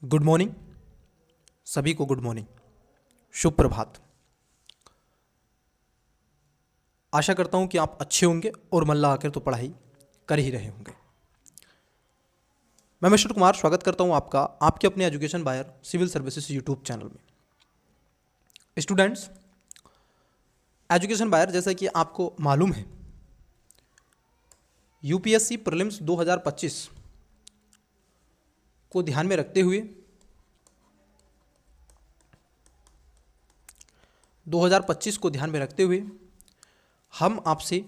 Good morning. सभी को good morning, शुभ प्रभात। आशा करता हूं कि आप अच्छे होंगे और मन लगाकर तो पढ़ाई कर ही रहे होंगे। मैं मिस्टर कुमार स्वागत करता हूं आपका आपके अपने education buyer civil services YouTube channel में। स्टूडेंट्स, एजुकेशन बायर जैसा कि आपको मालूम है, यूपीएससी प्रीलिम्स 2025 को ध्यान में रखते हुए 2025 को ध्यान में रखते हुए हम आपसे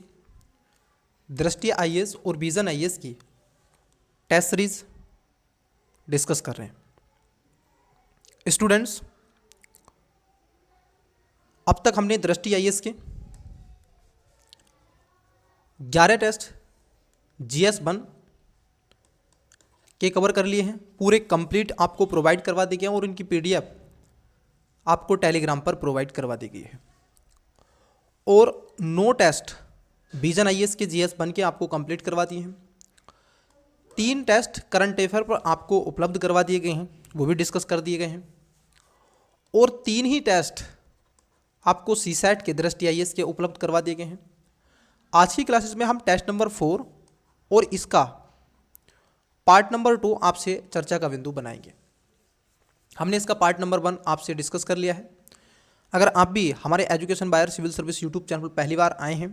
दृष्टि आईएएस और विजन आईएएस की टेस्ट सीरीज डिस्कस कर रहे हैं। स्टूडेंट्स, अब तक हमने दृष्टि आईएएस के 11 टेस्ट GS1 के कवर कर लिए हैं। पूरे कंप्लीट आपको प्रोवाइड करवा दिए गए हैं और इनकी PDF आपको टेलीग्राम पर प्रोवाइड करवा दी गई है। और 9 टेस्ट विजन आईएएस के GS1 के आपको कंप्लीट करवा दिए हैं। 3 टेस्ट करंट अफेयर पर आपको उपलब्ध करवा दिए गए हैं, वो भी डिस्कस कर दिए गए हैं। और 3 ही टेस्ट आपको CSAT के दृष्टि आईएएस के उपलब्ध करवा दिए गए हैं। आज की क्लासेस में हम टेस्ट नंबर 4 और इसका पार्ट नंबर 2 आपसे चर्चा का बिंदु बनाएंगे। हमने इसका पार्ट नंबर 1 आपसे डिस्कस कर लिया है। अगर आप भी हमारे education buyer civil service YouTube channel पर पहली बार आए हैं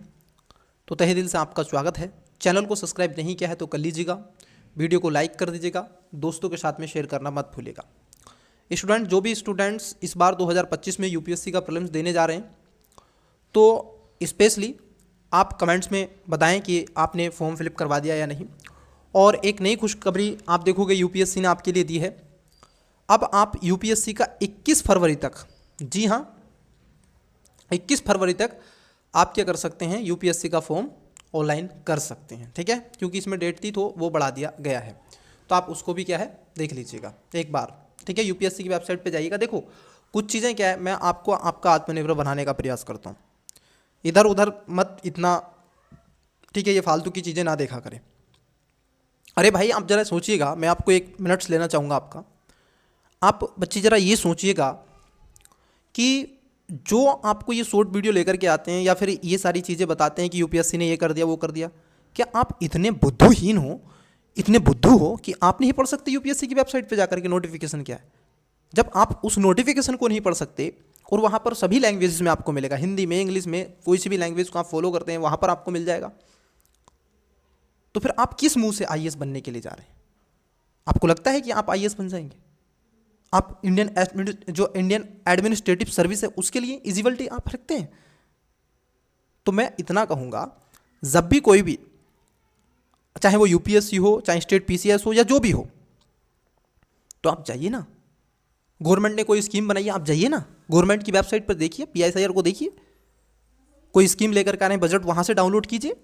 तो तहे दिल से आपका स्वागत है। चैनल को सब्सक्राइब नहीं किया है तो कर लीजिएगा, वीडियो को लाइक कर दीजिएगा, दोस्तों के साथ में शेयर करना मत भूलिएगा। स्टूडेंट, जो भी स्टूडेंट्स इस बार 2025 में यूपीएससी का प्रीलिम्स देने जा रहे हैं तो स्पेशली आप कमेंट्स में बताएं कि आपने फॉर्म फिलअप करवा दिया या नहीं। और एक नई खुशखबरी आप देखोगे यूपीएससी ने आपके लिए दी है। अब आप यूपीएससी का 21 फरवरी तक, जी हाँ 21 फरवरी तक आप क्या कर सकते हैं, यूपीएससी का फॉर्म ऑनलाइन कर सकते हैं। ठीक है, क्योंकि इसमें डेट थी तो वो बढ़ा दिया गया है, तो आप उसको भी क्या है देख लीजिएगा एक बार। ठीक है, यूपीएससी की वेबसाइट पे जाइएगा। देखो कुछ चीज़ें क्या है, मैं आपको आपका आत्मनिर्भर बनाने का प्रयास करता हूँ। इधर उधर मत इतना, ठीक है, ये फालतू की चीज़ें ना देखा करें। अरे भाई आप ज़रा सोचिएगा, मैं आपको 1 मिनट लेना चाहूँगा आपका। आप बच्चे ज़रा ये सोचिएगा कि जो आपको ये शॉर्ट वीडियो लेकर के आते हैं या फिर ये सारी चीज़ें बताते हैं कि यूपीएससी ने ये कर दिया वो कर दिया, क्या आप इतने बुद्धूहीन हो, इतने बुद्धू हो कि आप नहीं पढ़ सकते यूपीएससी की वेबसाइट पे जाकर के नोटिफिकेशन क्या है? जब आप उस नोटिफिकेशन को नहीं पढ़ सकते और वहाँ पर सभी लैंग्वेजेस में आपको मिलेगा, हिंदी में, इंग्लिश में, कोई सी भी लैंग्वेज को आप फॉलो करते हैं वहाँ पर आपको मिल जाएगा, तो फिर आप किस मुँह से आईएएस बनने के लिए जा रहे हैं? आपको लगता है कि आप आईएएस बन जाएंगे? आप इंडियन एडमिनिस्ट्रेटिव सर्विस है उसके लिए एलिजिबिलिटी आप रखते हैं? तो मैं इतना कहूँगा, जब भी कोई भी, चाहे वो यूपीएससी हो, चाहे स्टेट पीसीएस हो या जो भी हो, तो आप जाइए ना। गवर्नमेंट ने कोई स्कीम बनाई है, आप जाइए ना गवर्नमेंट की वेबसाइट पर देखिए, PSIR को देखिए, कोई स्कीम लेकर के आ रहे हैं, बजट वहां से डाउनलोड कीजिए।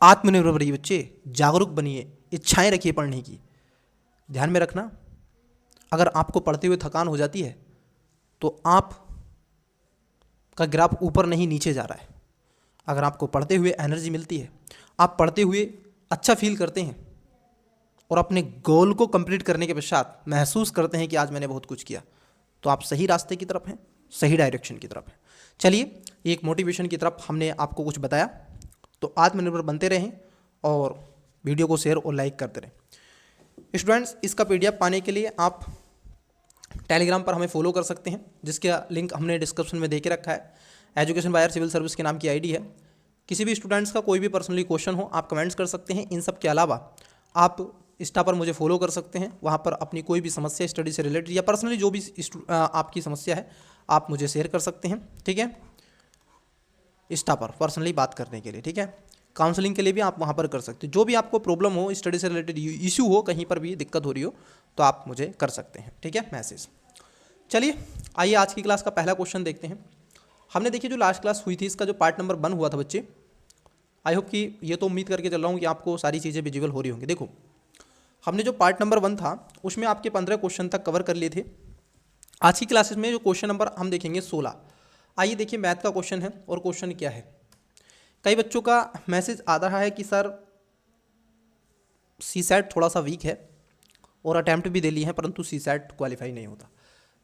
आत्मनिर्भर बनिए बच्चे, जागरूक बनिए, इच्छाएं रखिए पढ़ने की। ध्यान में रखना, अगर आपको पढ़ते हुए थकान हो जाती है तो आप का ग्राफ ऊपर नहीं नीचे जा रहा है। अगर आपको पढ़ते हुए एनर्जी मिलती है, आप पढ़ते हुए अच्छा फील करते हैं और अपने गोल को कंप्लीट करने के पश्चात महसूस करते हैं कि आज मैंने बहुत कुछ किया, तो आप सही रास्ते की तरफ हैं, सही डायरेक्शन की तरफ हैं। चलिए, एक मोटिवेशन की तरफ हमने आपको कुछ बताया, तो आत्मनिर्भर बनते रहें और वीडियो को शेयर और लाइक करते रहें। स्टूडेंट्स, इसका PDF पाने के लिए आप टेलीग्राम पर हमें फॉलो कर सकते हैं, जिसका लिंक हमने डिस्क्रिप्शन में दे के रखा है। एजुकेशन बायर सिविल सर्विस के नाम की ID है। किसी भी स्टूडेंट्स का कोई भी पर्सनली क्वेश्चन हो आप कमेंट्स कर सकते हैं। इन सब के अलावा आप इंस्टा पर मुझे फॉलो कर सकते हैं, वहाँ पर अपनी कोई भी समस्या स्टडी से रिलेटेड या पर्सनली जो भी आपकी समस्या है आप मुझे शेयर कर सकते हैं। ठीक है, इंस्टा पर पर्सनली बात करने के लिए। ठीक है, काउंसलिंग के लिए भी आप वहाँ पर कर सकते हैं। जो भी आपको प्रॉब्लम हो, स्टडी से रिलेटेड इशू हो, कहीं पर भी दिक्कत हो रही हो, तो आप मुझे कर सकते हैं। ठीक है, मैसेज। चलिए, आइए आज की क्लास का पहला क्वेश्चन देखते हैं। हमने देखिए जो लास्ट क्लास हुई थी, इसका जो पार्ट नंबर 1 हुआ था बच्चे, आई होप कि ये तो उम्मीद करके चल रहा हूँ कि आपको सारी चीज़ें विजिबल हो रही होंगी। देखो, हमने जो पार्ट नंबर 1 था उसमें आपके 15 क्वेश्चन तक कवर कर लिए थे। आज की क्लासेस में जो क्वेश्चन नंबर हम देखेंगे 16। आइए देखिए, मैथ का क्वेश्चन है और क्वेश्चन क्या है। कई बच्चों का मैसेज आ रहा है कि सर सी सेट थोड़ा सा वीक है और अटैम्प्ट भी दे लिए हैं, परंतु सी सेट क्वालिफाई नहीं होता।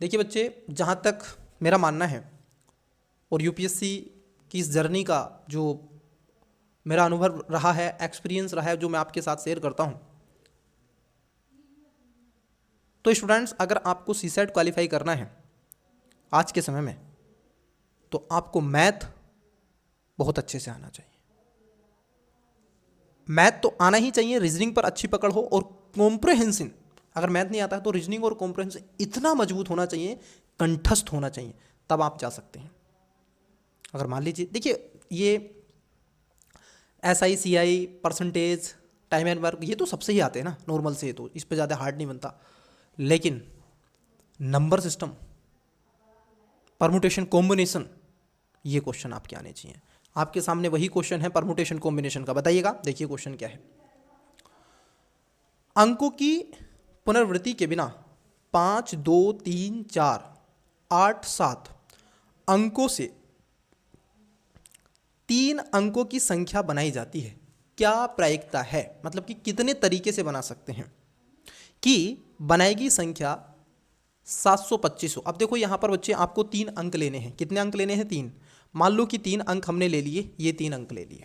देखिए बच्चे, जहाँ तक मेरा मानना है और यूपीएससी की इस जर्नी का जो मेरा अनुभव रहा है, एक्सपीरियंस रहा है, जो मैं आपके साथ शेयर करता हूँ, तो स्टूडेंट्स अगर आपको सी सेट क्वालिफाई करना है आज के समय में, तो आपको मैथ बहुत अच्छे से आना चाहिए। मैथ तो आना ही चाहिए, रीजनिंग पर अच्छी पकड़ हो, और कॉम्प्रहेंसिव, अगर मैथ नहीं आता है तो रीजनिंग और कॉम्प्रहेंसिव इतना मजबूत होना चाहिए, कंठस्थ होना चाहिए, तब आप जा सकते हैं। अगर मान लीजिए, देखिए ये SI CI percentage time and work ये तो सबसे ही आते हैं ना नॉर्मल से, तो इस पर ज़्यादा हार्ड नहीं बनता, लेकिन नंबर सिस्टम, परमुटेशन कॉम्बिनेशन, ये क्वेश्चन आपके आने चाहिए। आपके सामने वही क्वेश्चन है परमुटेशन कॉम्बिनेशन का, बताइएगा। देखिए क्वेश्चन क्या है। अंकों की पुनरावृत्ति के बिना 5, 2, 3, 4, 8, 7 अंकों से 3 अंकों की संख्या बनाई जाती है, क्या प्रायिकता है? मतलब कि कितने तरीके से बना सकते हैं कि बनाएगी संख्या 725 हो। अब देखो यहाँ पर बच्चे आपको 3 अंक लेने हैं। कितने अंक लेने हैं? 3। मान लो कि 3 अंक हमने ले लिए, ये 3 अंक ले लिए,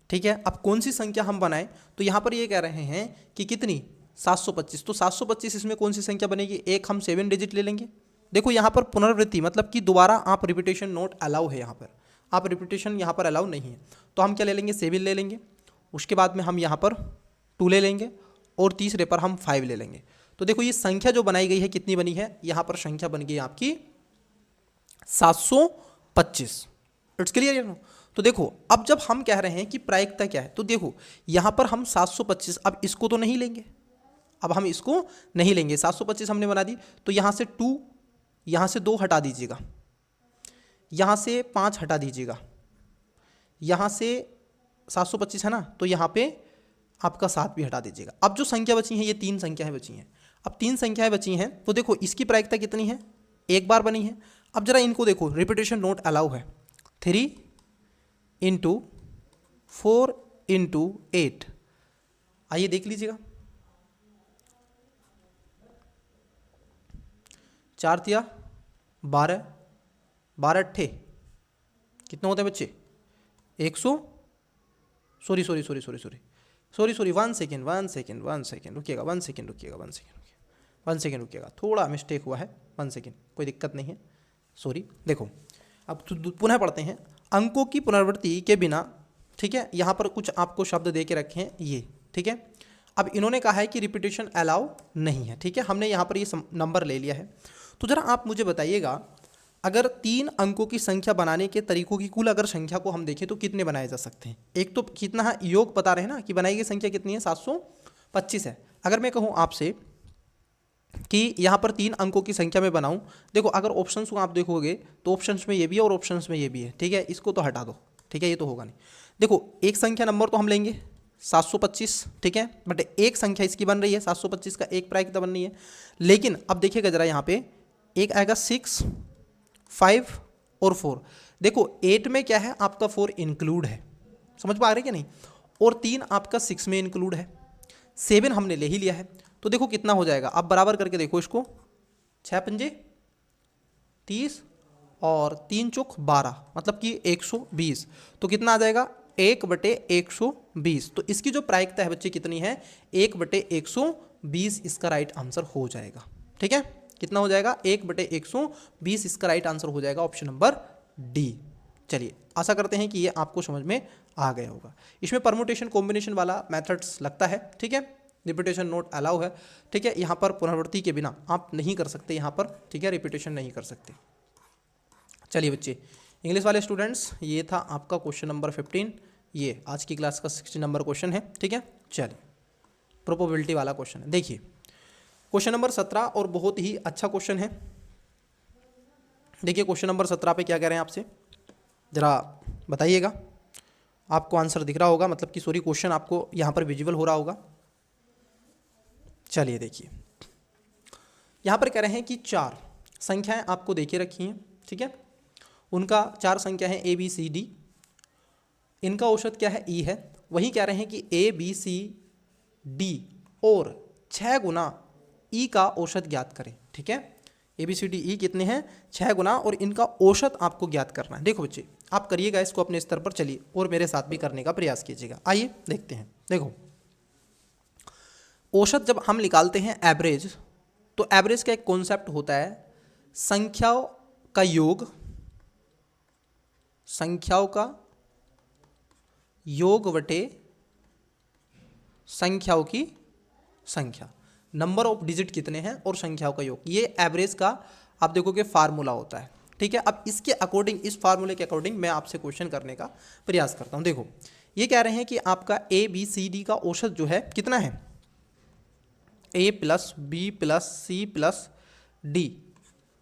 ठीक है। अब कौन सी संख्या हम बनाएं? तो यहाँ पर ये कह रहे हैं कि कितनी? 725। तो 725 इसमें कौन सी संख्या बनेगी? एक हम 7 डिजिट ले लेंगे। देखो यहाँ पर पुनरावृत्ति मतलब कि दोबारा आप रिपीटेशन नोट अलाउ है, यहाँ पर आप रिपीटेशन यहाँ पर अलाउ नहीं है, तो हम क्या ले लेंगे? 7 ले लेंगे। उसके बाद में हम यहाँ पर 2 ले लेंगे और तीसरे पर हम 5 ले लेंगे। तो देखो ये संख्या जो बनाई गई है कितनी बनी है? यहाँ पर संख्या बन गई आपकी 725। It's clear? तो देखो अब जब हम कह रहे हैं कि प्रायिकता क्या है, तो देखो यहाँ पर हम 725, अब इसको तो नहीं लेंगे, अब हम इसको नहीं लेंगे। 725 हमने बना दी, तो यहाँ से 2, यहाँ से 2 हटा दीजिएगा, यहाँ से 5 हटा दीजिएगा, यहाँ से 725 है ना, तो यहाँ पे आपका 7 भी हटा दीजिएगा। अब जो संख्या बची है, ये 3 संख्याएं बची हैं। अब 3 संख्याएं बची हैं, तो देखो इसकी प्रायिकता कितनी है? एक बार बनी है। अब जरा इनको देखो, रिपीटेशन नोट अलाउ है। 3 × 4 × 8, आइए देख लीजिएगा। 4 तिया 12, 12 अट्ठे कितने होते हैं बच्चे? 100, सॉरी 1 सेकेंड रुकिएगा, 1 सेकेंड रुकिएगा, थोड़ा मिस्टेक हुआ है, 1 सेकेंड, कोई दिक्कत नहीं है, सॉरी। देखो अब पुनः पढ़ते हैं। अंकों की पुनरावृत्ति के बिना, ठीक है, यहाँ पर कुछ आपको शब्द दे के रखे हैं ये, ठीक है। अब इन्होंने कहा है कि रिपीटेशन अलाउ नहीं है, ठीक है, हमने यहाँ पर ये नंबर ले लिया है। तो जरा आप मुझे बताइएगा, अगर 3 अंकों की संख्या बनाने के तरीकों की कुल अगर संख्या को हम देखें तो कितने बनाए जा सकते हैं? एक तो कितना है, योग बता रहे हैं ना कि बनाई गई संख्या कितनी है? 725 है। अगर मैं कहूँ आपसे कि यहाँ पर 3 अंकों की संख्या में बनाऊँ, देखो अगर ऑप्शंस को आप देखोगे तो ऑप्शंस में ये भी है और ऑप्शंस में ये भी है, ठीक है, इसको तो हटा दो, ठीक है, ये तो होगा नहीं। देखो एक संख्या नंबर तो हम लेंगे 725, ठीक है, बट एक संख्या इसकी बन रही है 725 का एक प्रायिकता बन रही है। लेकिन अब देखिएगा जरा, यहाँ पे एक आएगा 6, 5 और 4। देखो 8 में क्या है आपका 4 इंक्लूड है, समझ पा रहे हैं क्या नहीं? और 3 आपका 6 में इंक्लूड है, 7 हमने ले ही लिया है। तो देखो कितना हो जाएगा, आप बराबर करके देखो इसको, 6 पंजे 30 और 3 चौक 12, मतलब कि 120। तो कितना आ जाएगा? 1/120। तो इसकी जो प्रायिकता है बच्चे कितनी है? 1/120 इसका राइट आंसर हो जाएगा, ठीक है। कितना हो जाएगा? 1/120 इसका राइट आंसर हो जाएगा ऑप्शन नंबर डी। चलिए आशा करते हैं कि ये आपको समझ में आ गया होगा। इसमें परमुटेशन कॉम्बिनेशन वाला मेथड्स लगता है, ठीक है, रिपीटेशन नोट अलाउ है, ठीक है। यहाँ पर पुनरावृत्ति के बिना आप नहीं कर सकते, यहाँ पर, ठीक है, रिपीटेशन नहीं कर सकते। चलिए बच्चे, इंग्लिश वाले स्टूडेंट्स, ये था आपका क्वेश्चन नंबर 15, ये आज की क्लास का 60 नंबर क्वेश्चन है, ठीक है। चलिए प्रोबेबिलिटी वाला क्वेश्चन है, देखिए क्वेश्चन नंबर 17 और बहुत ही अच्छा क्वेश्चन है। देखिए क्वेश्चन नंबर 17 पे क्या कह रहे हैं आपसे, ज़रा बताइएगा। आपको आंसर दिख रहा होगा, मतलब कि सॉरी क्वेश्चन आपको यहाँ पर विजिबल हो रहा होगा। चलिए देखिए, यहाँ पर कह रहे हैं कि 4 संख्याएं आपको देखे रखी हैं, ठीक है, उनका 4 संख्या है ABCD, इनका औसत क्या है? E है। वही कह रहे हैं कि ABC डी और 6 गुना ई का औसत ज्ञात करें। ठीक है, A B C D E कितने हैं, 6 गुना, और इनका औसत आपको ज्ञात करना है। देखो बच्चे, आप करिएगा इसको अपने स्तर पर, चलिए और मेरे साथ भी करने का प्रयास कीजिएगा। आइए देखते हैं। देखो, औसत जब हम निकालते हैं एवरेज, तो एवरेज का एक कॉन्सेप्ट होता है संख्याओं का योग, संख्याओं का योग बटे संख्याओं की संख्या, नंबर ऑफ डिजिट कितने हैं और संख्याओं का योग, ये एवरेज का आप देखोगे फार्मूला होता है। ठीक है, अब इसके अकॉर्डिंग, इस फार्मूले के अकॉर्डिंग मैं आपसे क्वेश्चन करने का प्रयास करता हूं। देखो, ये कह रहे हैं कि आपका ए बी सी डी का औसत जो है कितना है, A plus B plus C plus D,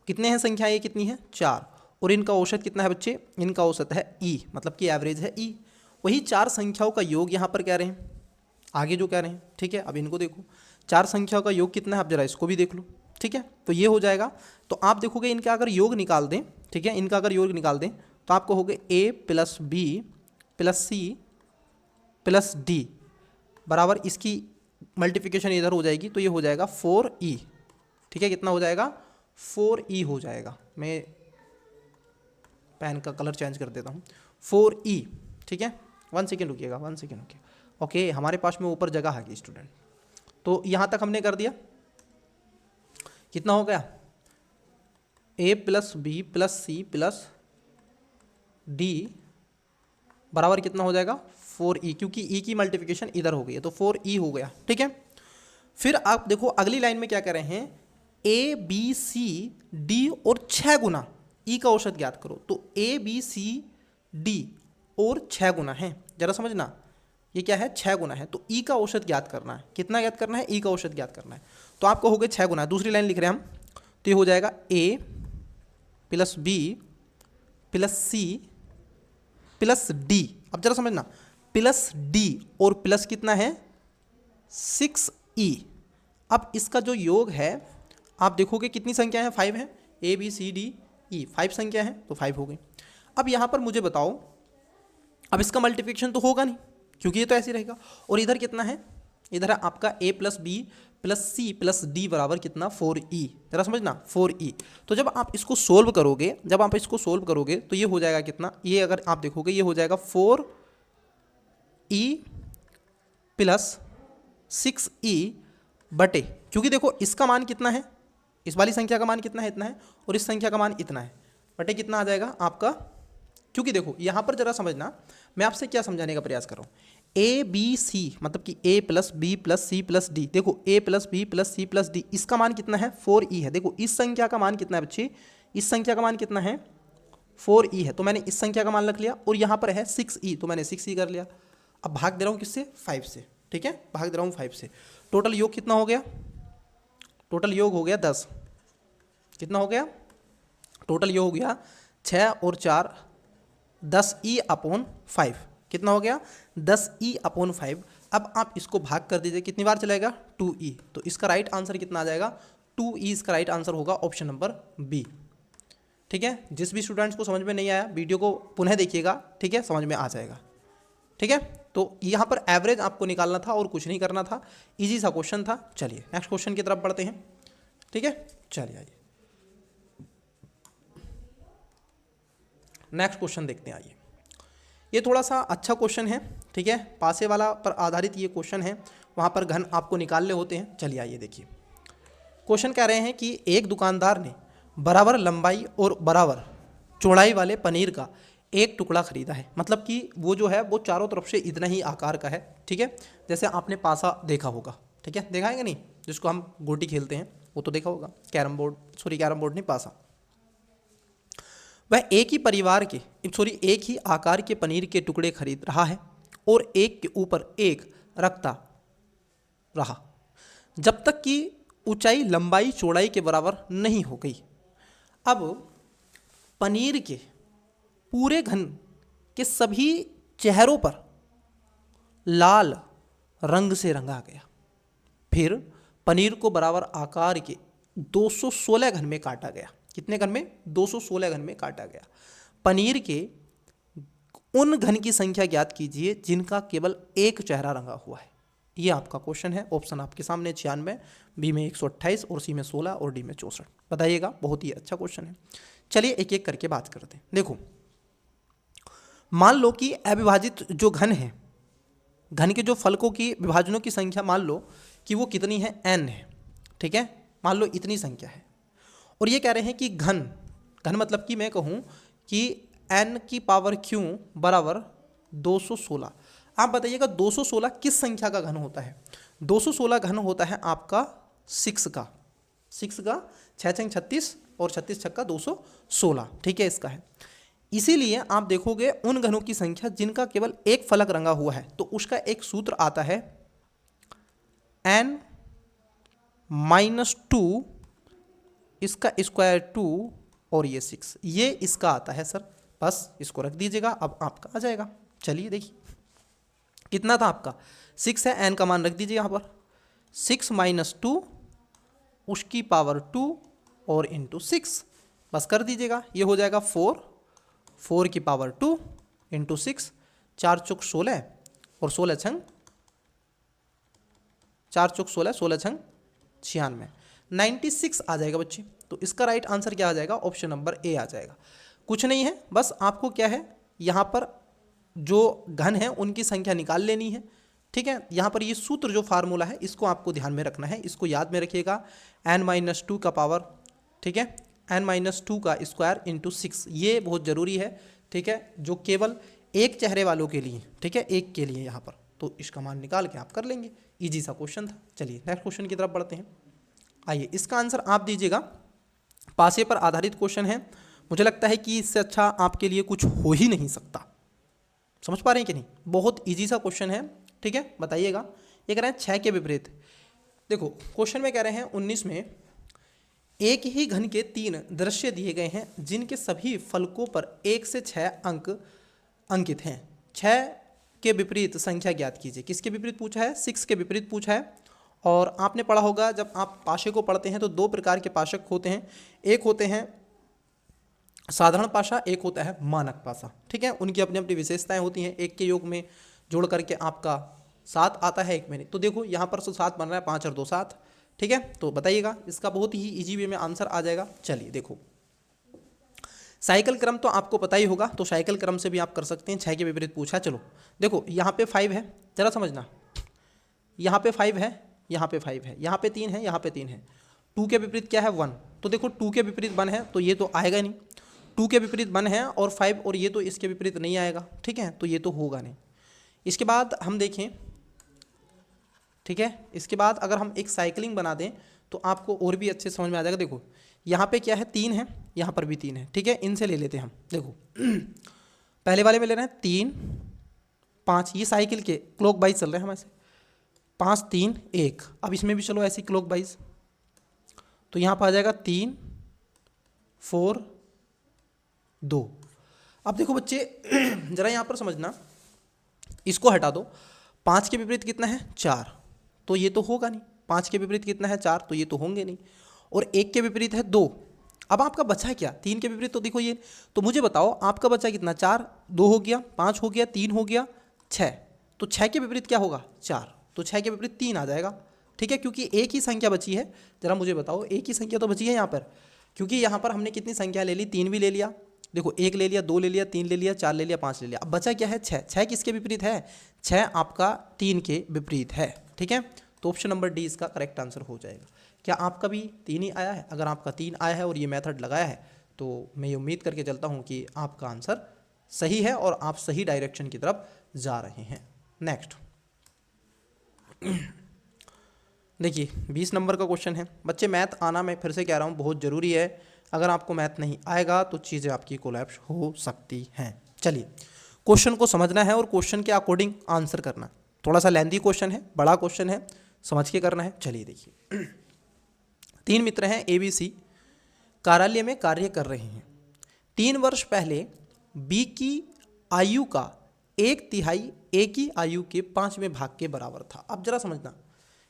कितने हैं संख्याएं, ये कितनी है 4, और इनका औसत कितना है बच्चे, इनका औसत है ई, मतलब कि एवरेज है ई। वही 4 संख्याओं का योग यहाँ पर कह रहे हैं, आगे जो कह रहे हैं। ठीक है, अब इनको देखो, 4 संख्याओं का योग कितना है, आप जरा इसको भी देख लो। ठीक है, तो ये हो जाएगा। तो आप देखोगे इनका अगर योग निकाल दें, ठीक है, इनका अगर योग निकाल दें तो आपको होगा A plus B plus C plus D बराबर, इसकी मल्टीप्लिकेशन इधर हो जाएगी तो ये हो जाएगा 4e। ठीक है, कितना हो जाएगा, 4e हो जाएगा। मैं पेन का कलर चेंज कर देता हूँ, 4e। ठीक है, 1 सेकेंड रुकिएगा, 1 सेकेंड रुकिए। ओके, हमारे पास में ऊपर जगह है स्टूडेंट, तो यहाँ तक हमने कर दिया। कितना हो गया, a plus B plus C plus D बराबर कितना हो जाएगा 4e, क्योंकि e की मल्टीप्लिकेशन इधर हो गई है तो 4e हो गया। ठीक है, फिर आप देखो अगली लाइन में क्या कर रहे हैं, a b c d और 6 गुना e का औसत ज्ञात करो। तो a b c d और 6 गुना है, जरा समझना, ये क्या है 6 गुना है, तो e का औसत ज्ञात करना है। कितना ज्ञात करना है, e का औसत ज्ञात करना है। तो आपको हो गए 6 गुना, दूसरी लाइन लिख रहे हैं हम, तो ये हो जाएगा a plus B plus C plus D. अब जरा समझना, प्लस डी और प्लस कितना है 6e। अब इसका जो योग है आप देखोगे कितनी संख्या है, 5 है, A B C D E 5 संख्या है, तो 5 हो गई। अब यहाँ पर मुझे बताओ, अब इसका मल्टीप्लिकेशन तो होगा नहीं क्योंकि ये तो ऐसे रहेगा, और इधर कितना है, इधर है आपका a plus B plus C plus D बराबर कितना 4e। जरा समझना 4e। तो जब आप इसको सोल्व करोगे, जब आप इसको सोल्व करोगे तो ये हो जाएगा कितना, ये अगर आप देखोगे ये हो जाएगा 4e प्लस 6e बटे, क्योंकि देखो इसका मान कितना है, इस वाली संख्या का मान कितना है, इतना है, और इस संख्या का मान इतना है, बटे कितना आ जाएगा आपका, क्योंकि देखो यहाँ पर जरा समझना, मैं आपसे क्या समझाने का प्रयास कर रहा हूँ, ए बी सी मतलब कि a plus B plus C plus D, देखो a plus B plus C plus D, इसका मान कितना है 4e है। देखो इस संख्या का मान कितना है बच्चे, इस संख्या का मान कितना है 4e है, तो मैंने इस संख्या का मान रख लिया, और यहाँ पर है 6e तो मैंने 6e कर लिया। अब भाग दे रहा हूँ किससे, 5 से। ठीक है, भाग दे रहा हूँ 5 से। टोटल योग कितना हो गया, टोटल योग हो गया 10। कितना हो गया, टोटल योग हो गया 6 और 4 10e अपॉन 5। कितना हो गया 10e अपॉन 5। अब आप इसको भाग कर दीजिए, कितनी बार चलेगा 2e, तो इसका राइट आंसर कितना आ जाएगा 2e, इसका राइट आंसर होगा ऑप्शन नंबर बी। ठीक है, जिस भी स्टूडेंट्स को समझ में नहीं आया वीडियो को पुनः देखिएगा, ठीक है, समझ में आ जाएगा। ठीक है, तो यहाँ पर एवरेज आपको निकालना था और कुछ नहीं करना था, इजी सा क्वेश्चन था। चलिए नेक्स्ट क्वेश्चन की तरफ बढ़ते हैं। ठीक है, चलिए आइए नेक्स्ट क्वेश्चन देखते हैं। आइए, ये थोड़ा सा अच्छा क्वेश्चन है। ठीक है, पासे वाला पर आधारित ये क्वेश्चन है, वहाँ पर घन आपको निकालने होते हैं। चलिए आइए देखिए, क्वेश्चन कह रहे हैं कि एक दुकानदार ने बराबर लंबाई और बराबर चौड़ाई वाले पनीर का एक टुकड़ा खरीदा है, मतलब कि वो जो है वो चारों तरफ से इतना ही आकार का है। ठीक है, जैसे आपने पासा देखा होगा, ठीक है, देखा है कि नहीं, जिसको हम गोटी खेलते हैं वो तो देखा होगा, कैरम बोर्ड नहीं, पासा। वह एक ही परिवार के एक ही आकार के पनीर के टुकड़े खरीद रहा है और एक के ऊपर एक रखता रहा जब तक कि ऊंचाई लंबाई चौड़ाई के बराबर नहीं हो गई। अब पनीर के पूरे घन के सभी चेहरों पर लाल रंग से रंगा गया। फिर पनीर को बराबर आकार के 216 घन में काटा गया। कितने घन में, 216 घन में काटा गया। पनीर के उन घन की संख्या ज्ञात कीजिए जिनका केवल एक चेहरा रंगा हुआ है। ये आपका क्वेश्चन है। ऑप्शन आपके सामने 96, बी में 128 और सी में 16 और डी में 64। बताइएगा, बहुत ही अच्छा क्वेश्चन है। चलिए एक एक करके बात करते हैं। देखो, मान लो कि अविभाजित जो घन है, घन के जो फलकों की विभाजनों की संख्या मान लो कि वो कितनी है, n है। ठीक है, मान लो इतनी संख्या है और ये कह रहे हैं कि घन मतलब कि मैं कहूँ कि n की पावर q बराबर 216। आप बताइएगा 216 किस संख्या का घन होता है? 216 घन होता है आपका 6 का 6 छंग 36 और 36 छक्का 216। ठीक है, इसका है। इसीलिए आप देखोगे उन घनों की संख्या जिनका केवल एक फलक रंगा हुआ है, तो उसका एक सूत्र आता है n-2 इसका स्क्वायर 2 और ये 6, ये इसका आता है सर। बस इसको रख दीजिएगा, अब आपका आ जाएगा। चलिए देखिए कितना था आपका, 6 है, n का मान रख दीजिए यहाँ पर, 6 - 2 उसकी पावर 2 और इंटू 6, बस कर दीजिएगा। ये हो जाएगा 4 की पावर 2 इंटू 6, 4 चौक 16 और 16 छंग 16 छंग 96, 96 आ जाएगा बच्चे। तो इसका राइट आंसर क्या आ जाएगा? ऑप्शन नंबर ए आ जाएगा। कुछ नहीं है, बस आपको क्या है, यहाँ पर जो घन है उनकी संख्या निकाल लेनी है। ठीक है, यहाँ पर ये सूत्र जो फार्मूला है इसको आपको ध्यान में रखना है, इसको याद में रखिएगा। n-2 का पावर, ठीक है, n-2 का स्क्वायर इंटू 6, ये बहुत ज़रूरी है। ठीक है, जो केवल एक चेहरे वालों के लिए, ठीक है, एक के लिए यहाँ पर, तो इसका मान निकाल के आप कर लेंगे। ईजी सा क्वेश्चन था। चलिए नेक्स्ट क्वेश्चन की तरफ बढ़ते हैं। आइए, इसका आंसर आप दीजिएगा। पासे पर आधारित क्वेश्चन है, मुझे लगता है कि इससे अच्छा आपके लिए कुछ हो ही नहीं सकता। समझ पा रहे हैं कि नहीं? बहुत इजी सा क्वेश्चन है। ठीक है, बताइएगा। ये कह रहे हैं 6 के विपरीत। देखो क्वेश्चन में कह रहे हैं 19 में एक ही घन के 3 दृश्य दिए गए हैं जिनके सभी फलकों पर 1 से 6 अंक अंकित हैं। 6 के विपरीत संख्या ज्ञात कीजिए। किसके विपरीत पूछा है? 6 के विपरीत पूछा है। और आपने पढ़ा होगा, जब आप पाशे को पढ़ते हैं तो 2 प्रकार के पाशक होते हैं। एक होते हैं साधारण पाशा, एक होता है मानक पाशा। ठीक है, उनकी अपनी अपनी विशेषताएं होती हैं। एक के योग में जोड़ करके आपका 7 आता है, एक में नहीं। तो देखो यहाँ पर तो 7 बन रहा है, 5 और 2 7। ठीक है, तो बताइएगा, इसका बहुत ही इजी वे में आंसर आ जाएगा। चलिए देखो, साइकिल क्रम तो आपको पता ही होगा, तो साइकिल क्रम से भी आप कर सकते हैं। 6 के विपरीत पूछा। चलो देखो, यहाँ पे 5 है, जरा समझना, यहाँ पे 5 है, यहाँ पे 5 है, यहाँ पे 3 है, यहाँ पे 3 है। 2 के विपरीत क्या है? 1। तो देखो 2 के विपरीत 1 है, तो ये तो आएगा नहीं। 2 के विपरीत 1 है और 5, और ये तो इसके विपरीत नहीं आएगा। ठीक है, तो ये तो होगा नहीं। इसके बाद हम देखें, ठीक है, इसके बाद अगर हम एक साइकिलिंग बना दें तो आपको और भी अच्छे समझ में आ जाएगा। देखो यहाँ पे क्या है? 3 है, यहाँ पर भी 3 है। ठीक है, इनसे ले लेते हैं हम। देखो पहले वाले में ले रहे हैं 3 5, ये साइकिल के क्लॉक वाइज चल रहे हैं हम ऐसे, 5 3 1। अब इसमें भी चलो ऐसी क्लॉक वाइज, तो यहाँ पर आ जाएगा 3 4 2। अब देखो बच्चे जरा यहाँ पर समझना, इसको हटा दो। 5 के विपरीत कितना है? 4, तो ये तो होगा नहीं। 5 के विपरीत कितना है? 4, तो ये तो होंगे नहीं। और 1 के विपरीत है 2। अब आपका बचा क्या? 3 के विपरीत तो देखो ये, तो मुझे बताओ आपका बचा कितना? 4, 2 हो गया, 5 हो गया, 3 हो गया, 6। तो 6 के विपरीत क्या होगा? 4, तो 6 के विपरीत 3 आ जाएगा। ठीक है, क्योंकि एक ही संख्या बची है। जरा मुझे बताओ, एक ही संख्या तो बची है यहाँ पर, क्योंकि यहाँ पर हमने कितनी संख्या ले ली? 3 भी ले लिया, देखो 1 ले लिया, 2 ले लिया, 3 ले लिया, 4 ले लिया, 5 ले लिया। अब बचा क्या है? 6। 6 किसके विपरीत है? 6 आपका 3 के विपरीत है। ठीक है, तो ऑप्शन नंबर डी इसका करेक्ट आंसर हो जाएगा। क्या आपका भी 3 ही आया है? अगर आपका 3 आया है और ये मेथड लगाया है, तो मैं ये उम्मीद करके चलता हूँ कि आपका आंसर सही है और आप सही डायरेक्शन की तरफ जा रहे हैं। नेक्स्ट देखिए 20 नंबर का क्वेश्चन है। बच्चे मैथ आना, मैं फिर से कह रहा हूँ, बहुत ज़रूरी है। अगर आपको मैथ नहीं आएगा तो चीज़ें आपकी कोलैप्स हो सकती हैं। चलिए, क्वेश्चन को समझना है और क्वेश्चन के अकॉर्डिंग आंसर करना। थोड़ा सा लेंथी क्वेश्चन है, बड़ा क्वेश्चन है, समझ के करना है। चलिए देखिए, 3 मित्र हैं ABC, कार्यालय में कार्य कर रहे हैं। 3 वर्ष पहले B की आयु का 1/3 A की आयु के 5वें भाग के बराबर था। अब जरा समझना,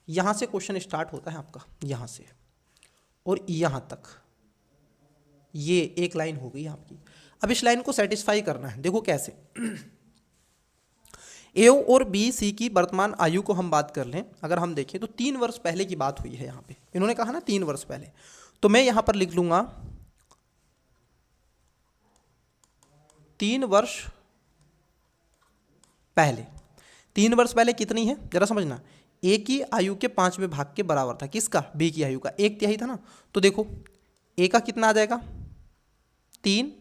यहाँ से क्वेश्चन स्टार्ट होता है आपका, यहाँ से और यहाँ तक, ये एक लाइन हो गई आपकी। अब इस लाइन को सेटिस्फाई करना है। देखो कैसे, ए और बी सी की वर्तमान आयु को हम बात कर लें, अगर हम देखें तो 3 वर्ष पहले की बात हुई है यहाँ पे, इन्होंने कहा ना 3 वर्ष पहले, तो मैं यहाँ पर लिख लूँगा 3 वर्ष पहले। 3 वर्ष पहले कितनी है जरा समझना, ए की आयु के 5वें भाग के बराबर था, किसका, बी की आयु का, 1/3 था ना। तो देखो ए का कितना आ जाएगा 3,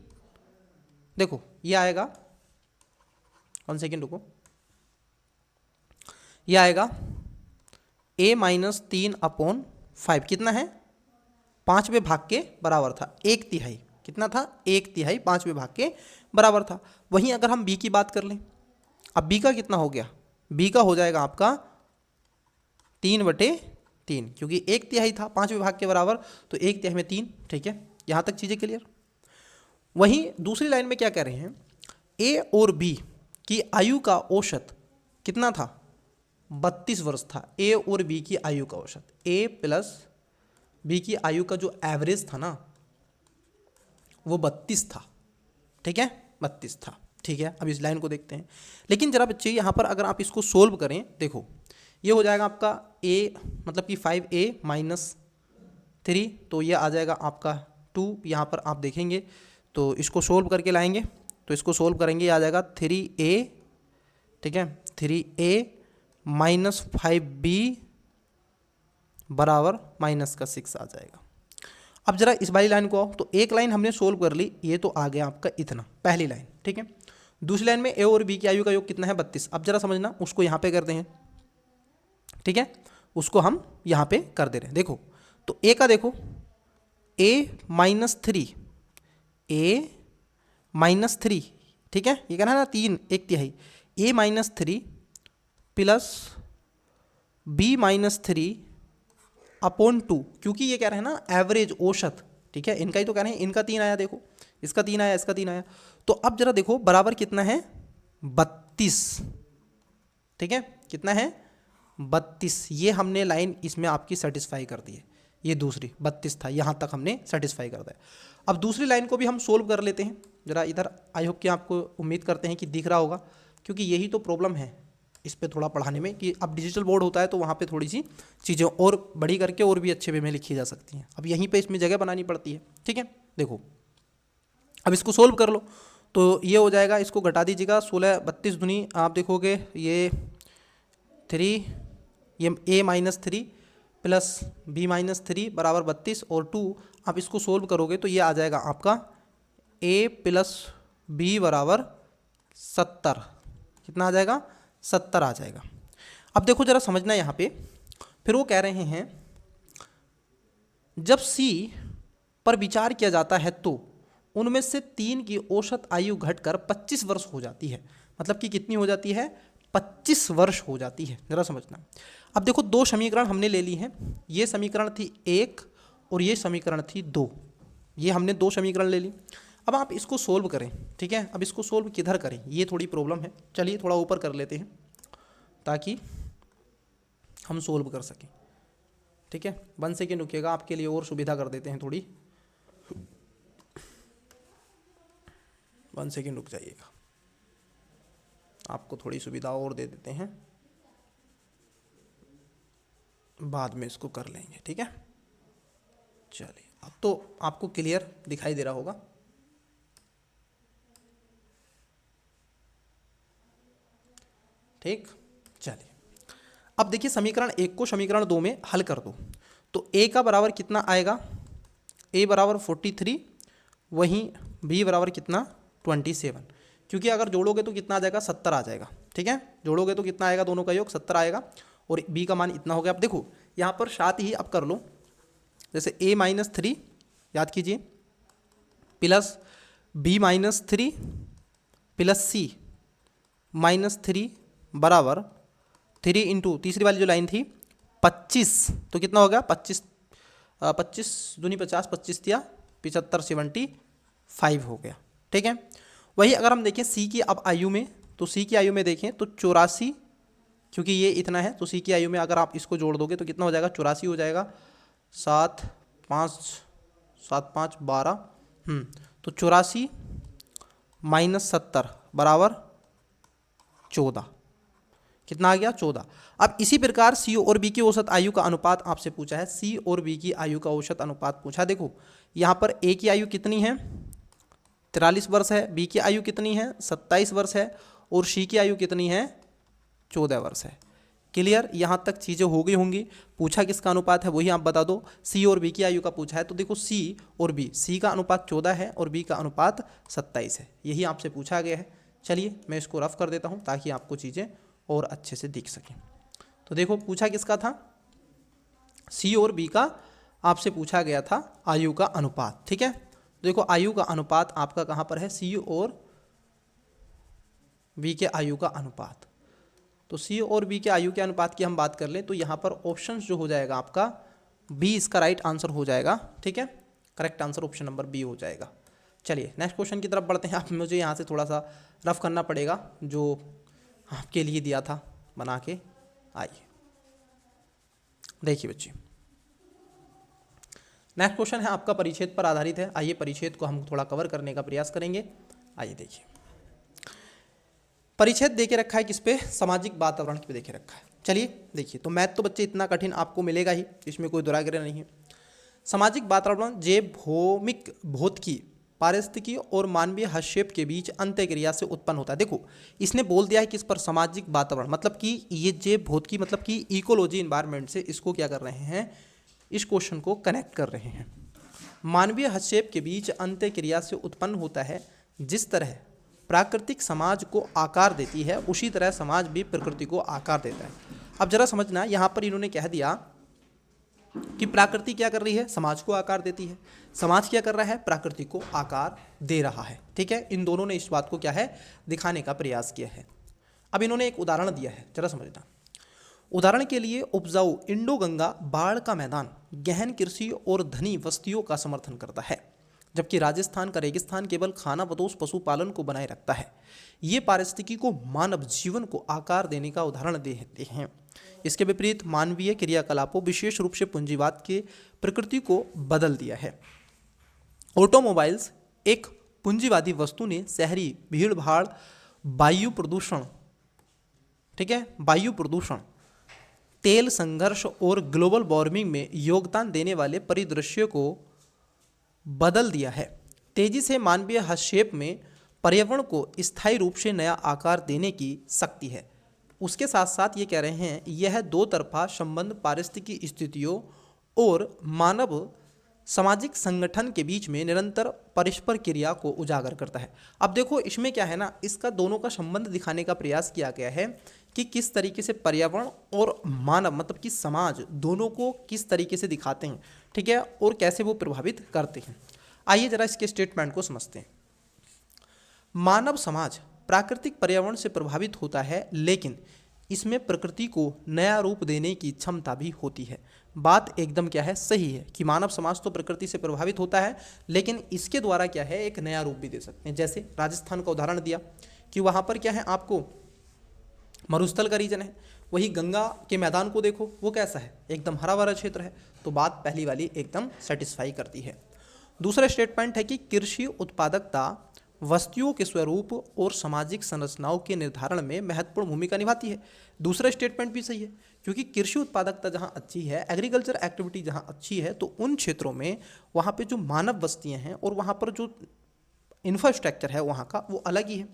देखो ये आएगा, 1 सेकेंड रुको, ये आएगा a - 3/5, कितना है 5वें भाग के बराबर था, 1/3, कितना था 1/3 5वें भाग के बराबर था। वहीं अगर हम b की बात कर लें, अब b का कितना हो गया, b का हो जाएगा आपका 3/3, क्योंकि 1/3 था 5वें भाग के बराबर, तो 1/3 में 3, ठीक है, यहाँ तक चीज़ें क्लियर। वहीं दूसरी लाइन में क्या कह रहे हैं, a और b की आयु का औसत कितना था, 32 वर्ष था। ए और बी की आयु का औसत, ए प्लस बी की आयु का जो एवरेज था ना वो 32 था, ठीक है, 32 था, ठीक है। अब इस लाइन को देखते हैं, लेकिन जरा बच्चे यहाँ पर अगर आप इसको सोल्व करें, देखो ये हो जाएगा आपका ए मतलब कि 5a - 3, तो ये आ जाएगा आपका 2, यहाँ पर आप देखेंगे तो इसको सोल्व करके लाएंगे, तो इसको सोल्व करेंगे, ये आ जाएगा 3a, ठीक है, 3a - 5b बराबर -6 आ जाएगा। अब जरा इस वाली लाइन को आओ, तो एक लाइन हमने सोल्व कर ली, ये तो आ गया आपका इतना, पहली लाइन, ठीक है। दूसरी लाइन में ए और बी की आयु का योग कितना है 32। अब जरा समझना, उसको यहाँ पे करते हैं, ठीक है, उसको हम यहाँ पे कर दे रहे हैं। देखो तो ए का देखो, a - 3, a - 3, ठीक है, ये कहना है ना 3 1/3, a - 3 प्लस b - 3/2, क्योंकि ये कह रहे हैं ना एवरेज औसत, ठीक है, इनका ही तो कह रहे हैं, इनका 3 आया, देखो इसका 3 आया, इसका 3 आया, तो अब जरा देखो बराबर कितना है 32, ठीक है, कितना है 32, ये हमने लाइन इसमें आपकी सेटिस्फाई कर दी है, ये दूसरी 32 था, यहाँ तक हमने सेटिस्फाई कर दिया। अब दूसरी लाइन को भी हम सोल्व कर लेते हैं, जरा इधर आई होप कि आपको उम्मीद करते हैं कि दिख रहा होगा, क्योंकि यही तो प्रॉब्लम है इस पे थोड़ा पढ़ाने में, कि अब डिजिटल बोर्ड होता है तो वहाँ पे थोड़ी सी चीज़ें और बड़ी करके और भी अच्छे वे में लिखी जा सकती हैं, अब यहीं पे इसमें जगह बनानी पड़ती है, ठीक है। देखो अब इसको सोल्व कर लो, तो ये हो जाएगा, इसको घटा दीजिएगा, 16 32 दूनी आप देखोगे ये 3, ये a - 3 प्लस b - 3 बराबर 32 और 2, आप इसको सोल्व करोगे तो ये आ जाएगा आपका a प्लस b बराबर 70, कितना आ जाएगा 70 आ जाएगा। अब देखो जरा समझना यहाँ पे, फिर वो कह रहे हैं जब C पर विचार किया जाता है तो उनमें से 3 की औसत आयु घटकर 25 वर्ष हो जाती है, मतलब कि कितनी हो जाती है 25 वर्ष हो जाती है, जरा समझना। अब देखो 2 समीकरण हमने ले ली हैं, ये समीकरण थी 1 और ये समीकरण थी 2, ये हमने 2 समीकरण ले ली। अब आप इसको सोल्व करें, ठीक है, अब इसको सोल्व किधर करें, ये थोड़ी प्रॉब्लम है, चलिए थोड़ा ऊपर कर लेते हैं ताकि हम सोल्व कर सकें, ठीक है। 1 सेकेंड रुकिएगा, आपके लिए और सुविधा कर देते हैं थोड़ी, 1 सेकेंड रुक जाइएगा, आपको थोड़ी सुविधा और दे देते हैं, बाद में इसको कर लेंगे, ठीक है। चलिए अब तो आपको क्लियर दिखाई दे रहा होगा, ठीक। चलिए अब देखिए समीकरण 1 को समीकरण 2 में हल कर दो, तो a का बराबर कितना आएगा, a बराबर 43, वहीं b बराबर कितना 27, क्योंकि अगर जोड़ोगे तो कितना आ जाएगा 70 आ जाएगा, ठीक है, जोड़ोगे तो कितना आएगा, दोनों का योग 70 आएगा, और b का मान इतना हो गया। अब देखो यहाँ पर साथ ही अब कर लो, जैसे a - 3 याद कीजिए प्लस b - 3 प्लस c -3 बराबर 3 इंटू तीसरी वाली जो लाइन थी 25, तो कितना हो गया 25 दूनी 50, 25 दिया 75 75 हो गया, ठीक है। वही अगर हम देखें सी की अब आयु में, तो सी की आयु में देखें तो 84, क्योंकि ये इतना है तो सी की आयु में अगर आप इसको जोड़ दोगे तो कितना हो जाएगा 84 हो जाएगा, 7 5 7 5 12, तो 84 - 70 बराबर 14, कितना आ गया 14। अब इसी प्रकार सी और बी की औसत आयु का अनुपात आपसे पूछा है, सी और बी की आयु का औसत अनुपात पूछा। देखो यहाँ पर ए की आयु कितनी है 43 वर्ष है, बी की आयु कितनी है 27 वर्ष है और सी की आयु कितनी है 14 वर्ष है। क्लियर, यहाँ तक चीज़ें हो गई होंगी। पूछा किसका अनुपात है वही आप बता दो, सी और बी की आयु का पूछा है। तो देखो सी और बी, सी का अनुपात 14 है और बी का अनुपात 27 है, यही आपसे पूछा गया है। चलिए मैं इसको रफ कर देता हूँ ताकि आपको चीज़ें और अच्छे से दिख सकें। तो देखो पूछा किसका था, सी और बी का आपसे पूछा गया था आयु का अनुपात। ठीक है, देखो आयु का अनुपात आपका कहाँ पर है, सी और बी के आयु का अनुपात। तो सी और बी के आयु के अनुपात की हम बात कर लें तो यहाँ पर ऑप्शन जो हो जाएगा आपका बी इसका राइट आंसर हो जाएगा। ठीक है, correct answer option number B हो जाएगा। चलिए नेक्स्ट क्वेश्चन की तरफ बढ़ते हैं। आप मुझे यहाँ से थोड़ा सा रफ करना पड़ेगा जो आपके लिए दिया था बना के। आइए देखिए बच्चे, नेक्स्ट क्वेश्चन है आपका परिच्छेद पर आधारित है। आइए परिच्छेद को हम थोड़ा कवर करने का प्रयास करेंगे। आइए देखिए, परिच्छेद देके रखा है किस पे, सामाजिक वातावरण पे देके रखा है। चलिए देखिए, तो मैथ तो बच्चे इतना कठिन आपको मिलेगा ही, इसमें कोई दुराग्रह नहीं है। सामाजिक वातावरण जे भौमिक भौतिकी पारिस्थितिकी और मानवीय हस्तक्षेप के बीच अंतःक्रिया से उत्पन्न होता है। देखो इसने बोल दिया है किस पर, सामाजिक वातावरण, मतलब कि ये जे भौतिकी मतलब कि इकोलॉजी इन्वायरमेंट से इसको क्या कर रहे हैं, इस क्वेश्चन को कनेक्ट कर रहे हैं। मानवीय हस्तक्षेप के बीच अंतःक्रिया से उत्पन्न होता है। जिस तरह प्राकृतिक समाज को आकार देती है उसी तरह समाज भी प्रकृति को आकार देता है। अब जरा समझना, यहाँ पर इन्होंने कह दिया कि प्रकृति क्या कर रही है, समाज को आकार देती है, समाज क्या कर रहा है, प्रकृति को आकार दे रहा है। ठीक है, इन दोनों ने इस बात को क्या है, दिखाने का प्रयास किया है। अब इन्होंने एक उदाहरण दिया है, जरा समझना। उदाहरण के लिए उपजाऊ इंडो गंगा बाढ़ का मैदान गहन कृषि और धनी बस्तियों का समर्थन करता है, जबकि राजस्थान का रेगिस्तान केवल खाना बदोश पशुपालन को बनाए रखता है। ये पारिस्थितिकी को मानव जीवन को आकार देने का उदाहरण देते हैं। इसके विपरीत मानवीय क्रियाकलापों विशेष रूप से पूंजीवाद के प्रकृति को बदल दिया है। ऑटोमोबाइल्स एक पूंजीवादी वस्तु ने शहरी भीड़ भाड़, वायु प्रदूषण, ठीक है, वायु प्रदूषण, तेल संघर्ष और ग्लोबल वार्मिंग में योगदान देने वाले परिदृश्य को बदल दिया है। तेजी से मानवीय हस्तक्षेप में पर्यावरण को स्थायी रूप से नया आकार देने की शक्ति है। उसके साथ साथ ये कह रहे हैं यह दो तरफा संबंध पारिस्थितिकी स्थितियों और मानव सामाजिक संगठन के बीच में निरंतर परस्पर क्रिया को उजागर करता है। अब देखो इसमें क्या है ना, इसका दोनों का संबंध दिखाने का प्रयास किया गया है कि किस तरीके से पर्यावरण और मानव मतलब कि समाज दोनों को किस तरीके से दिखाते हैं, ठीक है, और कैसे वो प्रभावित करते हैं। आइए जरा इसके स्टेटमेंट को समझते हैं। मानव समाज प्राकृतिक पर्यावरण से प्रभावित होता है, लेकिन इसमें प्रकृति को नया रूप देने की क्षमता भी होती है। बात एकदम क्या है, सही है कि मानव समाज तो प्रकृति से प्रभावित होता है, लेकिन इसके द्वारा क्या है, एक नया रूप भी दे सकते हैं। जैसे राजस्थान का उदाहरण दिया कि वहाँ पर क्या है, आपको मरुस्थल का रीजन है, वही गंगा के मैदान को देखो वो कैसा है, एकदम हरा भरा क्षेत्र है। तो बात पहली वाली एकदम सेटिस्फाई करती है। दूसरा स्टेटमेंट है कि कृषि उत्पादकता वस्तुओं के स्वरूप और सामाजिक संरचनाओं के निर्धारण में महत्वपूर्ण भूमिका निभाती है। दूसरा स्टेटमेंट भी सही है, क्योंकि कृषि उत्पादकता जहाँ अच्छी है, एग्रीकल्चर एक्टिविटी जहाँ अच्छी है, तो उन क्षेत्रों में वहाँ पे जो मानव बस्तियाँ हैं और वहाँ पर जो इंफ्रास्ट्रक्चर है वहाँ का वो अलग ही है।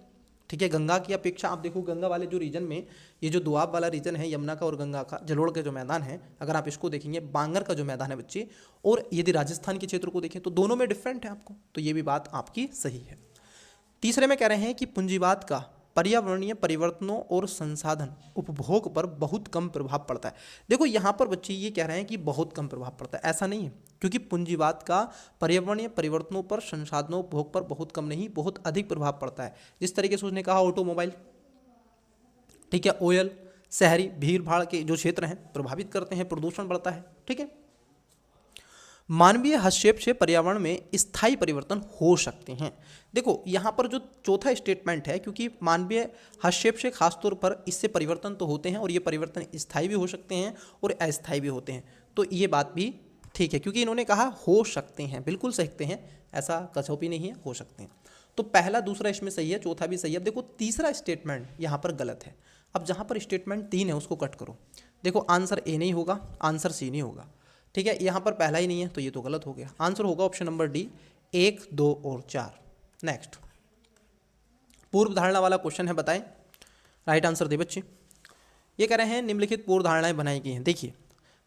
ठीक है, गंगा की अपेक्षा आप देखो, गंगा वाले जो रीजन में, ये जो दुआब वाला रीजन है, यमुना का और गंगा का, जलोढ़ का जो मैदान है, अगर आप इसको देखेंगे, बांगर का जो मैदान है बच्चे, और यदि राजस्थान के क्षेत्र को देखें तो दोनों में डिफरेंट है आपको, तो ये भी बात आपकी सही है। तीसरे में कह रहे हैं कि पूंजीवाद का पर्यावरणीय परिवर्तनों और संसाधन उपभोग पर बहुत कम प्रभाव पड़ता है। देखो यहाँ पर बच्चे ये कह रहे हैं कि बहुत कम प्रभाव पड़ता है, ऐसा नहीं है, क्योंकि पूंजीवाद का पर्यावरणीय परिवर्तनों पर, संसाधनों उपभोग पर बहुत कम नहीं, बहुत अधिक प्रभाव पड़ता है। जिस तरीके से उसने कहा ऑटोमोबाइल, ठीक है, ऑयल, शहरी भीड़ भाड़ के जो क्षेत्र हैं प्रभावित करते हैं, प्रदूषण बढ़ता है। ठीक है, मानवीय हस्तक्षेप से पर्यावरण में स्थायी परिवर्तन हो सकते हैं। देखो यहाँ पर जो चौथा स्टेटमेंट है, क्योंकि मानवीय हस्तक्षेप से खासतौर पर इससे परिवर्तन तो होते हैं और ये परिवर्तन स्थायी भी हो सकते हैं और अस्थायी भी होते हैं, तो ये बात भी ठीक है, क्योंकि इन्होंने कहा हो सकते हैं, बिल्कुल सकते हैं, ऐसा कचौपी नहीं है, हो सकते हैं। तो पहला दूसरा इसमें सही है, चौथा भी सही है। अब देखो तीसरा स्टेटमेंट यहाँ पर गलत है। अब जहाँ पर स्टेटमेंट 3 है उसको कट करो। देखो आंसर ए नहीं होगा, आंसर सी नहीं होगा, ठीक है। यहाँ पर पहला ही नहीं है तो ये तो गलत हो गया। आंसर होगा ऑप्शन नंबर डी, 1, 2 और 4। नेक्स्ट पूर्व धारणा वाला क्वेश्चन है, बताएं। राइट आंसर दे बच्चे। ये कह रहे हैं निम्नलिखित पूर्व धारणाएं बनाई गई हैं। देखिए,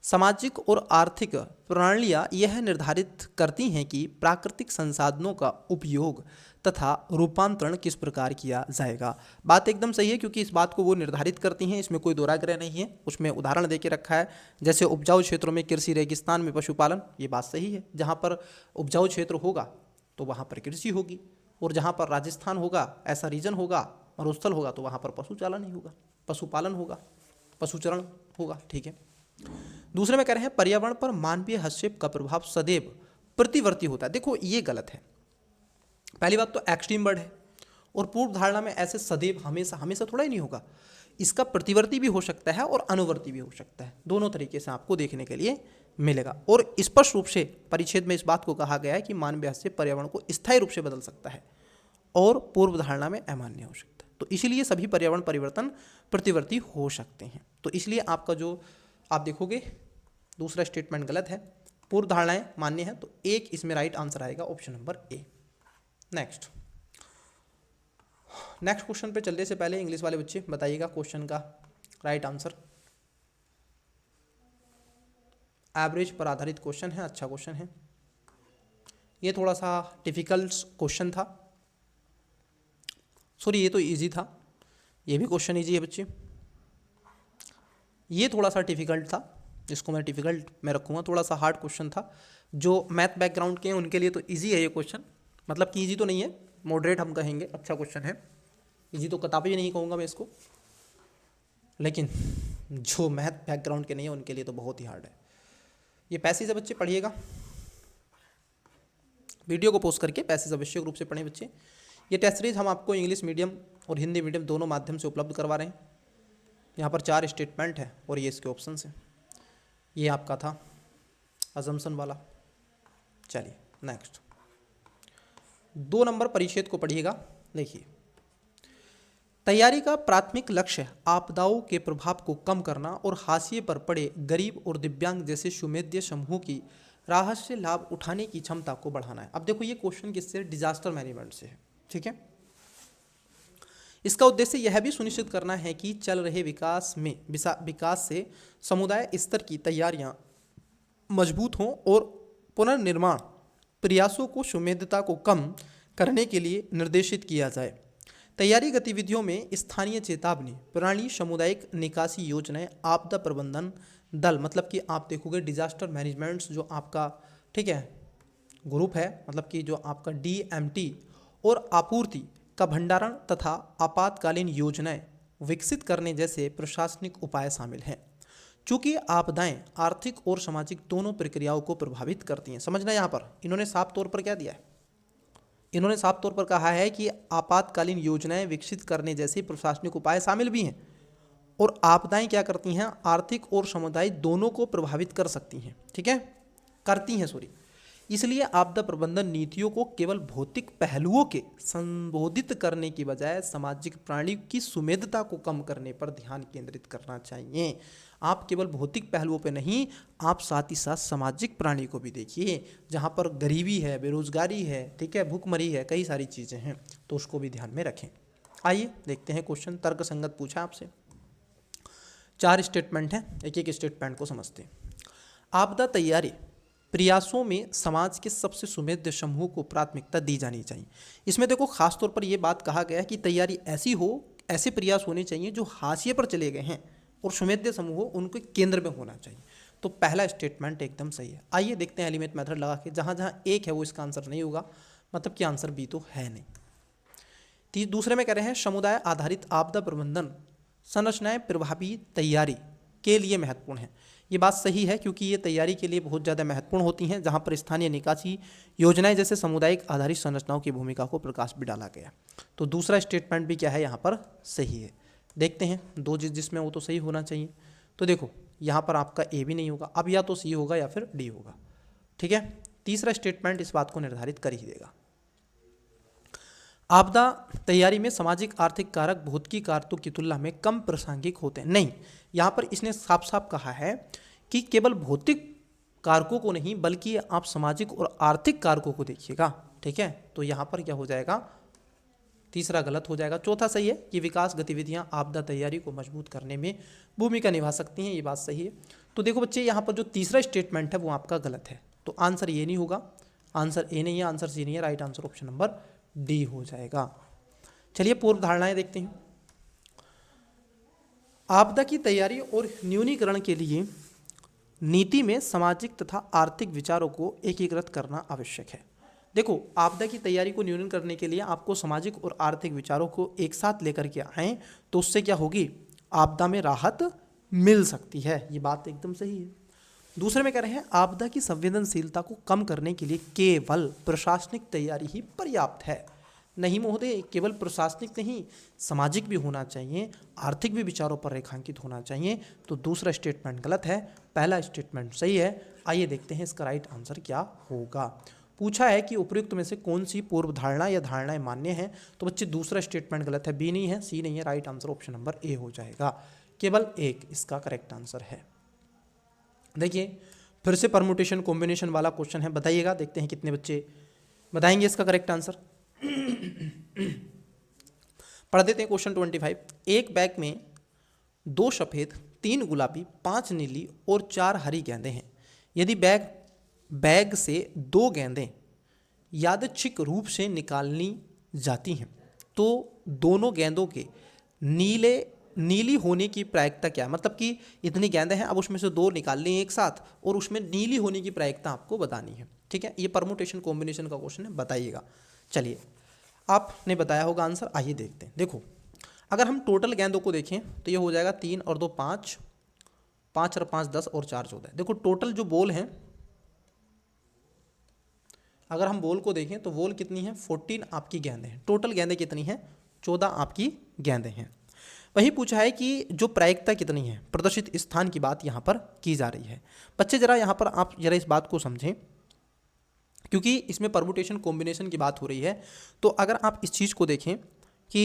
सामाजिक और आर्थिक प्रणालियां यह निर्धारित करती हैं कि प्राकृतिक संसाधनों का उपयोग तथा रूपांतरण किस प्रकार किया जाएगा। बात एकदम सही है, क्योंकि इस बात को वो निर्धारित करती हैं, इसमें कोई दोहराग्रह नहीं है। उसमें उदाहरण दे के रखा है, जैसे उपजाऊ क्षेत्रों में कृषि, रेगिस्तान में पशुपालन। ये बात सही है, जहाँ पर उपजाऊ क्षेत्र होगा तो वहाँ पर कृषि होगी, और जहाँ पर राजस्थान होगा, ऐसा रीजन होगा, मरुस्थल होगा, तो वहाँ पर पशुचालन ही होगा, पशुपालन होगा, पशुचरण होगा, ठीक है। दूसरे में कह रहे हैं पर्यावरण पर मानवीय हस्तक्षेप का प्रभाव सदैव प्रतिवर्ती होता है। देखो ये गलत है। पहली बात तो एक्सट्रीम वर्ड है, और पूर्व धारणा में ऐसे सदैव हमेशा हमेशा थोड़ा ही नहीं होगा। इसका प्रतिवर्ती भी हो सकता है और अनुवर्ती भी हो सकता है, दोनों तरीके से आपको देखने के लिए मिलेगा। और स्पष्ट रूप से परिच्छेद में इस बात को कहा गया है कि मानवीय हस्तक्षेप पर्यावरण को स्थायी रूप से बदल सकता है और पूर्व धारणा में अमान्य हो सकता है। तो इसलिए सभी पर्यावरण परिवर्तन प्रतिवर्ती हो सकते हैं। तो इसलिए आपका जो आप देखोगे दूसरा स्टेटमेंट गलत है, पूर्व धारणाएं मान्य है, तो एक इसमें राइट आंसर आएगा option number A. Next question पे चलने से पहले इंग्लिश वाले बच्चे बताइएगा क्वेश्चन का राइट आंसर। एवरेज पर आधारित क्वेश्चन है, अच्छा क्वेश्चन है। ये थोड़ा सा डिफिकल्ट क्वेश्चन था, सॉरी ये तो इजी था, ये भी क्वेश्चन इजी है बच्चे। ये थोड़ा सा डिफिकल्ट था, इसको मैं डिफिकल्ट में रखूँगा, थोड़ा सा हार्ड क्वेश्चन था। जो मैथ बैकग्राउंड के हैं उनके लिए तो इजी है ये क्वेश्चन, मतलब कि इजी तो नहीं है, मॉडरेट हम कहेंगे, अच्छा क्वेश्चन है। इजी तो किताबी नहीं कहूँगा मैं इसको, लेकिन जो मैथ बैकग्राउंड के नहीं है उनके लिए तो बहुत ही हार्ड है। ये पैसेज बच्चे पढ़िएगा, वीडियो को पोस्ट करके पैसेज आवश्यक रूप से पढ़ें बच्चे। ये टेस्ट सीरीज हम आपको इंग्लिश मीडियम और हिंदी मीडियम दोनों माध्यम से उपलब्ध करवा रहे हैं। यहाँ पर 4 स्टेटमेंट है और ये इसके ऑप्शन हैं। ये आपका था अजम्पशन वाला। चलिए नेक्स्ट 2 नंबर परिच्छेद को पढ़िएगा। देखिए, तैयारी का प्राथमिक लक्ष्य आपदाओं के प्रभाव को कम करना और हाशिए पर पड़े गरीब और दिव्यांग जैसे सुमेध्य समूह की राहत से लाभ उठाने की क्षमता को बढ़ाना है। अब देखो ये क्वेश्चन किससे, डिजास्टर मैनेजमेंट से है, ठीक है। इसका उद्देश्य यह भी सुनिश्चित करना है कि चल रहे विकास से समुदाय स्तर की तैयारियां मजबूत हों और पुनर्निर्माण प्रयासों को सुमेधता को कम करने के लिए निर्देशित किया जाए। तैयारी गतिविधियों में स्थानीय चेतावनी प्रणाली, सामुदायिक निकासी योजनाएं, आपदा प्रबंधन दल, मतलब कि आप देखोगे डिजास्टर मैनेजमेंट जो आपका, ठीक है, ग्रुप है, मतलब कि जो आपका DMT और आपूर्ति का भंडारण तथा आपातकालीन योजनाएं विकसित करने जैसे प्रशासनिक उपाय शामिल हैं। चूंकि आपदाएं आर्थिक और सामाजिक दोनों प्रक्रियाओं को प्रभावित करती हैं। समझना, यहाँ पर इन्होंने साफ तौर पर क्या दिया है, इन्होंने साफ तौर पर कहा है कि आपातकालीन योजनाएं विकसित करने जैसे प्रशासनिक उपाय शामिल भी हैं, और आपदाएं क्या करती हैं, आर्थिक और सामुदायिक दोनों को प्रभावित कर सकती हैं, ठीक है, करती हैं, सॉरी। इसलिए आपदा प्रबंधन नीतियों को केवल भौतिक पहलुओं के संबोधित करने की बजाय सामाजिक प्रणाली की सुमेधता को कम करने पर ध्यान केंद्रित करना चाहिए। आप केवल भौतिक पहलुओं पे नहीं, आप साथ ही साथ सामाजिक प्रणाली को भी देखिए, जहाँ पर गरीबी है, बेरोजगारी है, ठीक है, भूखमरी है, कई सारी चीज़ें हैं, तो उसको भी ध्यान में रखें। आइए देखते हैं क्वेश्चन, तर्क संगत पूछा आपसे। 4 स्टेटमेंट हैं, एक एक स्टेटमेंट को समझते हैं। आपदा तैयारी प्रयासों में समाज के सबसे सुमेध्य समूह को प्राथमिकता दी जानी चाहिए। इसमें देखो खास तौर पर यह बात कहा गया है कि तैयारी ऐसी हो, ऐसे प्रयास होने चाहिए जो हाशिए पर चले गए हैं और सुमेध्य समूह उनके केंद्र में होना चाहिए। तो पहला स्टेटमेंट एकदम सही है। आइए देखते हैं एलिमेंट मेथड लगा के, जहाँ जहाँ एक है वो इसका आंसर नहीं होगा, मतलब कि आंसर बी तो है नहीं। दूसरे में कह रहे हैं समुदाय आधारित आपदा प्रबंधन संरचनाएं प्रभावी तैयारी के लिए महत्वपूर्ण है। ये बात सही है, क्योंकि ये तैयारी के लिए बहुत ज़्यादा महत्वपूर्ण होती हैं, जहाँ पर स्थानीय निकासी योजनाएं जैसे सामुदायिक आधारित संरचनाओं की भूमिका को प्रकाश में डाला गया। तो दूसरा स्टेटमेंट भी क्या है, यहाँ पर सही है। देखते हैं 2 जिसमें वो तो सही होना चाहिए। तो देखो यहाँ पर आपका ए भी नहीं होगा, अब या तो सी होगा या फिर डी होगा, ठीक है। तीसरा स्टेटमेंट इस बात को निर्धारित कर ही देगा। आपदा तैयारी में सामाजिक आर्थिक कारक भौतिकी कारकों की तुलना में कम प्रासंगिक होते हैं। नहीं, यहाँ पर इसने साफ साफ कहा है कि केवल भौतिक कारकों को नहीं बल्कि आप सामाजिक और आर्थिक कारकों को देखिएगा। ठीक है, तो यहाँ पर क्या हो जाएगा, तीसरा गलत हो जाएगा। चौथा सही है कि विकास गतिविधियां आपदा तैयारी को मजबूत करने में भूमिका निभा सकती हैं, ये बात सही है। तो देखो बच्चे, यहाँ पर जो तीसरा स्टेटमेंट है वो आपका गलत है, तो आंसर ये नहीं होगा, आंसर ए नहीं है, आंसर सी नहीं है, right answer option number D हो जाएगा। चलिए पूर्व धारणाएं देखते हैं। आपदा की तैयारी और न्यूनीकरण के लिए नीति में सामाजिक तथा आर्थिक विचारों को एकीकृत करना आवश्यक है। देखो, आपदा की तैयारी को न्यूनतम करने के लिए आपको सामाजिक और आर्थिक विचारों को एक साथ लेकर के आएँ तो उससे क्या होगी, आपदा में राहत मिल सकती है, ये बात एकदम सही है। दूसरे में कह रहे हैं आपदा की संवेदनशीलता को कम करने के लिए केवल प्रशासनिक तैयारी ही पर्याप्त है। नहीं महोदय, केवल प्रशासनिक नहीं, सामाजिक भी होना चाहिए, आर्थिक भी विचारों पर रेखांकित होना चाहिए। तो दूसरा स्टेटमेंट गलत है, पहला स्टेटमेंट सही है। आइए देखते हैं इसका राइट आंसर क्या होगा। पूछा है कि उपयुक्त में से कौन सी पूर्व धारणा या धारणाएं मान्य हैं, तो बच्चे दूसरा स्टेटमेंट गलत है, बी नहीं है, सी नहीं है, right answer option number A हो जाएगा। केवल एक इसका करेक्ट आंसर है। देखिए फिर से परमुटेशन कॉम्बिनेशन वाला क्वेश्चन है, बताइएगा, देखते हैं कितने बच्चे बताएंगे इसका करेक्ट आंसर। पढ़ देते हैं क्वेश्चन 25। एक बैग में 2 सफ़ेद, 3 गुलाबी, 5 नीली और 4 हरी गेंदें हैं। यदि बैग से 2 गेंदें यादृच्छिक रूप से निकालनी जाती हैं तो दोनों गेंदों के नीली होने की प्रायिकता क्या है। मतलब कि इतनी गेंदें हैं, अब उसमें से 2 निकाल ली एक साथ और उसमें नीली होने की प्रायिकता आपको बतानी है। ठीक है, ये परमुटेशन कॉम्बिनेशन का क्वेश्चन है, बताइएगा। चलिए, आपने बताया होगा आंसर, आइए देखते हैं। देखो, अगर हम टोटल गेंदों को देखें तो ये हो जाएगा 3 और 2 5, 5 और 5 10 और 4 14। देखो टोटल जो बॉल हैं, अगर हम बॉल को देखें तो बॉल कितनी है, 14 आपकी गेंदें हैं। टोटल गेंदें कितनी हैं, 14 आपकी गेंदें हैं। वही पूछा है कि जो प्रायिकता कितनी है, प्रदर्शित स्थान की बात यहाँ पर की जा रही है। बच्चे जरा यहाँ पर आप जरा इस बात को समझें, क्योंकि इसमें परमुटेशन कॉम्बिनेशन की बात हो रही है। तो अगर आप इस चीज़ को देखें कि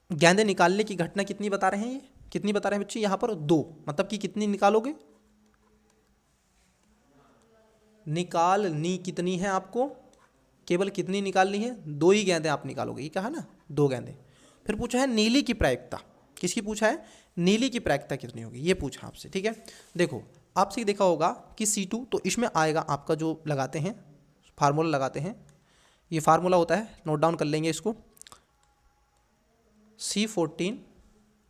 गेंदें निकालने की घटना कितनी बता रहे हैं, ये कितनी बता रहे हैं बच्चे, यहाँ पर 2, मतलब कि कितनी निकालोगे, निकालनी कितनी है आपको, केवल कितनी निकालनी है, 2 ही गेंदें आप निकालोगे, ये कहा ना, 2 गेंदें। फिर पूछा है नीली की प्रायिकता, किसकी पूछा है, नीली की प्रायिकता कितनी होगी, ये पूछा आपसे। ठीक है, देखो आपसे देखा होगा कि C2, तो इसमें आएगा आपका जो लगाते हैं फार्मूला लगाते हैं, ये फार्मूला होता है, नोट डाउन कर लेंगे इसको, C14।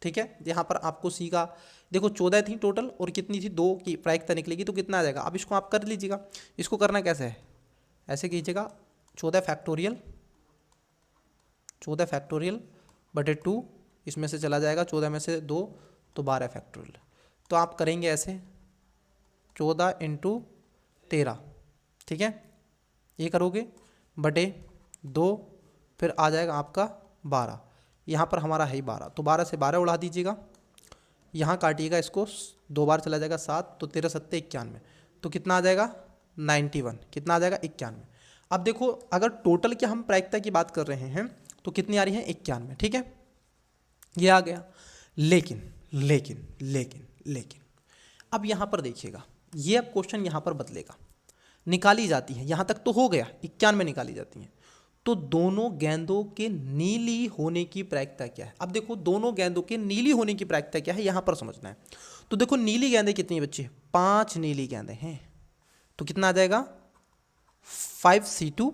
ठीक है, यहाँ पर आपको C का देखो 14 थी टोटल और कितनी थी, 2 की प्रायिकता निकलेगी तो कितना आ जाएगा। अब इसको आप कर लीजिएगा, इसको करना कैसे है, ऐसे कीजिएगा, 14 फैक्टोरियल बटे 2, इसमें से चला जाएगा 14 में से 2 तो 12 फैक्टोरियल। तो आप करेंगे ऐसे 14 × 13, ठीक है, ये करोगे बटे 2, फिर आ जाएगा आपका 12, यहाँ पर हमारा है ही 12, तो 12 से 12 उड़ा दीजिएगा, यहाँ काटिएगा इसको, 2 बार चला जाएगा 7, तो 13 7 91, तो कितना आ जाएगा 91, कितना आ जाएगा 91। अब देखो अगर टोटल की हम प्रायिकता की बात कर रहे हैं तो कितनी आ रही है 91। ठीक है, ये आ गया। लेकिन अब यहाँ पर देखिएगा, ये अब क्वेश्चन यहाँ पर बदलेगा, निकाली जाती है, यहाँ तक तो हो गया 91 निकाली जाती हैं, तो दोनों गेंदों के नीली होने की प्रायिकता क्या है। अब देखो दोनों गेंदों के नीली होने की प्रायिकता क्या है, यहाँ पर समझना है। तो देखो नीली गेंदें कितनी है बच्चे, 5 नीली गेंदें हैं, तो कितना आ जाएगा 5C2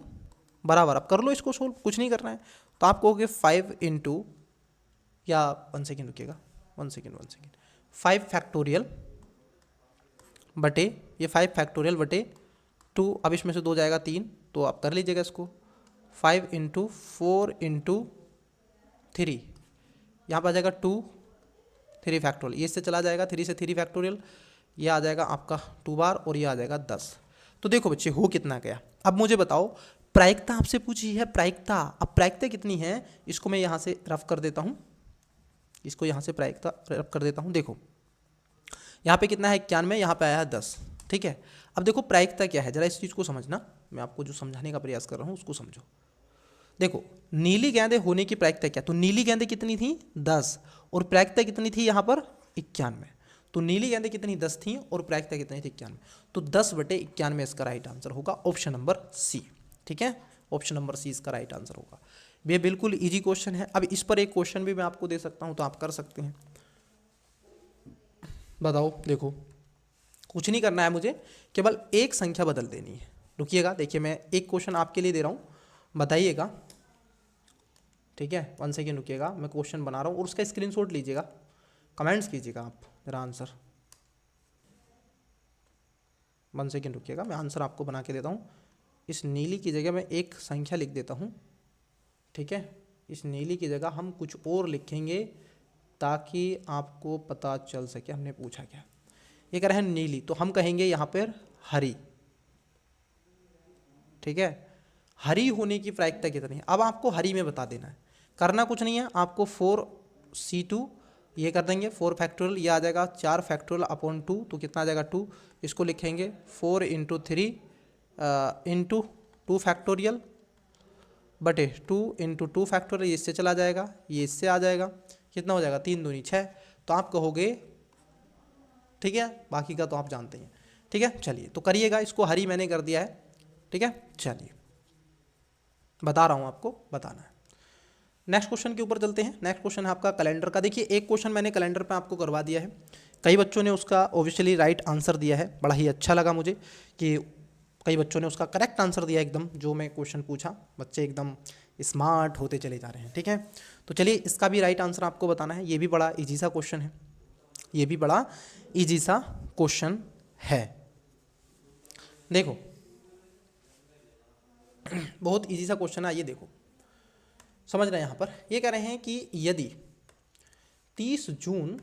बराबर, अब कर लो इसको सोल्व, कुछ नहीं करना है, तो आप कहोगे 5 × या 1 सेकेंड रुकिएगा, 1 सेकेंड 5 फैक्टोरियल बटे, ये 5 फैक्टोरियल बटे 2, अब इसमें से 2 जाएगा 3, तो आप कर लीजिएगा इसको, 5 × 4 × 3, यहाँ पर आ जाएगा 2 3 फैक्टोरियल, ये इससे चला जाएगा 3 से 3 फैक्टोरियल, ये आ जाएगा आपका 2 बार और ये आ जाएगा 10। तो देखो बच्चे हो कितना गया। अब मुझे बताओ प्रायिकता आपसे पूछी है, प्रायिकता, अब प्रायिकता कितनी है, इसको मैं यहाँ से रफ कर देता हूँ, इसको यहाँ से प्रायिकता रफ कर देता हूँ। देखो यहाँ पे कितना है 91, यहाँ पे आया है 10। ठीक है, अब देखो प्रायिकता क्या है, जरा इस चीज़ को समझना, मैं आपको जो समझाने का प्रयास कर रहा हूँ उसको समझो। देखो नीली गेंदें होने की प्रायिकता क्या, तो नीली गेंदें कितनी थी 10 और प्रायिकता कितनी थी यहाँ पर 91। तो नीली गेंदें कितनी 10 थी और प्रायिकता कितनी थी 91। तो 10/91 इसका राइट आंसर होगा ऑप्शन नंबर सी। ठीक है, ऑप्शन नंबर सी इसका राइट आंसर होगा। ये बिल्कुल इजी क्वेश्चन है। अब इस पर एक क्वेश्चन भी मैं आपको दे सकता हूँ तो आप कर सकते हैं। बताओ, देखो कुछ नहीं करना है मुझे, केवल एक संख्या बदल देनी है। रुकिएगा, देखिए मैं एक क्वेश्चन आपके लिए दे रहा हूँ, बताइएगा। ठीक है, 1 सेकेंड रुकिएगा, मैं क्वेश्चन बना रहा हूँ और उसका स्क्रीनशॉट लीजिएगा, कमेंट्स कीजिएगा आप मेरा आंसर। 1 सेकेंड रुकिएगा, मैं आंसर आपको बना के देता हूँ। इस नीली की जगह मैं एक संख्या लिख देता हूँ। ठीक है, इस नीली की जगह हम कुछ और लिखेंगे ताकि आपको पता चल सके हमने पूछा क्या। ये कह रहे हैं नीली, तो हम कहेंगे यहाँ पर हरी। ठीक है, हरी होने की प्रायिकता कितनी है, अब आपको हरी में बता देना है। करना कुछ नहीं है, आपको 4c2 ये कर देंगे, 4 फैक्टोरियल, ये आ जाएगा 4 फैक्टोरियल अपॉन 2, तो कितना आ जाएगा 2। इसको लिखेंगे 4 × 3 × 2 फैक्टोरियल बटे 2 × 2 फैक्टोरियल, इससे चला जाएगा, ये इससे आ जाएगा, कितना हो जाएगा 3 दूनी 6। तो आप कहोगे, ठीक है, बाकी का तो आप जानते हैं। ठीक है, चलिए तो करिएगा, इसको हरी मैंने कर दिया है। ठीक है, चलिए बता रहा हूँ आपको, बताना है। नेक्स्ट क्वेश्चन के ऊपर चलते हैं। नेक्स्ट क्वेश्चन है आपका कैलेंडर का। देखिए एक क्वेश्चन मैंने कैलेंडर पे आपको करवा दिया है, कई बच्चों ने उसका ऑब्वियसली राइट आंसर दिया है। बड़ा ही अच्छा लगा मुझे कि कई बच्चों ने उसका करेक्ट आंसर दिया एकदम, जो मैं क्वेश्चन पूछा। बच्चे एकदम स्मार्ट होते चले जा रहे हैं। ठीक है, तो चलिए इसका भी राइट आंसर आपको बताना है। ये भी बड़ा ईजी सा क्वेश्चन है, ये भी बड़ा ईजी सा क्वेश्चन है। देखो बहुत ईजी सा क्वेश्चन है, ये देखो समझ रहे हैं। यहाँ पर ये कह रहे हैं कि यदि 30 जून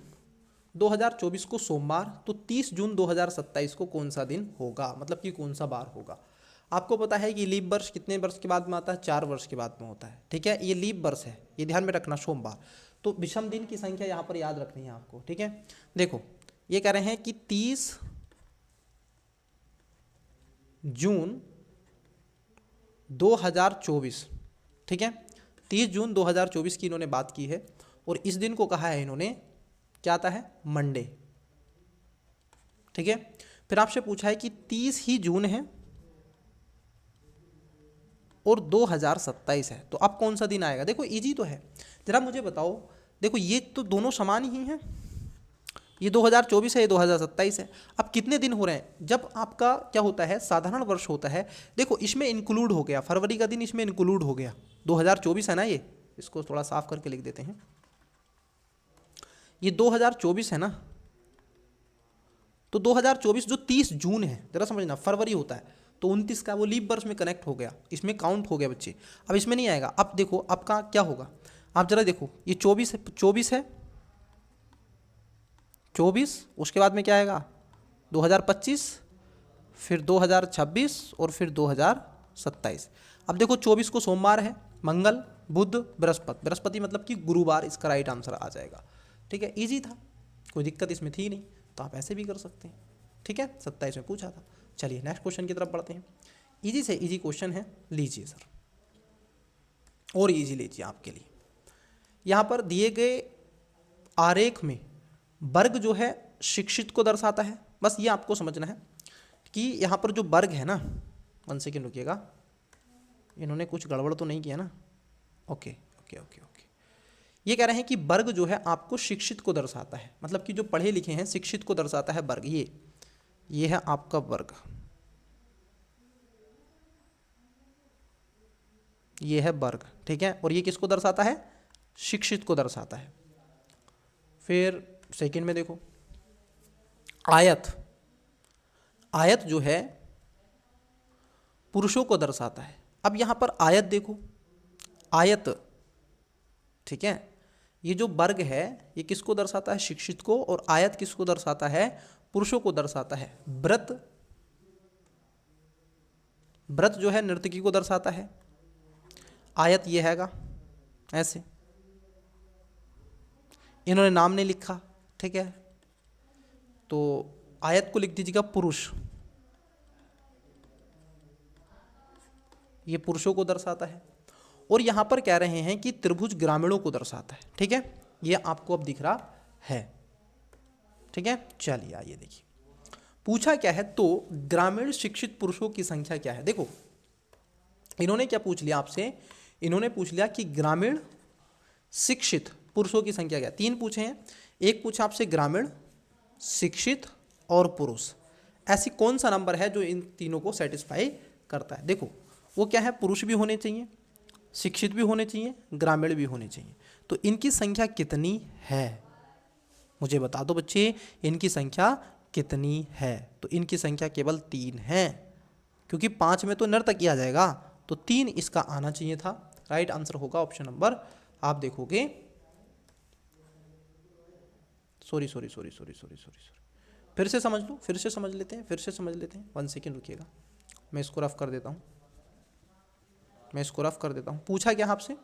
2024 को सोमवार, तो 30 जून 2027 को कौन सा दिन होगा, मतलब कि कौन सा बार होगा। आपको पता है कि लीप वर्ष कितने वर्ष के बाद में आता है, 4 वर्ष के बाद में होता है। ठीक है, ये लीप वर्ष है, ये ध्यान में रखना, सोमवार। तो विषम दिन की संख्या यहाँ पर याद रखनी है आपको। ठीक है, देखो ये कह रहे हैं कि 30 जून 2024, ठीक है, 30 जून 2024 की इन्होंने बात की है और इस दिन को कहा है इन्होंने, क्या आता है, मंडे। ठीक है, फिर आपसे पूछा है कि 30 ही जून है और 2027 है, तो अब कौन सा दिन आएगा। देखो इजी तो है, जरा मुझे बताओ। देखो ये तो दोनों समान ही हैं, ये 2024 है, ये 2027 है। अब कितने दिन हो रहे हैं, जब आपका क्या होता है, साधारण वर्ष होता है। देखो इसमें इंक्लूड हो गया फरवरी का दिन, इसमें इंक्लूड हो गया, 2024 है ना, ये इसको थोड़ा साफ करके लिख देते हैं। ये 2024 है ना, तो 2024 जो 30 जून है, जरा समझना, फरवरी होता है तो 29 का वो लीप वर्ष में कनेक्ट हो गया, इसमें काउंट हो गया बच्चे। अब इसमें नहीं आएगा। अब देखो अब का क्या होगा, आप जरा देखो, ये 24 है, 24 उसके बाद में क्या आएगा 2025, फिर 2026 और फिर 2027। अब देखो 24 को सोमवार है, मंगल बुध बृहस्पति मतलब कि गुरुवार इसका राइट आंसर आ जाएगा। ठीक है, इजी था, कोई दिक्कत इसमें थी नहीं, तो आप ऐसे भी कर सकते हैं। ठीक है, 27 में पूछा था। चलिए नेक्स्ट क्वेश्चन की तरफ बढ़ते हैं। इजी से इजी क्वेश्चन है, लीजिए सर, और इजी लीजिए आपके लिए। यहाँ पर दिए गए आरेख में वर्ग जो है शिक्षित को दर्शाता है। बस ये आपको समझना है कि यहाँ पर जो वर्ग है ना, 1 सेकेंड रुकिएगा, इन्होंने कुछ गड़बड़ तो नहीं किया ना। ओके ओके ओके ओके, ये कह रहे हैं कि वर्ग जो है आपको शिक्षित को दर्शाता है, मतलब कि जो पढ़े लिखे हैं शिक्षित को दर्शाता है वर्ग। ये है आपका वर्ग, ये है वर्ग। ठीक है, और ये किसको दर्शाता है, शिक्षित को दर्शाता है। फिर सेकंड में देखो आयत, आयत जो है पुरुषों को दर्शाता है। अब यहां पर आयत देखो, आयत, ठीक है, ये जो वर्ग है ये किसको दर्शाता है, शिक्षित को, और आयत किसको दर्शाता है, पुरुषों को दर्शाता है। व्रत, व्रत जो है नर्तकी को दर्शाता है। आयत ये हैगा ऐसे, इन्होंने नाम नहीं लिखा, ठीक है, तो आयत को लिख दीजिएगा पुरुष, ये पुरुषों को दर्शाता है। और यहाँ पर कह रहे हैं कि त्रिभुज ग्रामीणों को दर्शाता है। ठीक है, ये आपको अब दिख रहा है। ठीक है, चलिए आइए देखिए पूछा क्या है। तो ग्रामीण शिक्षित पुरुषों की संख्या क्या है। देखो इन्होंने क्या पूछ लिया आपसे, इन्होंने पूछ लिया कि ग्रामीण शिक्षित पुरुषों की संख्या क्या है। 3 पूछे हैं, एक पूछा आपसे ग्रामीण, शिक्षित और पुरुष। ऐसी कौन सा नंबर है जो इन तीनों को सेटिस्फाई करता है। देखो वो क्या है, पुरुष भी होने चाहिए, शिक्षित भी होने चाहिए, ग्रामीण भी होने चाहिए। तो इनकी संख्या कितनी है मुझे बता दो बच्चे, इनकी संख्या कितनी है। तो इनकी संख्या केवल 3 है, क्योंकि 5 में तो नर्तकी आ जाएगा, तो 3 इसका आना चाहिए था। राइट आंसर होगा ऑप्शन नंबर, आप देखोगे, सॉरी, फिर से समझ लो, फिर से समझ लेते हैं, 1 सेकेंड रुकिएगा, मैं इसको रफ कर देता हूँ, पूछा क्या आपसे,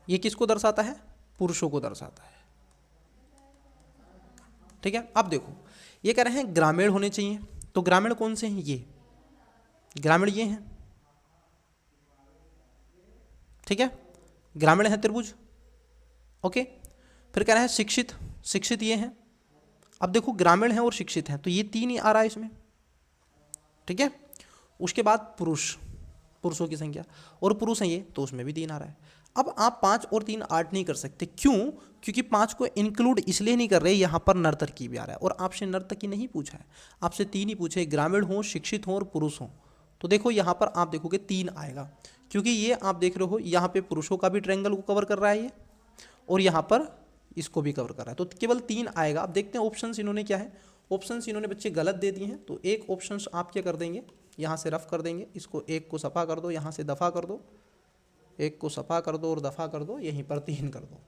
ये किसको दर्शाता है, पुरुषों को दर्शाता है। ठीक है, अब देखो ये कह रहे हैं ग्रामीण होने चाहिए, तो ग्रामीण कौन से हैं, ये ग्रामीण ये हैं। ठीक है, ग्रामीण है त्रिभुज। ओके, फिर कह रहे हैं शिक्षित ये हैं। अब देखो ग्रामीण है और शिक्षित है, तो ये 3 ही आ रहा है इसमें। ठीक है, उसके बाद पुरुषों की संख्या, और पुरुष हैं ये, तो उसमें भी 3 आ रहा है। अब आप 5 और 3 8 नहीं कर सकते, क्यों, क्योंकि 5 को इंक्लूड इसलिए नहीं कर रहे, यहाँ पर नर्तकी भी आ रहा है, और आपसे नर्तकी नहीं पूछा है, आपसे 3 ही पूछे, ग्रामीण हो, शिक्षित हो और पुरुष हो। तो देखो यहाँ पर आप देखोगे 3 आएगा, क्योंकि ये आप देख रहे हो यहाँ पे पुरुषों का भी ट्रायंगल को कवर कर रहा है ये, और यहाँ पर इसको भी कवर कर रहा है, तो केवल 3 आएगा। अब देखते हैं ऑप्शंस इन्होंने क्या है, ऑप्शंस इन्होंने बच्चे गलत दे दिए हैं। तो एक ऑप्शंस आप क्या कर देंगे, यहाँ से रफ कर देंगे, इसको 1 को सफ़ा कर दो, यहाँ से दफ़ा कर दो, 1 को सफ़ा कर दो और दफ़ा कर दो, यहीं पर 3 कर दो।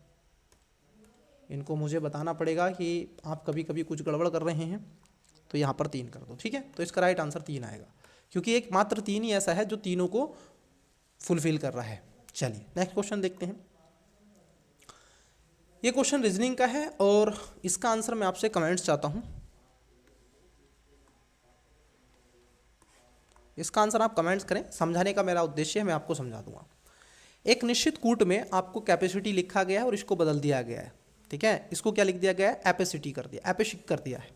इनको मुझे बताना पड़ेगा कि आप कभी कभी कुछ गड़बड़ कर रहे हैं, तो यहाँ पर 3 कर दो। ठीक है, तो इसका राइट आंसर 3 आएगा, क्योंकि एक मात्र 3 ही ऐसा है जो तीनों को फुलफिल कर रहा है। चलिए नेक्स्ट क्वेश्चन देखते हैं। ये क्वेश्चन रीजनिंग का है, और इसका आंसर मैं आपसे कमेंट्स चाहता हूँ। इसका आंसर आप कमेंट्स करें, समझाने का मेरा उद्देश्य है, मैं आपको समझा दूंगा। एक निश्चित कूट में आपको कैपेसिटी लिखा गया है और इसको बदल दिया गया है। ठीक है, इसको क्या लिख दिया गया है, एपेसिटी कर दिया, एपेसिक कर दिया है।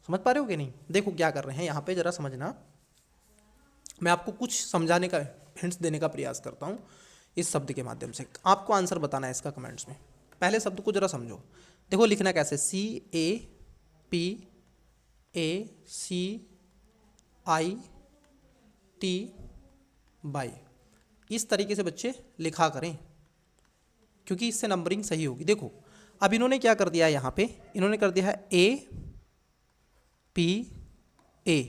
समझ पा रहे हो कि नहीं। देखो क्या कर रहे हैं यहाँ पे, जरा समझना, मैं आपको कुछ समझाने का हिंट्स देने का प्रयास करता हूँ इस शब्द के माध्यम से। आपको आंसर बताना है इसका कमेंट्स में। पहले शब्द को जरा समझो। देखो लिखना कैसे, CAPACI इस तरीके से बच्चे लिखा करें, क्योंकि इससे नंबरिंग सही होगी। देखो अब इन्होंने क्या कर दिया है, यहाँ पे इन्होंने कर दिया है APA,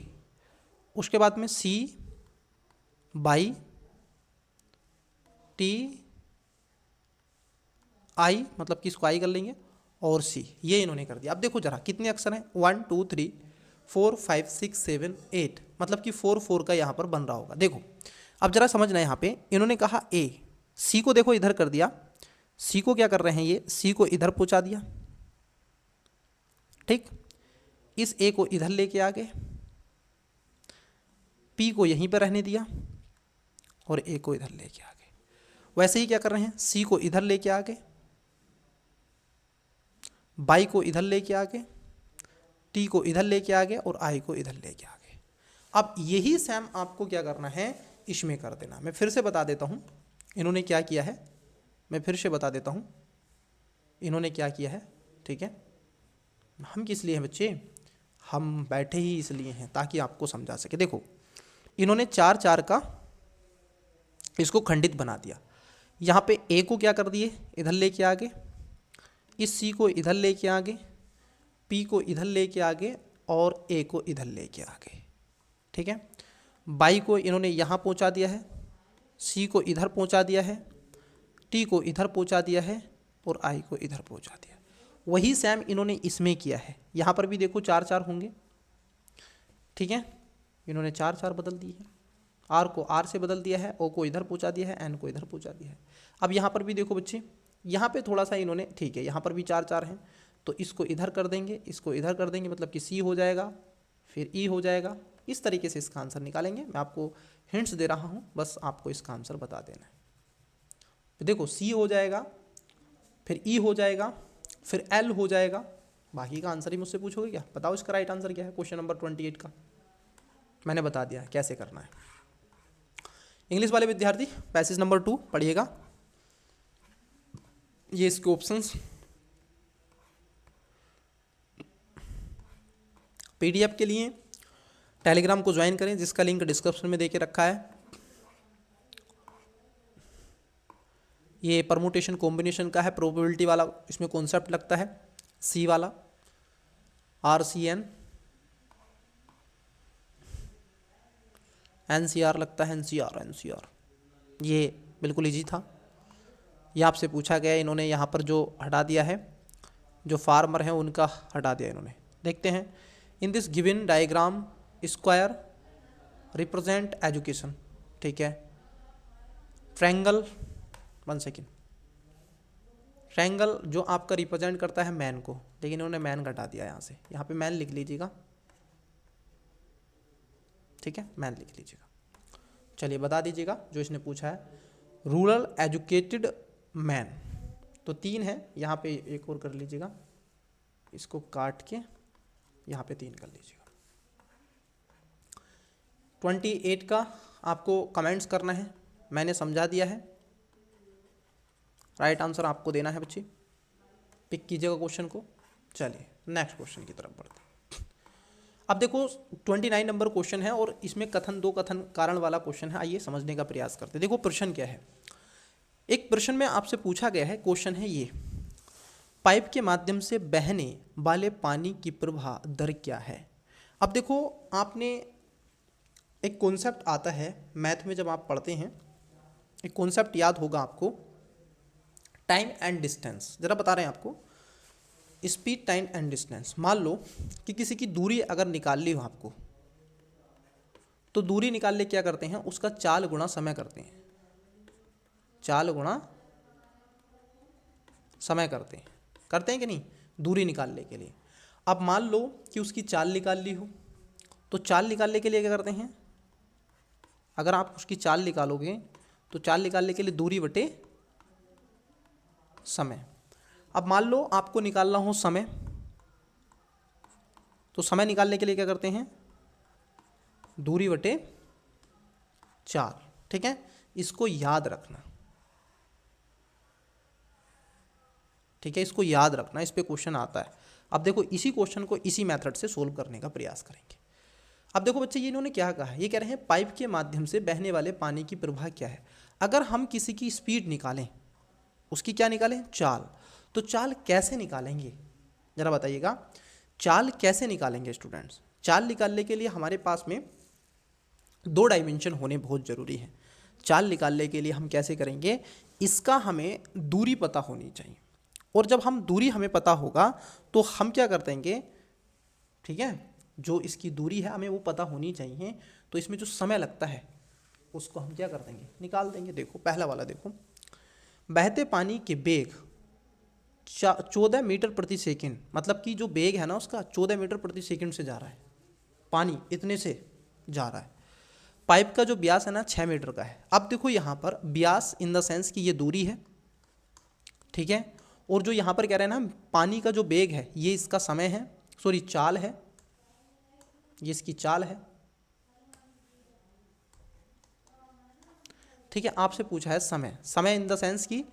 उसके बाद में CBI मतलब कि इसको आई कर लेंगे, और C, ये इन्होंने कर दिया। अब देखो जरा कितने अक्षर हैं, 1 2 3 4 5 6 7 8, मतलब कि 4 4 का यहाँ पर बन रहा होगा। देखो अब जरा समझना, यहाँ पे इन्होंने कहा A, C को देखो इधर कर दिया, C को क्या कर रहे हैं, ये C को इधर पहुँचा दिया। ठीक, इस A को इधर लेके आ गए, P को यहीं पर रहने दिया, और A को इधर लेके आ गए। वैसे ही क्या कर रहे हैं, C को इधर लेके आ गए, बाई को इधर लेके आ गए, T को इधर लेके आ गए, और I को इधर लेके आ गए। अब यही सेम आपको क्या करना है, इसमें कर देना। मैं फिर से बता देता हूँ इन्होंने क्या किया है, मैं फिर से बता देता हूँ इन्होंने क्या किया है। ठीक है, हम किस लिए हैं बच्चे, हम बैठे ही इसलिए हैं ताकि आपको समझा सके। देखो इन्होंने 4 4 का इसको खंडित बना दिया। यहाँ पे A को क्या कर दिए, इधर लेके आ गए, इस C को इधर लेके आ गए, P को इधर लेके आ गए, और A को इधर लेके आ गए। ठीक है, बाई को इन्होंने यहाँ पहुँचा दिया है, C को इधर पहुँचा दिया है, T को इधर पहुँचा दिया है, और I को इधर पहुँचा दिया। वही सेम इन्होंने इसमें किया है। यहाँ पर भी देखो 4 4 होंगे। ठीक है, इन्होंने 4 4 बदल दिए हैं, R को R से बदल दिया है, O को इधर पहुँचा दिया है, N को इधर पहुँचा दिया है। अब यहाँ पर भी देखो बच्चे, यहाँ पे थोड़ा सा इन्होंने, ठीक है यहाँ पर भी 4 4 हैं, तो इसको इधर कर देंगे, इसको इधर कर देंगे, मतलब कि C हो जाएगा, फिर E हो जाएगा, इस तरीके से इसका आंसर निकालेंगे। मैं आपको हिंट्स दे रहा हूँ, बस आपको इसका आंसर बता देना है। तो देखो सी हो जाएगा, फिर ई हो जाएगा, फिर एल हो जाएगा। बाकी का आंसर ही मुझसे पूछोगे क्या? बताओ इसका राइट आंसर क्या है क्वेश्चन नंबर 28 का। मैंने बता दिया कैसे करना है। इंग्लिश वाले विद्यार्थी पैसेज नंबर 2 पढ़िएगा। ये इसके ऑप्शंस पीडीएफ के लिए टेलीग्राम को ज्वाइन करें, जिसका लिंक डिस्क्रिप्शन में देके रखा है। ये परमुटेशन कॉम्बिनेशन का है, प्रोबेबिलिटी वाला इसमें कॉन्सेप्ट लगता है, सी वाला RCN, NCR लगता है, NCR। ये बिल्कुल इजी था। ये आपसे पूछा गया, इन्होंने यहाँ पर जो हटा दिया है, जो फार्मर हैं उनका हटा दिया इन्होंने। देखते हैं, in this given diagram square represent education, ठीक है। ट्रायंगल, 1 सेकेंड, ट्रायंगल जो आपका रिप्रेजेंट करता है मैन को, लेकिन इन्होंने मैन घटा दिया यहाँ से। यहाँ पे मैन लिख लीजिएगा, ठीक है, मैन लिख लीजिएगा। चलिए बता दीजिएगा जो इसने पूछा है, रूरल एजुकेटेड मैन। तो 3 है, यहाँ पे एक और कर लीजिएगा, इसको काट के यहाँ पे 3 कर लीजिएगा। 28 का आपको कमेंट्स करना है, मैंने समझा दिया है। राइट आंसर आपको देना है बच्चे, पिक कीजिएगा क्वेश्चन को। चलिए नेक्स्ट क्वेश्चन की तरफ बढ़ते हैं। अब देखो 29 नंबर क्वेश्चन है और इसमें कथन 2 कथन कारण वाला क्वेश्चन है। आइए समझने का प्रयास करते हैं। देखो प्रश्न क्या है, एक प्रश्न में आपसे पूछा गया है, क्वेश्चन है ये, पाइप के माध्यम से बहने वाले पानी की प्रवाह दर क्या है। अब देखो आपने एक कॉन्सेप्ट आता है मैथ में, जब आप पढ़ते हैं एक कॉन्सेप्ट याद होगा आपको, टाइम एंड डिस्टेंस। जरा बता रहे हैं आपको, स्पीड, टाइम एंड डिस्टेंस। मान लो कि किसी की दूरी अगर निकालनी हो आपको, तो दूरी निकालने क्या करते हैं, उसका 4 गुना समय करते हैं, 4 गुना समय करते हैं कि नहीं, दूरी निकालने के लिए। अब मान लो कि उसकी चाल निकाल ली हो, तो चाल निकालने के लिए क्या करते हैं, अगर आप उसकी चाल निकालोगे तो चाल निकालने के लिए दूरी बटे समय। अब मान लो आपको निकालना हो समय, तो समय निकालने के लिए क्या करते हैं, दूरी बटे 4, ठीक है। इसको याद रखना, ठीक है, इसको याद रखना, इस पे क्वेश्चन आता है। अब देखो इसी क्वेश्चन को इसी मेथड से सोल्व करने का प्रयास करेंगे। अब देखो बच्चे, ये इन्होंने क्या कहा है, ये कह रहे हैं पाइप के माध्यम से बहने वाले पानी की प्रवाह क्या है। अगर हम किसी की स्पीड निकालें, उसकी क्या निकालें, चाल, तो चाल कैसे निकालेंगे, जरा बताइएगा, चाल कैसे निकालेंगे स्टूडेंट्स। चाल निकालने के लिए हमारे पास में 2 डायमेंशन होने बहुत ज़रूरी है। चाल निकालने के लिए हम कैसे करेंगे, इसका हमें दूरी पता होनी चाहिए, और जब हम दूरी हमें पता होगा तो हम क्या कर देंगे, ठीक है, जो इसकी दूरी है हमें वो पता होनी चाहिए, तो इसमें जो समय लगता है उसको हम क्या कर देंगे, निकाल देंगे। देखो पहला वाला देखो, बहते पानी के बेग 14 मीटर प्रति सेकंड, मतलब कि जो बेग है ना उसका 14 मीटर प्रति सेकंड से जा रहा है, पानी इतने से जा रहा है। पाइप का जो व्यास है ना 6 मीटर का है। अब देखो यहाँ पर व्यास इन द सेंस कि ये दूरी है, ठीक है, और जो यहाँ पर कह रहे हैं ना पानी का जो बेग है, ये इसका समय है, सॉरी चाल है, ये इसकी चाल है, ठीक है। आपसे पूछा है समय, समय इन द सेंस की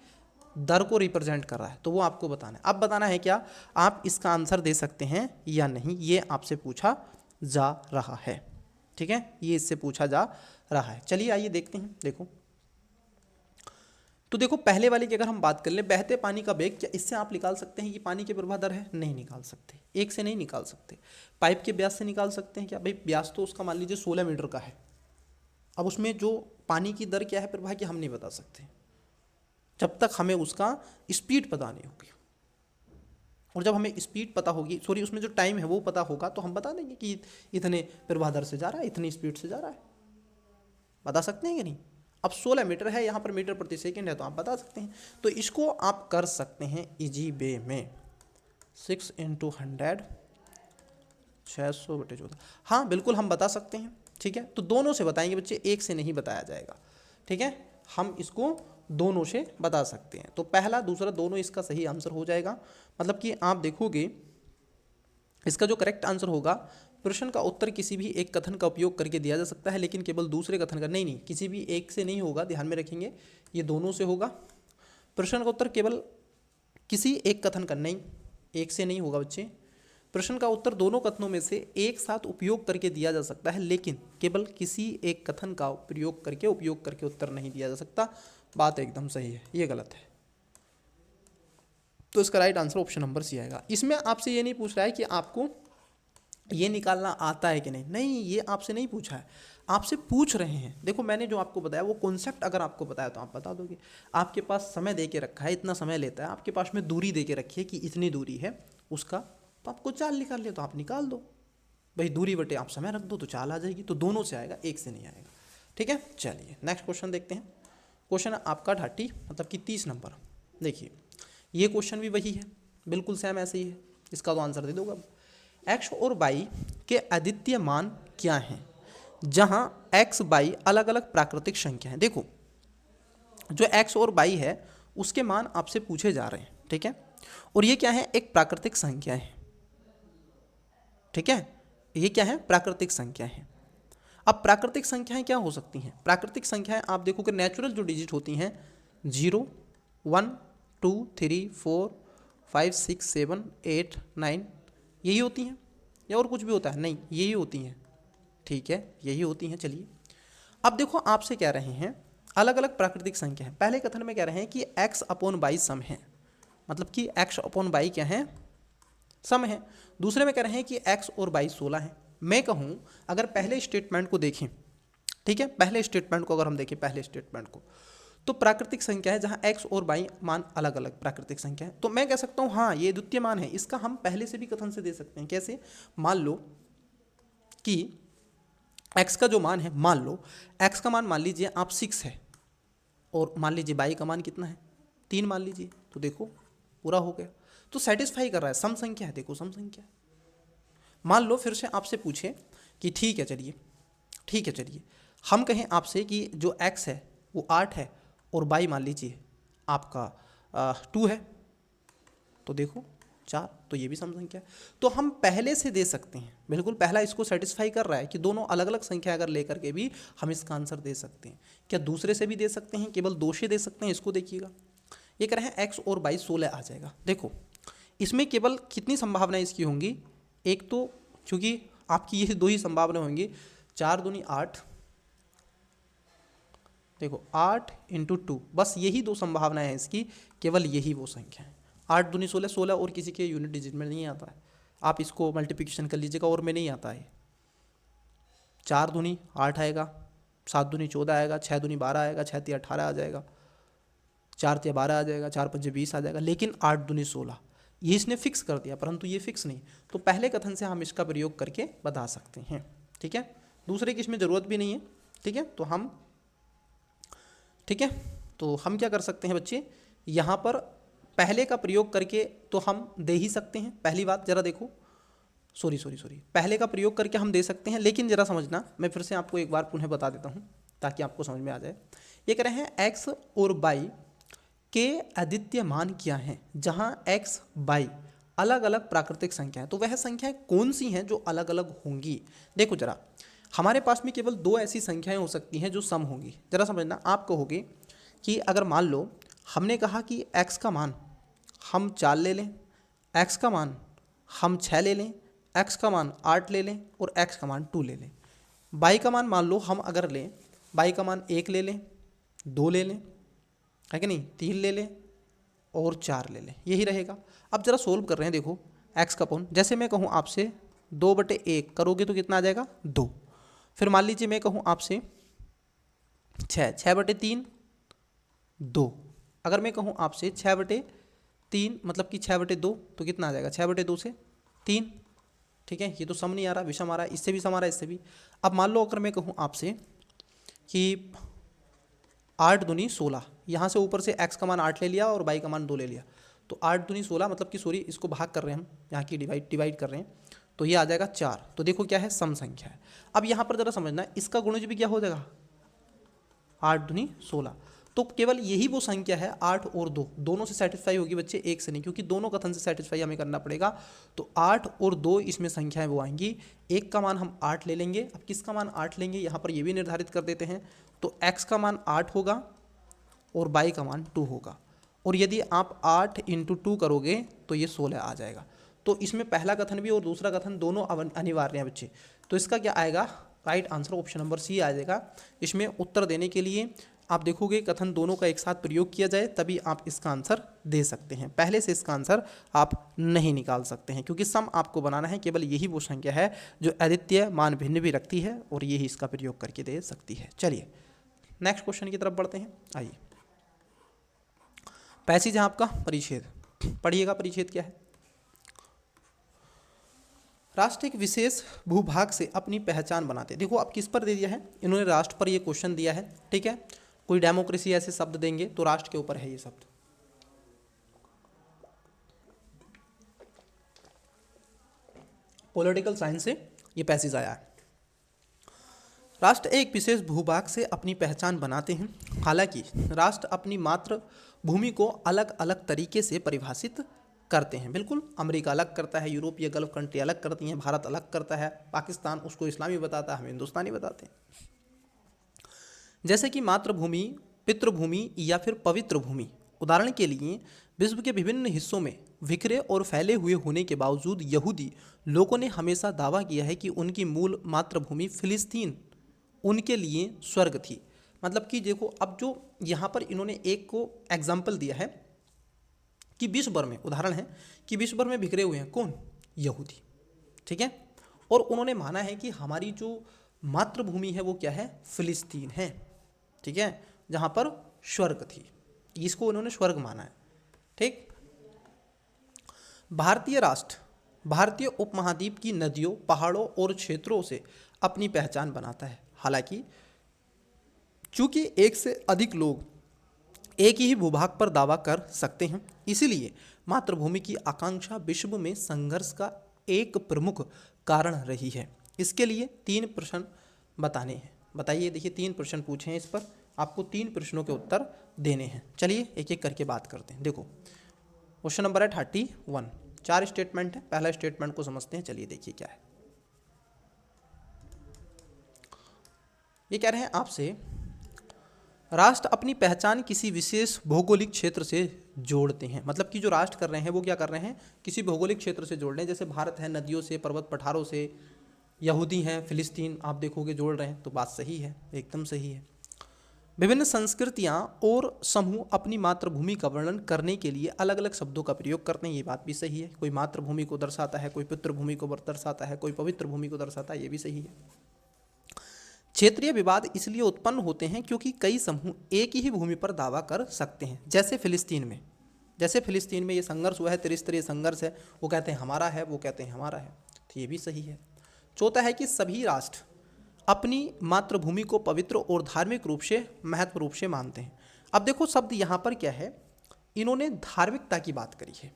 दर को रिप्रेजेंट कर रहा है, तो वो आपको बताना है। अब बताना है क्या, आप इसका आंसर दे सकते हैं या नहीं, ये आपसे पूछा जा रहा है, ठीक है, ये इससे पूछा जा रहा है। चलिए आइए देखते हैं। देखो तो देखो पहले वाले की अगर हम बात कर ले, बहते पानी का बेग, क्या इससे आप निकाल सकते हैं कि पानी की प्रवाह दर है, नहीं निकाल सकते, एक से नहीं निकाल सकते। पाइप के व्यास से निकाल सकते हैं क्या, भाई व्यास तो उसका मान लीजिए 16 मीटर का है, अब उसमें जो पानी की दर क्या है प्रवाह की, हम नहीं बता सकते जब तक हमें उसका स्पीड पता नहीं होगी। और जब हमें स्पीड पता होगी, सॉरी उसमें जो टाइम है वो पता होगा, तो हम बता देंगे कि इतने प्रवाह दर से जा रहा है, इतनी स्पीड से जा रहा है, बता सकते हैं कि नहीं। अब 16 मीटर है, यहाँ पर मीटर प्रति सेकंड है, तो आप बता सकते हैं। तो इसको आप कर सकते हैं इजी वे में, 6 × 100 600/14, हाँ बिल्कुल हम बता सकते हैं। ठीक है, तो दोनों से बताएंगे बच्चे, एक से नहीं बताया जाएगा। ठीक है, हम इसको दोनों से बता सकते हैं। तो पहला दूसरा दोनों इसका सही आंसर हो जाएगा। मतलब कि आप देखोगे इसका जो करेक्ट आंसर होगा, प्रश्न का उत्तर किसी भी एक कथन का उपयोग करके दिया जा सकता है, लेकिन केवल दूसरे कथन का नहीं, किसी भी एक से नहीं होगा, ध्यान में रखेंगे, ये दोनों से होगा। प्रश्न का उत्तर केवल किसी एक कथन का नहीं, एक से नहीं होगा बच्चे। प्रश्न का उत्तर दोनों कथनों में से एक साथ उपयोग करके दिया जा सकता है, लेकिन केवल किसी एक कथन का उपयोग करके उत्तर नहीं दिया जा सकता। बात एकदम सही है, ये गलत है। तो इसका right answer option number C आएगा। इसमें आपसे ये नहीं पूछ रहा है कि आपको ये निकालना आता है कि नहीं, नहीं ये आपसे नहीं पूछा है, आपसे पूछ रहे हैं। देखो मैंने जो आपको बताया वो कॉन्सेप्ट अगर आपको बताया तो आप बता दोगे। आपके पास समय दे के रखा है, इतना समय लेता है, आपके पास में दूरी दे के रखी है कि इतनी दूरी है उसका, तो आपको चाल निकाल लिया तो आप निकाल दो भाई, दूरी बटे आप समय रख दो तो चाल आ जाएगी। तो दोनों से आएगा, एक से नहीं आएगा। ठीक है, चलिए नेक्स्ट क्वेश्चन देखते हैं। क्वेश्चन है आपका 30 मतलब कि 30 नंबर। देखिए ये क्वेश्चन भी वही है, बिल्कुल सेम ऐसे ही है। इसका तो आंसर दे दोगे। एक्स और वाई के अद्वितीय मान क्या हैं जहां एक्स वाई अलग अलग प्राकृतिक संख्या हैं। देखो जो एक्स और वाई है उसके मान आपसे पूछे जा रहे हैं। ठीक है, और ये क्या है, एक प्राकृतिक संख्या है। ठीक है, ये क्या है, प्राकृतिक संख्या है। अब प्राकृतिक संख्याएं क्या हो सकती हैं, प्राकृतिक संख्याएं आप देखो कि नेचुरल जो डिजिट होती हैं 0 1 2 3 4 5 6 7 8 9 यही होती हैं, या और कुछ भी होता है, नहीं यही होती हैं। ठीक है, यही होती हैं। चलिए अब देखो आपसे कह रहे हैं अलग अलग प्राकृतिक संख्या है। पहले कथन में कह रहे हैं कि x/y सम है, मतलब कि x/y क्या है, सम है। दूसरे में कह रहे हैं कि x और y 16 है। मैं कहूँ अगर पहले स्टेटमेंट को देखें, ठीक है, पहले स्टेटमेंट को अगर हम देखें, पहले स्टेटमेंट को, तो प्राकृतिक संख्या है जहां x और y मान अलग अलग प्राकृतिक संख्या है। तो मैं कह सकता हूं हाँ ये द्वितीय मान है। इसका हम पहले से भी कथन से दे सकते हैं। कैसे, मान लो कि x का जो मान है, मान लो x का मान मान लीजिए आप 6 है, और मान लीजिए y का मान कितना है, 3 मान लीजिए, तो देखो पूरा हो गया। तो सेटिस्फाई कर रहा है, सम संख्या है, देखो सम संख्या है। मान लो फिर से आपसे पूछे कि ठीक है चलिए हम कहें आपसे कि जो x है वो 8 है और y मान लीजिए आपका 2 है, तो देखो 4, तो ये भी सम संख्या है। तो हम पहले से दे सकते हैं, बिल्कुल पहला इसको सेटिस्फाई कर रहा है कि दोनों अलग अलग संख्या अगर लेकर के भी हम इसका आंसर दे सकते हैं। क्या दूसरे से भी दे सकते हैं, केवल 2 से दे सकते हैं, इसको देखिएगा। ये कह रहे हैं x और y 16 आ जाएगा। देखो इसमें केवल कितनी संभावनाएं इसकी होंगी, एक तो क्योंकि आपकी ये 2 ही संभावना होंगी, 4 दूनी 8, देखो 8 × 2, बस यही 2 संभावनाएं हैं इसकी, केवल यही वो संख्या है। 8 दूनी 16, 16 और किसी के यूनिट डिजिट में नहीं आता है, आप इसको मल्टीप्लिकेशन कर लीजिएगा, और में नहीं आता है। 4 दूनी 8 आएगा, 7 दूनी 14 आएगा, 6 दूनी 12 आएगा, 6 × 18 आ जाएगा, 4 × 12 आ जाएगा, 4 × 5 20 आ जाएगा। लेकिन 8 दूनी 16 ये इसने फिक्स कर दिया, परंतु ये फिक्स नहीं। तो पहले कथन से हम इसका प्रयोग करके बता सकते हैं। ठीक है, दूसरे की इसमें ज़रूरत भी नहीं है। ठीक है, तो हम क्या कर सकते हैं बच्चे, यहाँ पर पहले का प्रयोग करके तो हम दे ही सकते हैं। पहली बात जरा देखो, सॉरी पहले का प्रयोग करके हम दे सकते हैं, लेकिन जरा समझना, मैं फिर से आपको एक बार पुनः बता देता हूँ ताकि आपको समझ में आ जाए। ये कह रहे हैं x और y के अद्वितीय मान क्या हैं जहाँ x y अलग अलग प्राकृतिक संख्या है। तो वह संख्याएं कौन सी हैं जो अलग अलग होंगी। देखो जरा, हमारे पास में केवल 2 ऐसी संख्याएं हो सकती हैं जो सम होंगी। जरा समझना, आप कहोगे कि अगर मान लो हमने कहा कि x का मान हम 4 ले लें, x का मान हम 6 ले लें, x का मान 8 ले लें और x का मान 2 ले लें। y का मान मान लो हम अगर लें, y का मान 1 ले लें, 2 ले लें, है कि नहीं, 3 ले लें और 4 ले लें, यही रहेगा। अब जरा सोल्व कर रहे हैं, देखो x का पौन, जैसे मैं कहूँ आपसे 2/1 करोगे तो कितना आ जाएगा, 2। फिर मान लीजिए मैं कहूँ आपसे 6/3 2। अगर मैं कहूँ आपसे 6/3 मतलब कि 6/2 तो कितना आ जाएगा, 6/2 से 3। ठीक है, ये तो सम नहीं आ रहा, विषम आ रहा है, इससे भी सम आ रहा है, इससे भी। अब मान लो अगर मैं कहूँ आपसे कि 8 दूनी 16, यहाँ से ऊपर से x का मान 8 ले लिया और y का मान 2 ले लिया, तो 8 दूनी 16 मतलब कि सॉरी इसको भाग कर रहे हैं हम, यहाँ की डिवाइड कर रहे हैं, तो ये आ जाएगा 4। तो देखो क्या है, सम संख्या है। अब यहाँ पर जरा समझना, इसका गुणज भी क्या हो जाएगा, 8 दूनी 16। तो केवल यही वो संख्या है 8 और 2 दोनों से सेटिस्फाई होगी बच्चे, एक से नहीं, क्योंकि दोनों कथन से सेटिस्फाई हमें करना पड़ेगा। तो 8 और 2 इसमें संख्याएं वो आएंगी। एक का मान हम 8 ले लेंगे। अब किसका मान 8 लेंगे, यहाँ पर ये भी निर्धारित कर देते हैं। तो x का मान 8 होगा और y का मान 2 होगा। और यदि आप 8 × 2 करोगे तो ये 16 आ जाएगा। तो इसमें पहला कथन भी और दूसरा कथन दोनों अनिवार्य हैं बच्चे। तो इसका क्या आएगा, right answer option number C आ जाएगा। इसमें उत्तर देने के लिए आप देखोगे कथन दोनों का एक साथ प्रयोग किया जाए तभी आप इसका आंसर दे सकते हैं। पहले से इसका आंसर आप नहीं निकाल सकते हैं, क्योंकि सम आपको बनाना है। केवल यही वो संख्या है जो अद्वितीय मान भिन्न भी रखती है और यही इसका प्रयोग करके दे सकती है। चलिए नेक्स्ट क्वेश्चन की तरफ बढ़ते हैं। आइए, पैसेज है आपका परिच्छेद, पढ़िएगा परिच्छेद क्या है। राष्ट्र एक विशेष भूभाग से अपनी पहचान बनाते। देखो अब किस पर दे दिया है, इन्होंने राष्ट्र पर ये क्वेश्चन दिया है, ठीक है। कोई डेमोक्रेसी ऐसे शब्द देंगे तो राष्ट्र के ऊपर है ये शब्द। पॉलिटिकल साइंस से ये पैसेज आया है। राष्ट्र एक विशेष भूभाग से अपनी पहचान बनाते हैं। हालांकि राष्ट्र अपनी मातृभूमि को अलग अलग तरीके से परिभाषित करते हैं। बिल्कुल, अमेरिका अलग करता है, यूरोपीय गल्फ कंट्री अलग करती हैं, भारत अलग करता है, पाकिस्तान उसको इस्लामी बताता है, हम हिंदुस्तानी बताते हैं। जैसे कि मातृभूमि, पितृभूमि या फिर पवित्र भूमि। उदाहरण के लिए विश्व के विभिन्न हिस्सों में बिखरे और फैले हुए होने के बावजूद यहूदी लोगों ने हमेशा दावा किया है कि उनकी मूल मातृभूमि फिलिस्तीन उनके लिए स्वर्ग थी। मतलब कि देखो अब जो यहाँ पर इन्होंने एक को एग्जाम्पल दिया है कि विश्व भर में, उदाहरण है कि विश्व भर में बिखरे हुए हैं कौन, यहूदी, ठीक है। और उन्होंने माना है कि हमारी जो मातृभूमि है वो क्या है, फिलिस्तीन है, ठीक है, जहाँ पर स्वर्ग थी, इसको उन्होंने स्वर्ग माना है, ठीक। भारतीय राष्ट्र भारतीय उपमहाद्वीप की नदियों, पहाड़ों और क्षेत्रों से अपनी पहचान बनाता है। हालांकि चूंकि एक से अधिक लोग एक ही भूभाग पर दावा कर सकते हैं, इसलिए मातृभूमि की आकांक्षा विश्व में संघर्ष का एक प्रमुख कारण रही है। इसके लिए 3 प्रश्न बताने हैं। बताइए, देखिए 3 प्रश्न पूछे हैं, इस पर आपको 3 प्रश्नों के उत्तर देने हैं। चलिए एक एक करके बात करते हैं। देखो क्वेश्चन नंबर है 31, 4 स्टेटमेंट है। पहला स्टेटमेंट को समझते हैं। चलिए देखिए क्या है। ये कह रहे हैं आपसे, राष्ट्र अपनी पहचान किसी विशेष भौगोलिक क्षेत्र से जोड़ते हैं। मतलब कि जो राष्ट्र कर रहे हैं वो क्या कर रहे हैं, किसी भौगोलिक क्षेत्र से जोड़ रहे हैं। जैसे भारत है नदियों से, पर्वत पठारों से, यहूदी हैं फिलिस्तीन, आप देखोगे जोड़ रहे हैं, तो बात सही है, एकदम सही है। विभिन्न संस्कृतियां और समूह अपनी मातृभूमि का वर्णन करने के लिए अलग अलग शब्दों का प्रयोग करते हैं, ये बात भी सही है। कोई मातृभूमि को दर्शाता है, कोई पितृभूमि को दर्शाता है, कोई पवित्र भूमि को दर्शाता है, ये भी सही है। क्षेत्रीय विवाद इसलिए उत्पन्न होते हैं क्योंकि कई समूह एक ही भूमि पर दावा कर सकते हैं। जैसे फिलिस्तीन में ये संघर्ष हुआ है, त्रिस्तरीय संघर्ष है, वो कहते हैं हमारा है, वो कहते हैं हमारा है, तो ये भी सही है। चौथा है कि सभी राष्ट्र अपनी मातृभूमि को पवित्र और धार्मिक रूप से महत्व रूप से मानते हैं। अब देखो शब्द यहाँ पर क्या है, इन्होंने धार्मिकता की बात करी है,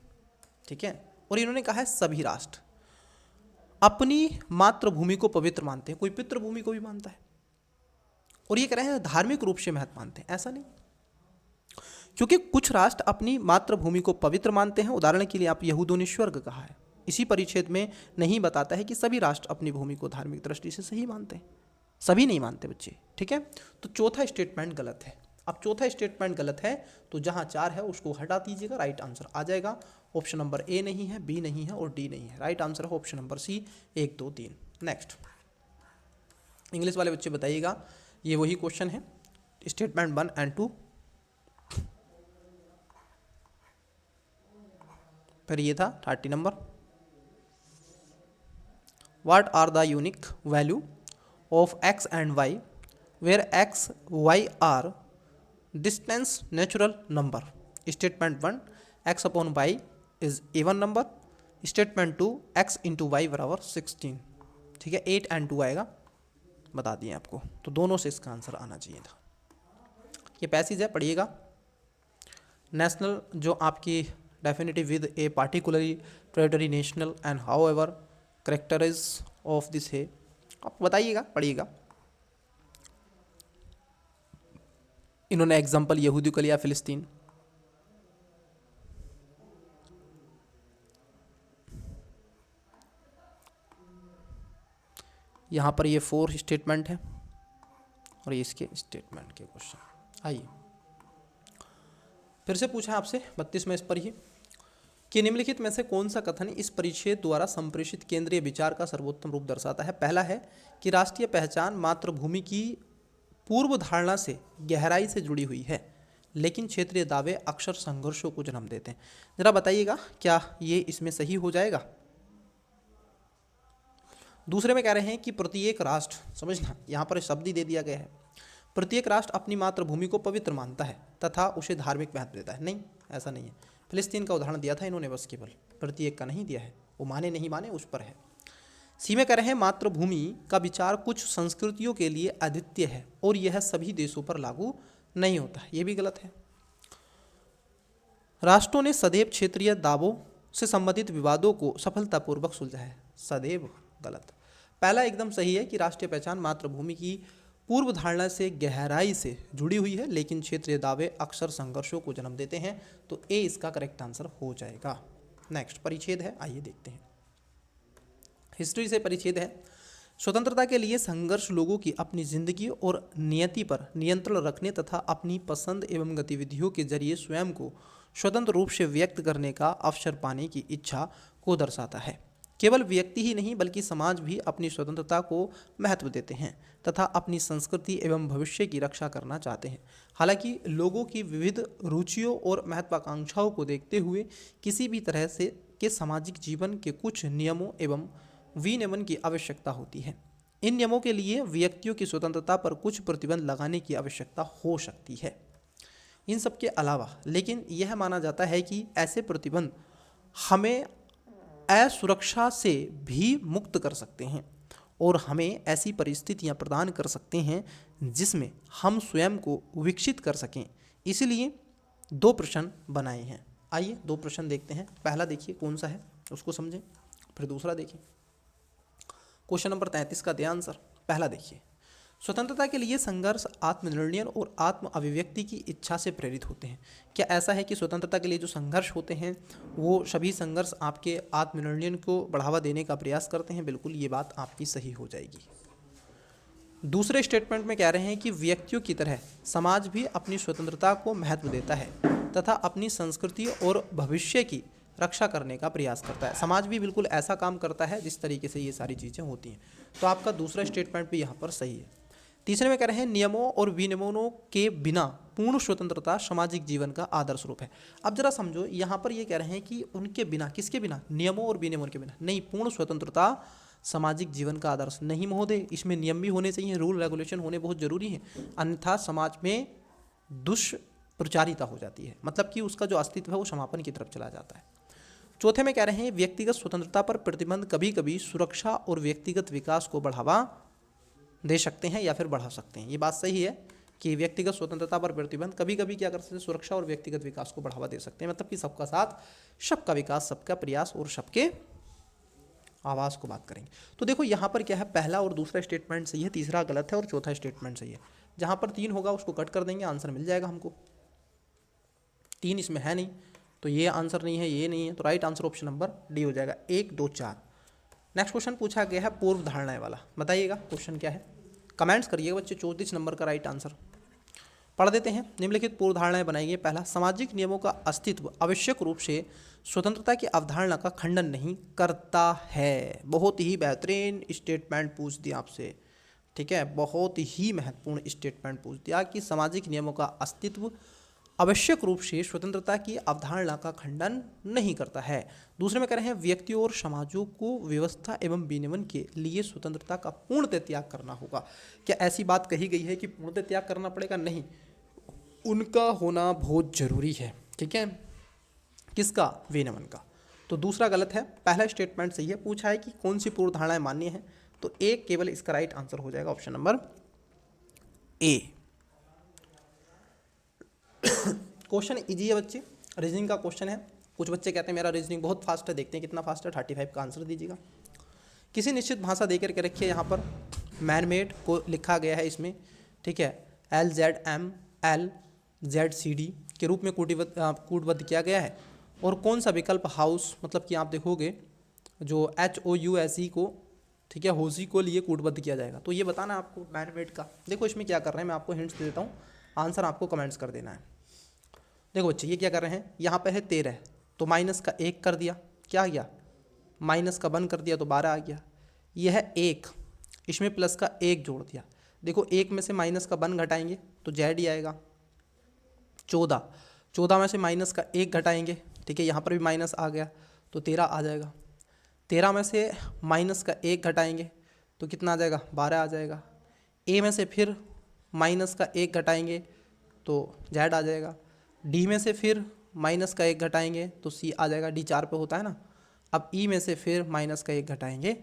ठीक है, और इन्होंने कहा है सभी राष्ट्र अपनी मातृभूमि को पवित्र मानते हैं। कोई पितृभूमि को भी मानता है, और ये कह रहे हैं धार्मिक रूप से महत्व मानते हैं, ऐसा नहीं। क्योंकि कुछ राष्ट्र अपनी मातृभूमि को पवित्र मानते हैं। उदाहरण के लिए आप यहूदियों ने स्वर्ग कहा है, इसी परिच्छेद में नहीं बताता है कि सभी राष्ट्र अपनी भूमि को धार्मिक दृष्टि से सही मानते हैं, सभी नहीं मानते बच्चे, ठीक है। तो चौथा स्टेटमेंट गलत है। अब चौथा स्टेटमेंट गलत है तो जहां 4 है उसको हटा दीजिएगा, राइट आंसर आ जाएगा। ऑप्शन नंबर ए नहीं है, बी नहीं है और डी नहीं है, राइट आंसर है option number C, 1, 2, 3। Next English वाले बच्चे बताइएगा, ये वही क्वेश्चन है, स्टेटमेंट 1 और 2। फिर ये था 30 number, what are the unique value of x and y where x, y are distance natural number. Statement 1 x upon y is even number. Statement 2 x into Y बराबर 16, ठीक है, 8 और 2 आएगा, बता दिए आपको। तो दोनों से इसका आंसर आना चाहिए था। ये पैसेज है, पढ़िएगा। नेशनल जो आपकी definitive with a particularly territory national and however characterise of this है, आप बताइएगा, पढ़िएगा। इन्होंने एग्जाम्पल यहूदी को लिया, फिलिस्तीन। यहाँ पर ये 4 स्टेटमेंट है और ये इसके स्टेटमेंट के क्वेश्चन। आइए फिर से पूछा आपसे 32 में इस पर ही कि निम्नलिखित में से कौन सा कथन इस परिच्छेद द्वारा संप्रेषित केंद्रीय विचार का सर्वोत्तम रूप दर्शाता है। पहला है कि राष्ट्रीय पहचान मातृभूमि की पूर्व धारणा से गहराई से जुड़ी हुई है, लेकिन क्षेत्रीय दावे अक्सर संघर्षों को जन्म देते हैं। जरा बताइएगा क्या ये इसमें सही हो जाएगा। दूसरे में कह रहे हैं कि प्रत्येक राष्ट्र, समझना यहाँ पर शब्द ही दे दिया गया है, प्रत्येक राष्ट्र अपनी मातृभूमि को पवित्र मानता है तथा उसे धार्मिक महत्व देता है। नहीं, ऐसा नहीं है। फिलिस्तीन का उदाहरण दिया था इन्होंने, बस केवल प्रत्येक का नहीं दिया है, वो माने नहीं माने उस पर है। सी में कह रहे हैं मातृभूमि का विचार कुछ संस्कृतियों के लिए अद्वितीय है और यह सभी देशों पर लागू नहीं होता, ये भी गलत है। राष्ट्रों ने सदैव क्षेत्रीय दावों से संबंधित विवादों को सफलतापूर्वक सुलझाया है, सदैव गलत। पहला एकदम सही है कि राष्ट्रीय पहचान मातृभूमि की पूर्व धारणा से गहराई से जुड़ी हुई है, लेकिन क्षेत्रीय दावे अक्सर संघर्षों को जन्म देते हैं, तो ए इसका करेक्ट आंसर हो जाएगा। नेक्स्ट परिच्छेद है, आइए देखते हैं। हिस्ट्री से परिच्छेद है, स्वतंत्रता के लिए संघर्ष लोगों की अपनी जिंदगी और नियति पर नियंत्रण रखने तथा अपनी पसंद एवं गतिविधियों के जरिए स्वयं को स्वतंत्र रूप से व्यक्त करने का अवसर पाने की इच्छा को दर्शाता है। केवल व्यक्ति ही नहीं बल्कि समाज भी अपनी स्वतंत्रता को महत्व देते हैं तथा अपनी संस्कृति एवं भविष्य की रक्षा करना चाहते हैं। हालांकि लोगों की विविध रुचियों और महत्वाकांक्षाओं को देखते हुए किसी भी तरह से के सामाजिक जीवन के कुछ नियमों एवं विनियमन की आवश्यकता होती है। इन नियमों के लिए व्यक्तियों की स्वतंत्रता पर कुछ प्रतिबंध लगाने की आवश्यकता हो सकती है। इन सब के अलावा लेकिन यह माना जाता है कि ऐसे प्रतिबंध हमें असुरक्षा से भी मुक्त कर सकते हैं और हमें ऐसी परिस्थितियां प्रदान कर सकते हैं जिसमें हम स्वयं को विकसित कर सकें। इसलिए 2 प्रश्न बनाए हैं। आइए 2 प्रश्न देखते हैं। पहला देखिए कौन सा है उसको समझें, फिर दूसरा देखिए। क्वेश्चन नंबर 33 का ध्यान आंसर पहला देखिए। स्वतंत्रता के लिए संघर्ष आत्मनिर्णय और आत्म अभिव्यक्ति की इच्छा से प्रेरित होते हैं। क्या ऐसा है कि स्वतंत्रता के लिए जो संघर्ष होते हैं वो सभी संघर्ष आपके आत्मनिर्णय को बढ़ावा देने का प्रयास करते हैं? बिल्कुल, ये बात आपकी सही हो जाएगी। दूसरे स्टेटमेंट में कह रहे हैं कि व्यक्तियों की तरह समाज भी अपनी स्वतंत्रता को महत्व देता है तथा अपनी संस्कृति और भविष्य की रक्षा करने का प्रयास करता है। समाज भी बिल्कुल ऐसा काम करता है जिस तरीके से ये सारी चीज़ें होती हैं। तो आपका दूसरा स्टेटमेंट भी यहाँ पर सही है। तीसरे में कह रहे हैं नियमों और विनियमों के बिना पूर्ण स्वतंत्रता सामाजिक जीवन का आदर्श रूप है। अब जरा समझो, यहाँ पर ये कह रहे हैं कि उनके बिना, किसके बिना? नियमों और विनियमों के बिना नहीं। पूर्ण स्वतंत्रता सामाजिक जीवन का आदर्श नहीं महोदय, इसमें नियम भी होने चाहिए, रूल रेगुलेशन होने बहुत जरूरी है, अन्यथा समाज में दुष्प्रचारिता हो जाती है, मतलब कि उसका जो अस्तित्व है वो समापन की तरफ चला जाता है। चौथे में कह रहे हैं व्यक्तिगत स्वतंत्रता पर प्रतिबंध कभी कभी सुरक्षा और व्यक्तिगत विकास को बढ़ावा दे सकते हैं या फिर बढ़ा सकते हैं। ये बात सही है कि व्यक्तिगत स्वतंत्रता पर प्रतिबंध कभी कभी क्या कर सकते हैं? सुरक्षा और व्यक्तिगत विकास को बढ़ावा दे सकते हैं, मतलब कि सबका साथ, सबका विकास, सबका प्रयास और सबके आवाज़ को बात करेंगे। तो देखो यहाँ पर क्या है, पहला और दूसरा स्टेटमेंट सही है, तीसरा गलत है और चौथा स्टेटमेंट सही है। जहाँ पर 3 होगा उसको कट कर देंगे, आंसर मिल जाएगा हमको। 3 इसमें है नहीं तो ये आंसर नहीं है, ये नहीं है, तो right answer option number D हो जाएगा, 1, 2, 4। नेक्स्ट क्वेश्चन पूछा गया है पूर्व धारणाएं वाला। बताइएगा क्वेश्चन क्या है, कमेंट्स करिएगा बच्चे। 34 नंबर का राइट आंसर पढ़ देते हैं। निम्नलिखित पूर्व धारणाएं बनाई गई। पहला, सामाजिक नियमों का अस्तित्व आवश्यक रूप से स्वतंत्रता की अवधारणा का खंडन नहीं करता है। बहुत ही बेहतरीन स्टेटमेंट पूछ दिया आपसे, ठीक है, बहुत ही महत्वपूर्ण स्टेटमेंट पूछ दिया कि सामाजिक नियमों का अस्तित्व आवश्यक रूप से स्वतंत्रता की अवधारणा का खंडन नहीं करता है। दूसरे में कह रहे हैं व्यक्तियों और समाजों को व्यवस्था एवं विनियमन के लिए स्वतंत्रता का पूर्णतः त्याग करना होगा। क्या ऐसी बात कही गई है कि पूर्णतः त्याग करना पड़ेगा? नहीं, उनका होना बहुत जरूरी है, ठीक है। किसका? विनियमन का। तो दूसरा गलत है, पहला स्टेटमेंट सही है। पूछा है कि कौन सी पूर्व धारणाएं मान्य है, तो एक केवल इसका राइट आंसर हो जाएगा option number A. Question easy है बच्चे, रीजनिंग का क्वेश्चन है। कुछ बच्चे कहते हैं मेरा रीजनिंग बहुत फास्ट है, देखते हैं कितना फास्ट है। 35 का आंसर दीजिएगा। किसी निश्चित भाषा देकर के रखिए, यहाँ पर मैन मेड को लिखा गया है इसमें, ठीक है, LZMLZCD के रूप में कूटबद्ध किया गया है। और कौन सा विकल्प हाउस, मतलब कि आप देखोगे जो HOUSE को, ठीक है, होजी को लिए कूटबद्ध किया जाएगा। तो ये बताना है आपको मैन मेड का। देखो इसमें क्या कर रहे हैं, मैं आपको हिंट्स दे देता हूँ, आंसर आपको कमेंट्स कर देना है। देखो बच्चे ये क्या कर रहे हैं, यहाँ पे है 13, तो माइनस का 1 कर दिया, क्या आ गया, माइनस का 1 कर दिया तो 12 आ गया। यह है 1, इसमें प्लस का 1 जोड़ दिया। देखो 1 में से माइनस का 1 घटाएंगे तो जेड ही आएगा। 14 में से माइनस का 1 घटाएंगे, ठीक है, यहाँ पर भी माइनस आ गया तो 13 आ जाएगा। 13 में से माइनस का 1 घटाएंगे तो कितना आ जाएगा, 12 आ जाएगा। ए में से फिर माइनस का 1 घटाएंगे तो जेड आ जाएगा। डी में से फिर माइनस का 1 घटाएंगे तो सी आ जाएगा, डी 4 पे होता है ना। अब ई में से फिर माइनस का 1 घटाएंगे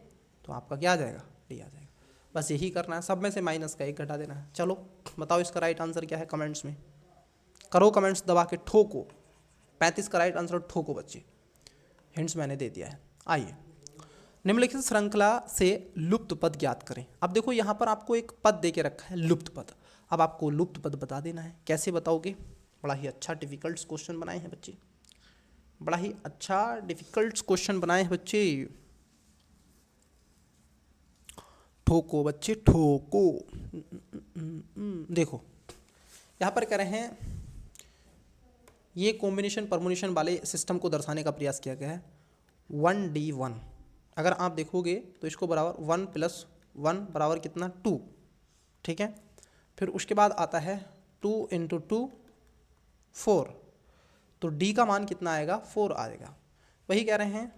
तो आपका क्या आ जाएगा, डी आ जाएगा। बस यही करना है, सब में से माइनस का 1 घटा देना है। चलो बताओ इसका राइट आंसर क्या है, कमेंट्स में करो, कमेंट्स दबा के ठोको। 35 का राइट आंसर ठोको बच्चे, हिंट्स मैंने दे दिया है। आइए, निम्नलिखित श्रृंखला से लुप्त पद ज्ञात करें। अब देखो यहाँ पर आपको एक पद दे के रखा है, लुप्त पद। अब आपको लुप्त पद बता देना है। कैसे बताओगे, बड़ा ही अच्छा डिफिकल्ट क्वेश्चन बनाए हैं बच्चे, बड़ा ही अच्छा डिफिकल्ट क्वेश्चन बनाए हैं बच्चे। ठोको बच्चे ठोको। देखो यहाँ पर कह रहे हैं, ये कॉम्बिनेशन परमुनेशन वाले सिस्टम को दर्शाने का प्रयास किया गया है। 1D1 अगर आप देखोगे तो इसको बराबर 1 + 1 बराबर कितना, 2, ठीक है। फिर उसके बाद आता है 2 × 2 4, तो D का मान कितना आएगा, 4 आएगा। वही कह रहे हैं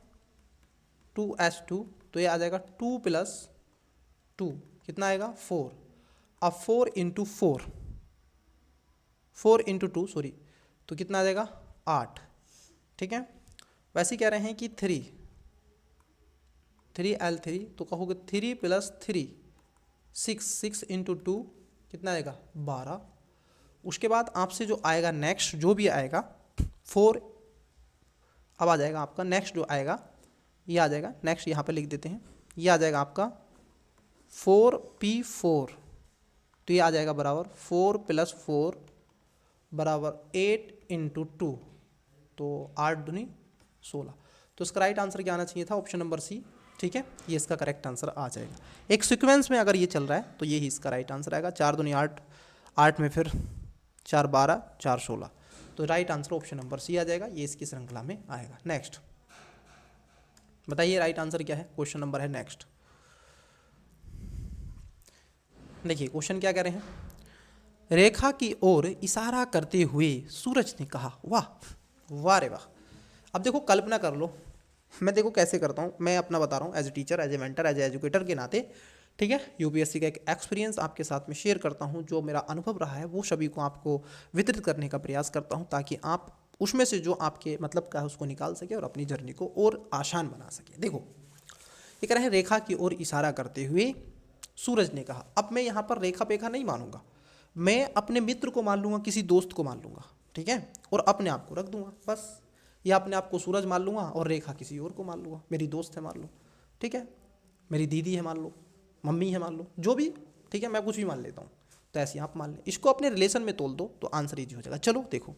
2S2, तो ये आ जाएगा 2 + 2 कितना आएगा, 4। अब 4 × 2 सॉरी, तो कितना आ जाएगा, 8, ठीक है। वैसे कह रहे हैं कि 3L3, तो कहोगे 3 + 3 6 × 2 कितना आएगा, 12। उसके बाद आपसे जो आएगा नेक्स्ट, जो भी आएगा 4, अब आ जाएगा आपका नेक्स्ट जो आएगा, ये आ जाएगा नेक्स्ट, यहाँ पे लिख देते हैं, ये आ जाएगा आपका 4P4, तो ये आ जाएगा बराबर 4 + 4 बराबर 8 × 2, तो 8 दूनी 16। तो इसका राइट आंसर क्या आना चाहिए था, ऑप्शन नंबर सी, ठीक है, ये इसका करेक्ट आंसर आ जाएगा। एक सीक्वेंस में अगर ये चल रहा है तो यही इसका राइट आंसर आएगा। 4 दूनी 8, 8 में फिर 4 12, 4 16, तो right answer option number C आ जाएगा, ये इसकी श्रृंखला में आएगा। नेक्स्ट बताइए राइट आंसर क्या है, क्वेश्चन नंबर है नेक्स्ट। देखिए क्वेश्चन क्या कह रहे हैं, रेखा की ओर इशारा करते हुए सूरज ने कहा, वाह वाह रे वाह। अब देखो कल्पना कर लो, मैं देखो कैसे करता हूँ, मैं अपना बता रहा हूँ as a teacher, as a mentor, as a educator के नाते, ठीक है। यूपीएससी का एक एक्सपीरियंस आपके साथ में शेयर करता हूँ, जो मेरा अनुभव रहा है वो सभी को आपको वितरित करने का प्रयास करता हूँ, ताकि आप उसमें से जो आपके मतलब का है उसको निकाल सके और अपनी जर्नी को और आसान बना सके। देखो ये कह रहे हैं, रेखा की ओर इशारा करते हुए सूरज ने कहा। अब मैं यहाँ पर रेखा पेखा नहीं मानूंगा, मैं अपने मित्र को मान लूँगा, किसी दोस्त को मान लूँगा, ठीक है, और अपने आप को रख दूंगा बस, या अपने आप को सूरज मान लूँगा और रेखा किसी और को मान लूँगा, मेरी दोस्त है मान लो, ठीक है, मेरी दीदी है मान लो, मम्मी है मान लो, जो भी, ठीक है, मैं कुछ भी मान लेता हूँ। तो ऐसे आप मान लें, इसको अपने रिलेशन में तोल दो तो आंसर ईजी हो जाएगा। चलो देखो,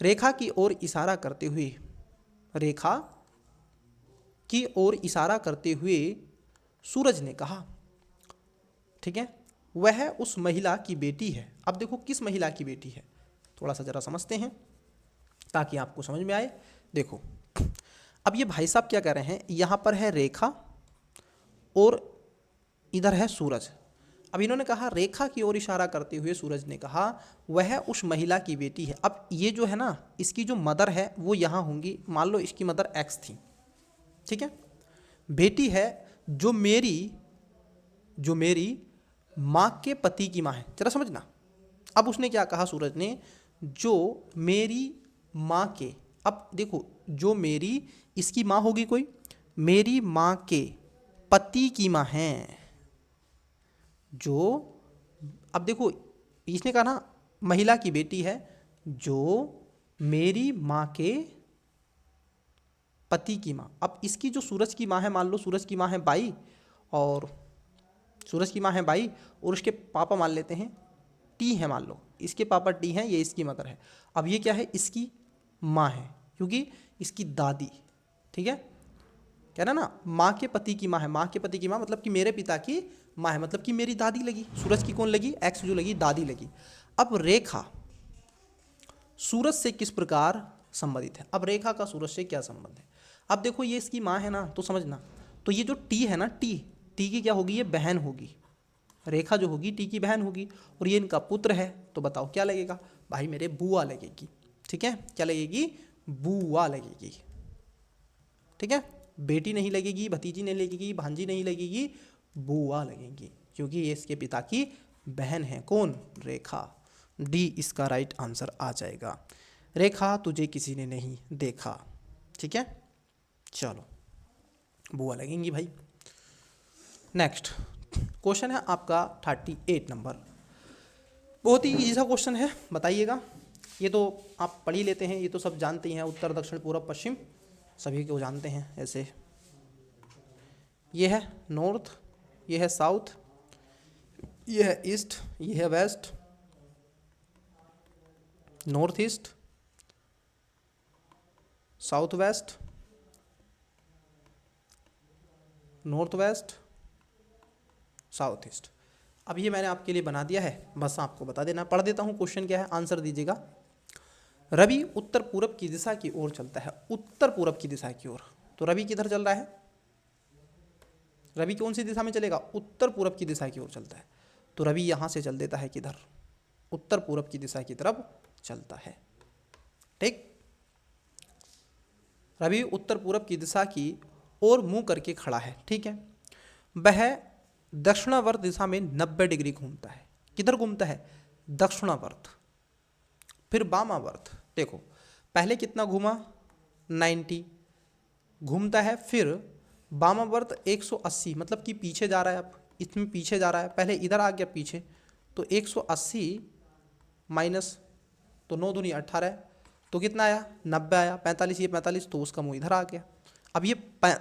रेखा की ओर इशारा करते हुए, रेखा की ओर इशारा करते हुए सूरज ने कहा, ठीक है, वह उस महिला की बेटी है। अब देखो किस महिला की बेटी है, थोड़ा सा जरा समझते हैं ताकि आपको समझ में आए। देखो अब ये भाई साहब क्या कह रहे हैं, यहाँ पर है रेखा और इधर है सूरज। अब इन्होंने कहा रेखा की ओर इशारा करते हुए सूरज ने कहा वह उस महिला की बेटी है। अब ये जो है ना, इसकी जो मदर है वो यहाँ होंगी, मान लो इसकी मदर एक्स थी, ठीक है, बेटी है जो मेरी माँ के पति की माँ है। जरा समझना, अब उसने क्या कहा सूरज ने, जो मेरी माँ के, अब देखो जो मेरी, इसकी माँ होगी कोई, मेरी माँ के पति की माँ है, जो, अब देखो इसने कहा ना महिला की बेटी है जो मेरी माँ के पति की माँ। अब इसकी जो सूरज की माँ है, मान लो सूरज की माँ है बाई, और सूरज की माँ है बाई और उसके पापा मान लेते हैं टी है, मान लो इसके पापा टी हैं, ये इसकी मदर है। अब ये क्या है, इसकी माँ है क्योंकि इसकी दादी, ठीक है, कह रहा ना माँ के पति की माँ है, माँ के पति की माँ मतलब कि मेरे पिता की माँ है, मतलब कि मेरी दादी लगी। सूरज की कौन लगी, एक्स जो लगी, दादी लगी। अब रेखा सूरज से किस प्रकार संबंधित है? अब रेखा का सूरज से क्या संबंध है? अब देखो ये इसकी माँ है ना, तो समझना, तो ये जो टी है ना, टी की क्या होगी, ये बहन होगी। रेखा जो होगी टी की बहन होगी, और ये इनका पुत्र है, तो बताओ क्या लगेगा भाई, मेरे बुआ लगेगी। ठीक है, क्या लगेगी, बुआ लगेगी। ठीक है, बेटी नहीं लगेगी, भतीजी नहीं लगेगी, भांजी नहीं लगेगी, बुआ लगेगी, क्योंकि ये इसके पिता की बहन है। कौन, रेखा। डी इसका राइट आंसर आ जाएगा। रेखा तुझे किसी ने नहीं देखा। ठीक है, चलो बुआ लगेंगी भाई। नेक्स्ट क्वेश्चन है आपका 38 नंबर। बहुत ही इजी सा क्वेश्चन है, बताइएगा। ये तो आप पढ़ ही लेते हैं, ये तो सब जानते ही हैं, उत्तर दक्षिण पूर्व पश्चिम सभी को जानते हैं ऐसे। ये है नॉर्थ, ये है साउथ, ये है ईस्ट, ये है west, north east, south west, north west, south east. अब ये मैंने आपके लिए बना दिया है, बस आपको बता देना। पढ़ देता हूँ क्वेश्चन क्या है, आंसर दीजिएगा। रवि उत्तर पूरब की दिशा की ओर चलता है, उत्तर पूरब की दिशा की ओर। तो रवि किधर चल रहा है, रवि कौन सी दिशा में चलेगा, उत्तर पूरब की दिशा की ओर चलता है। तो रवि यहाँ से चल देता है किधर, उत्तर पूरब की दिशा की तरफ चलता है। ठीक, रवि उत्तर पूरब की दिशा की ओर मुंह करके खड़ा है। ठीक है, वह दक्षिणावर्त दिशा में 90 डिग्री घूमता है। किधर घूमता है, दक्षिणावर्त, फिर वामावर्त। देखो पहले कितना घूमा, 90 घूमता है, फिर वामावर्त 180, मतलब कि पीछे जा रहा है। अब इसमें पीछे जा रहा है, पहले इधर आ गया पीछे, तो 180 माइनस, तो 9 दूनी 18, तो कितना आया, 90 आया। 45, ये 45, तो उसका मुँह इधर आ गया। अब ये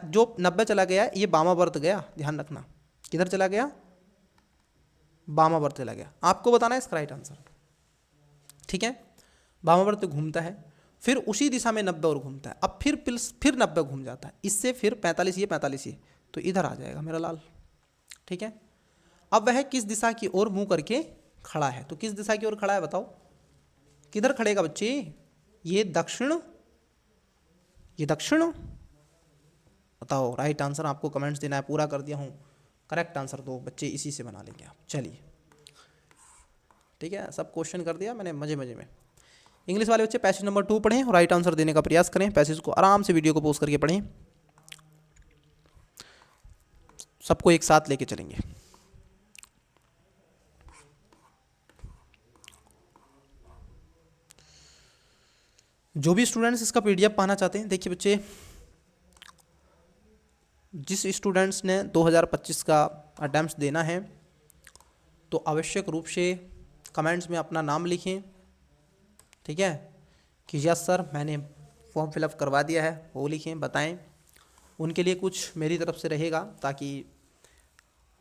जो 90 चला गया, ये वामावर्त गया, ध्यान रखना, किधर चला गया, वामावर्त चला गया। आपको बताना है इसका राइट आंसर। ठीक है, वामावर्त घूमता है, फिर उसी दिशा में 90 और घूमता है। अब फिर 90 घूम जाता है, इससे फिर 45, ये 45, ये तो इधर आ जाएगा मेरा लाल। ठीक है, अब वह किस दिशा की ओर मुंह करके खड़ा है, तो किस दिशा की ओर खड़ा है बताओ, किधर खड़ेगा बच्चे, ये दक्षिण, ये दक्षिण, बताओ। राइट आंसर आपको कमेंट्स देना है, पूरा कर दिया हूँ, करेक्ट आंसर दो बच्चे, इसी से बना लेंगे आप। चलिए ठीक है, सब क्वेश्चन कर दिया मैंने मजे मजे में। इंग्लिश वाले बच्चे पैसेज नंबर 2 पढ़ें और राइट आंसर देने का प्रयास करें। पैसेज को आराम से वीडियो को पॉज करके पढ़ें, सबको एक साथ लेके चलेंगे। जो भी स्टूडेंट्स इसका पीडीएफ पाना चाहते हैं, देखिए बच्चे, जिस स्टूडेंट्स ने 2025 का अटेम्प्ट देना है तो आवश्यक रूप से कमेंट्स में अपना नाम लिखें। ठीक है, कि यस सर मैंने फॉर्म फिलअप करवा दिया है, वो लिखें, बताएं। उनके लिए कुछ मेरी तरफ से रहेगा, ताकि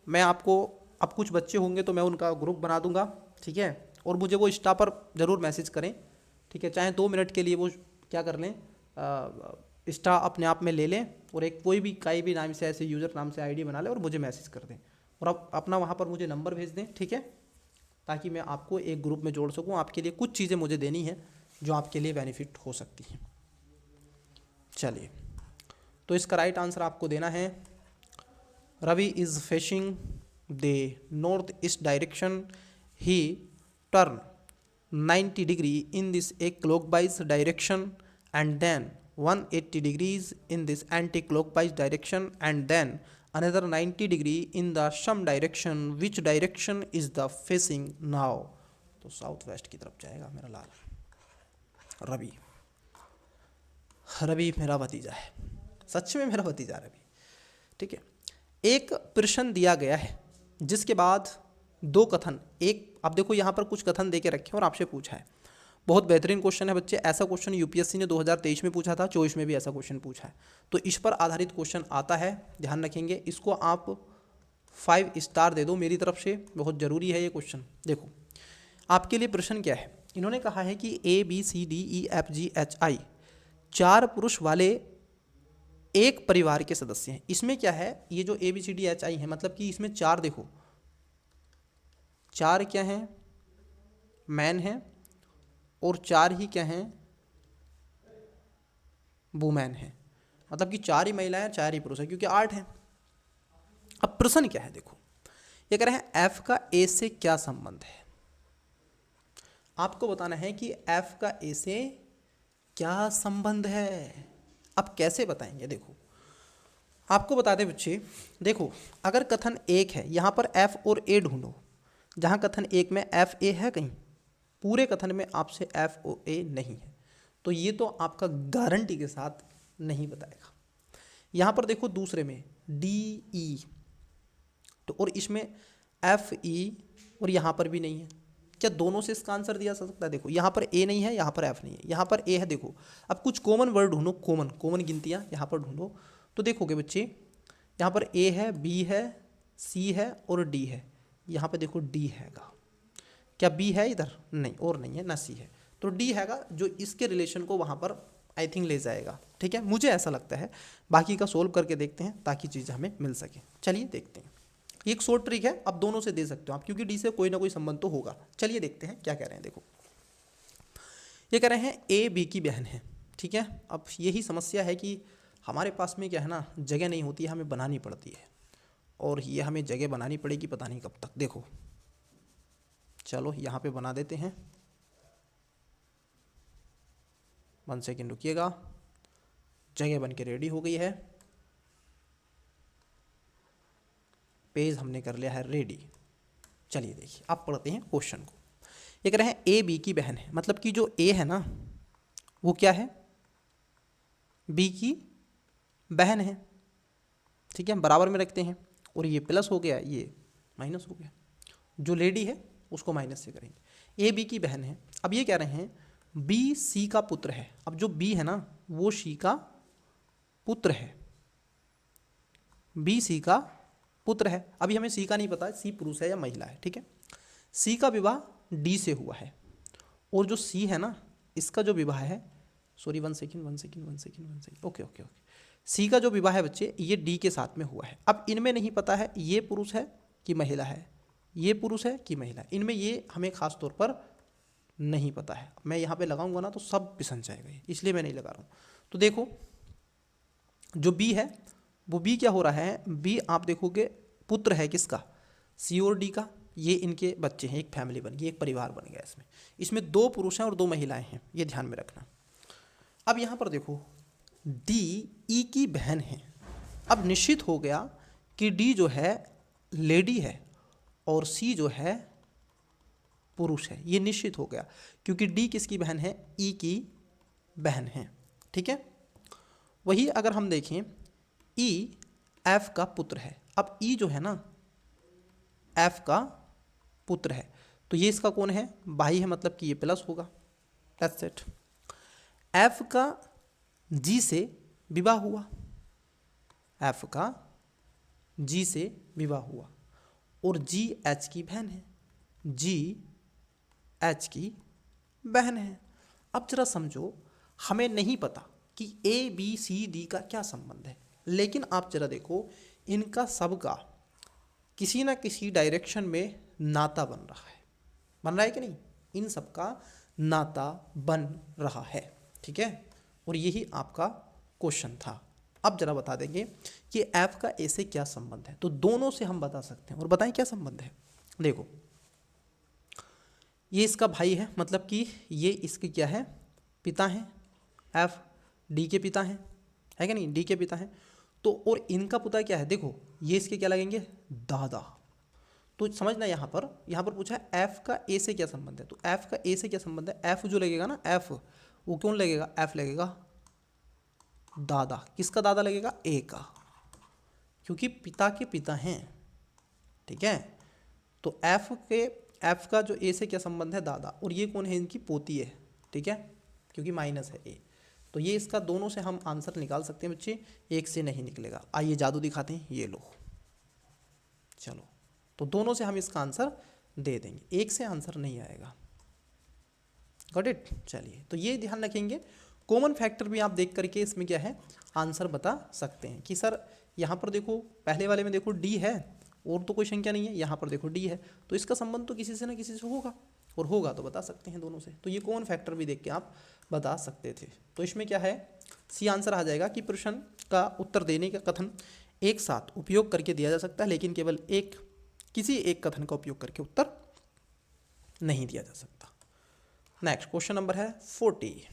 मैं आपको, अब कुछ बच्चे होंगे तो मैं उनका ग्रुप बना दूंगा। ठीक है, और मुझे वो इंस्टा पर ज़रूर मैसेज करें। ठीक है, चाहे 2 मिनट के लिए वो क्या कर लें, इंस्टा अपने आप में ले लें और एक कोई भी नाम से, ऐसे यूज़र नाम से आईडी बना लें और मुझे मैसेज कर दें, और आप अपना वहाँ पर मुझे नंबर भेज दें। ठीक है, ताकि मैं आपको एक ग्रुप में जोड़ सकूँ। आपके लिए कुछ चीज़ें मुझे देनी है जो आपके लिए बेनिफिट हो सकती हैं। चलिए, तो इसका राइट आंसर आपको देना है, Ravi is facing the north east direction, he turn 90 degree in this a clockwise direction and then 180 degrees in this anti-clockwise direction and then another 90 degree in the some direction. Which direction is the facing now? तो south west की तरफ जाएगा मेरा लाल। रवि, रवि मेरा भतीजा है, सच में मेरा भतीजा रवि। ठीक है, एक प्रश्न दिया गया है जिसके बाद 2 कथन, एक, अब देखो यहाँ पर कुछ कथन दे के रखे और आपसे पूछा है, बहुत बेहतरीन क्वेश्चन है बच्चे। ऐसा क्वेश्चन यूपीएससी ने 2023 में पूछा था, 24 में भी ऐसा क्वेश्चन पूछा है, तो इस पर आधारित क्वेश्चन आता है, ध्यान रखेंगे। इसको आप 5 स्टार दे दो मेरी तरफ से, बहुत ज़रूरी है ये क्वेश्चन। देखो आपके लिए प्रश्न क्या है, इन्होंने कहा है कि ABCDEFGHI 4 पुरुष वाले एक परिवार के सदस्य हैं। इसमें क्या है, ये जो ABCDHI है मतलब कि इसमें 4 देखो, 4 क्या हैं, मैन हैं, और 4 ही क्या हैं, वुमेन हैं। मतलब कि 4 ही महिलाएं, 4 ही पुरुष हैं, क्योंकि 8 हैं। अब प्रश्न क्या है, देखो ये कह रहे हैं F का A से क्या संबंध है। आपको बताना है कि F का A से क्या संबंध है। अब कैसे बताएंगे, देखो आपको बता दें बच्चे, देखो अगर कथन 1 है, यहाँ पर F और A ढूंढो। जहाँ कथन 1 में FA है, कहीं पूरे कथन में आपसे FOA नहीं है, तो ये तो आपका गारंटी के साथ नहीं बताएगा। यहाँ पर देखो दूसरे में DE, तो और इसमें FE, और यहाँ पर भी नहीं है। क्या दोनों से इसका आंसर दिया जा सकता है? देखो यहाँ पर A नहीं है, यहाँ पर F नहीं है, यहाँ पर A है। देखो अब कुछ कॉमन वर्ड ढूंढो, कॉमन गिनतियाँ यहाँ पर ढूंढो, तो देखोगे बच्चे यहाँ पर A है, B है, C है और D है। यहाँ पे देखो D हैगा, क्या B है इधर? नहीं, और नहीं है ना C है, तो D हैगा जो इसके रिलेशन को वहाँ पर आई थिंक ले जाएगा। ठीक है, मुझे ऐसा लगता है। बाकी का सोल्व करके देखते हैं ताकि चीज़ हमें मिल सके। चलिए देखते हैं, एक शॉर्ट ट्रिक है, अब दोनों से दे सकते हो आप, क्योंकि डी से कोई ना कोई संबंध तो होगा। चलिए देखते हैं क्या कह रहे हैं। देखो ये कह रहे हैं A B की बहन है, ठीक है। अब यही समस्या है कि हमारे पास में क्या है ना, जगह नहीं होती है, हमें बनानी पड़ती है, और ये हमें जगह बनानी पड़ेगी पता नहीं कब तक। देखो चलो यहाँ पे बना देते हैं, 1 सेकेंड रुकिएगा, जगह बन के रेडी हो गई है, पेज हमने कर लिया है रेडी। चलिए देखिए अब पढ़ते हैं क्वेश्चन को। ये कह रहे हैं A B की बहन है, मतलब कि जो A है ना वो क्या है, B की बहन है, ठीक है। बराबर में रखते हैं, और ये प्लस हो गया, ये माइनस हो गया, जो लेडी है उसको माइनस से करेंगे। A B की बहन है। अब ये कह रहे हैं B C का पुत्र है। अब जो B है ना वो C का पुत्र है, B C का पुत्र है। अभी हमें C का नहीं पता है, C पुरुष है या महिला है, ठीक है। C का विवाह D से हुआ है, और जो C है ना इसका जो विवाह है, सॉरी 1 सेकेंड, ओके, C का जो विवाह है बच्चे ये D के साथ में हुआ है। अब इनमें नहीं पता है ये पुरुष है कि महिला है, ये पुरुष है कि महिला है, इनमें ये हमें खास तौर पर नहीं पता है। मैं यहाँ पे लगाऊंगा ना तो सब पिसन जाएगा, इसलिए मैं नहीं लगा रहा हूँ। तो देखो जो B है वो B क्या हो रहा है, B आप देखोगे पुत्र है किसका, C और D का। ये इनके बच्चे हैं, एक फैमिली बन गई, एक परिवार बन गया। इसमें 2 पुरुष हैं और 2 महिलाएं हैं, ये ध्यान में रखना। अब यहाँ पर देखो D E की बहन है। अब निश्चित हो गया कि D जो है लेडी है और C जो है पुरुष है, ये निश्चित हो गया, क्योंकि D किसकी बहन है, E की बहन है, ठीक है। वही अगर हम देखें E F का पुत्र है। अब E जो है ना F का पुत्र है, तो ये इसका कौन है, भाई है, मतलब कि ये प्लस होगा, दैट्स इट। F का G से विवाह हुआ, F का G से विवाह हुआ, और G H की बहन है, G H की बहन है। अब जरा समझो, हमें नहीं पता कि A B C D का क्या संबंध है, लेकिन आप जरा देखो इनका सबका किसी ना किसी डायरेक्शन में नाता बन रहा है कि नहीं, इन सबका नाता बन रहा है, ठीक है। और यही आपका क्वेश्चन था। अब जरा बता देंगे कि F का A से क्या संबंध है, तो दोनों से हम बता सकते हैं, और बताएं क्या संबंध है। देखो ये इसका भाई है, मतलब कि ये इसके क्या है, पिता हैं, F D के पिता हैं, है कि नहीं, D के पिता हैं। तो और इनका पिता क्या है, देखो ये इसके क्या लगेंगे, दादा। तो समझना यहाँ पर पूछा है F का A से क्या संबंध है, तो F का A से क्या संबंध है, F जो लगेगा ना, F वो कौन लगेगा, F लगेगा दादा। किसका दादा लगेगा, A का, क्योंकि पिता के पिता हैं, ठीक है। तो F का जो A से क्या संबंध है, दादा। और ये कौन है, इनकी पोती है, ठीक है, क्योंकि माइनस है ए। तो ये इसका दोनों से हम आंसर निकाल सकते हैं बच्चे, एक से नहीं निकलेगा। आइए जादू दिखाते हैं, ये लो, चलो, तो दोनों से हम इसका आंसर दे देंगे, एक से आंसर नहीं आएगा। Got it. चलिए, तो ये ध्यान रखेंगे, कॉमन फैक्टर भी आप देख करके इसमें क्या है आंसर बता सकते हैं कि सर यहाँ पर देखो, पहले वाले में देखो डी है और तो कोई संख्या नहीं है, यहाँ पर देखो डी है, तो इसका संबंध तो किसी से ना किसी से होगा, और होगा तो बता सकते हैं दोनों से। तो ये कॉमन फैक्टर भी देख के आप बता सकते थे। तो इसमें क्या है, सी आंसर आ जाएगा कि प्रश्न का उत्तर देने का कथन एक साथ उपयोग करके दिया जा सकता है, लेकिन केवल एक किसी एक कथन का उपयोग करके उत्तर नहीं दिया जा सकता। नेक्स्ट क्वेश्चन नंबर है 40।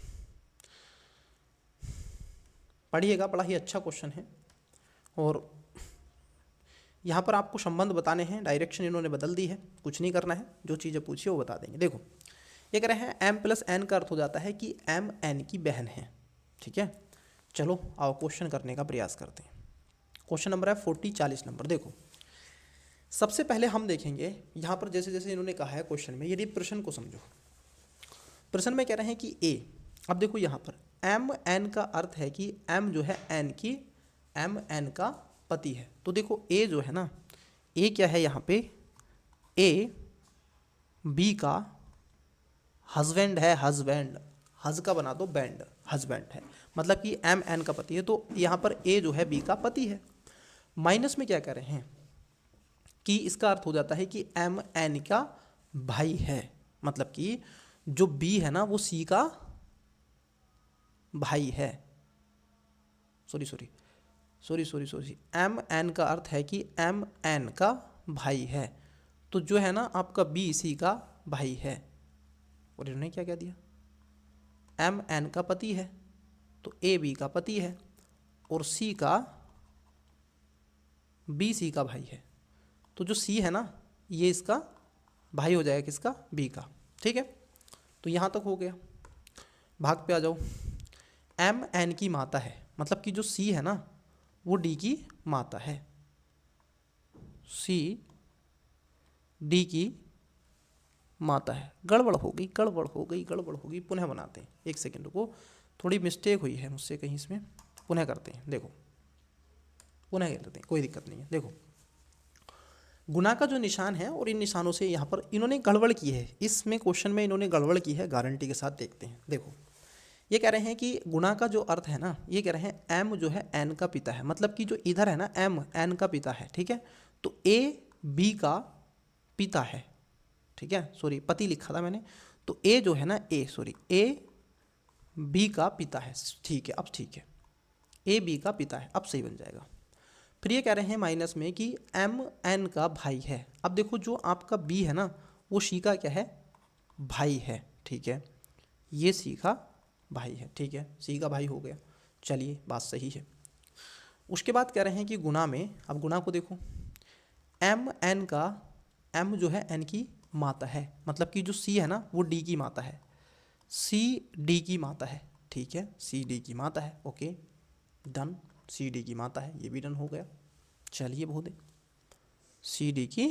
पढ़िएगा, बड़ा ही अच्छा क्वेश्चन है, और यहाँ पर आपको संबंध बताने हैं, डायरेक्शन इन्होंने बदल दी है, कुछ नहीं करना है, जो चीज़ें पूछी वो बता देंगे। देखो ये कह रहे हैं m प्लस n का अर्थ हो जाता है कि m n की बहन है, ठीक है। चलो आओ क्वेश्चन करने का प्रयास करते हैं। क्वेश्चन नंबर है 40 नंबर। देखो सबसे पहले हम देखेंगे यहाँ पर जैसे जैसे इन्होंने कहा है क्वेश्चन में, यदि प्रश्न को समझो, प्रश्न में कह रहे हैं कि a, अब देखो यहाँ पर m n का अर्थ है कि m जो है m n का पति है। तो देखो a जो है ना, a क्या है यहाँ पे, a b का हस्बैंड है, हस्बैंड, हज का बना दो बैंड, हस्बैंड है, मतलब कि m n का पति है। तो यहाँ पर a जो है b का पति है। माइनस में क्या कह रहे हैं कि इसका अर्थ हो जाता है कि m n का भाई है, मतलब कि जो b है ना वो c का भाई है। सॉरी, m n का अर्थ है कि m n का भाई है, तो जो है ना आपका b c का भाई है। और इन्होंने क्या कह दिया, m n का पति है, तो a b का पति है, और c का b c का भाई है। तो जो c है ना ये इसका भाई हो जाएगा, किसका, b का, ठीक है। तो यहाँ तक हो गया। भाग पे आ जाओ। m n की माता है, मतलब कि जो c है ना वो d की माता है, c d की माता है। गड़बड़ हो गई, पुनः बनाते हैं, एक सेकंड को, थोड़ी मिस्टेक हुई है मुझसे कहीं, इसमें पुनः करते हैं। देखो पुनः करते हैं, कोई दिक्कत नहीं है। देखो गुना का जो निशान है और इन निशानों से यहाँ पर इन्होंने गड़बड़ की है, इसमें क्वेश्चन में इन्होंने गड़बड़ की है, गारंटी के साथ देखते हैं। देखो ये कह रहे हैं कि गुना का जो अर्थ है ना, ये कह रहे हैं m जो है n का पिता है, मतलब कि जो इधर है ना m n का पिता है, ठीक है। तो a b का पिता है, ठीक है, सॉरी पति लिखा था मैंने, तो a जो है ना a b का पिता है, ठीक है, अब ठीक है, a b का पिता है, अब सही बन जाएगा। फिर ये कह रहे हैं माइनस में कि m n का भाई है। अब देखो जो आपका b है ना वो c का क्या है, भाई है, ठीक है, ये c का भाई है, ठीक है, c का भाई हो गया। चलिए बात सही है। उसके बाद कह रहे हैं कि गुना में, अब गुना को देखो, m n का, m जो है n की माता है, मतलब कि जो c है ना वो d की माता है, c d की माता है, ठीक है, c d की माता है, ओके डन, c d की माता है, ये भी डन हो गया। चलिए बहुत है, c d की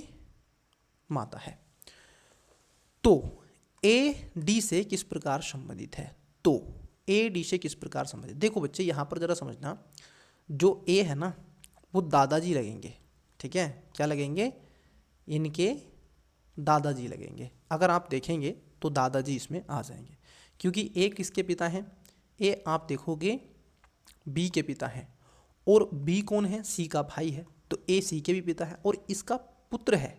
माता है। तो a d से किस प्रकार संबंधित है, तो a d से किस प्रकार संबंधित, देखो बच्चे यहाँ पर जरा समझना, जो a है ना वो दादाजी लगेंगे, ठीक है, क्या लगेंगे, इनके दादाजी लगेंगे। अगर आप देखेंगे तो दादाजी इसमें आ जाएंगे, क्योंकि a किसके पिता हैं, a आप देखोगे b के पिता हैं, और b कौन है, c का भाई है, तो a c के भी पिता है, और इसका पुत्र है,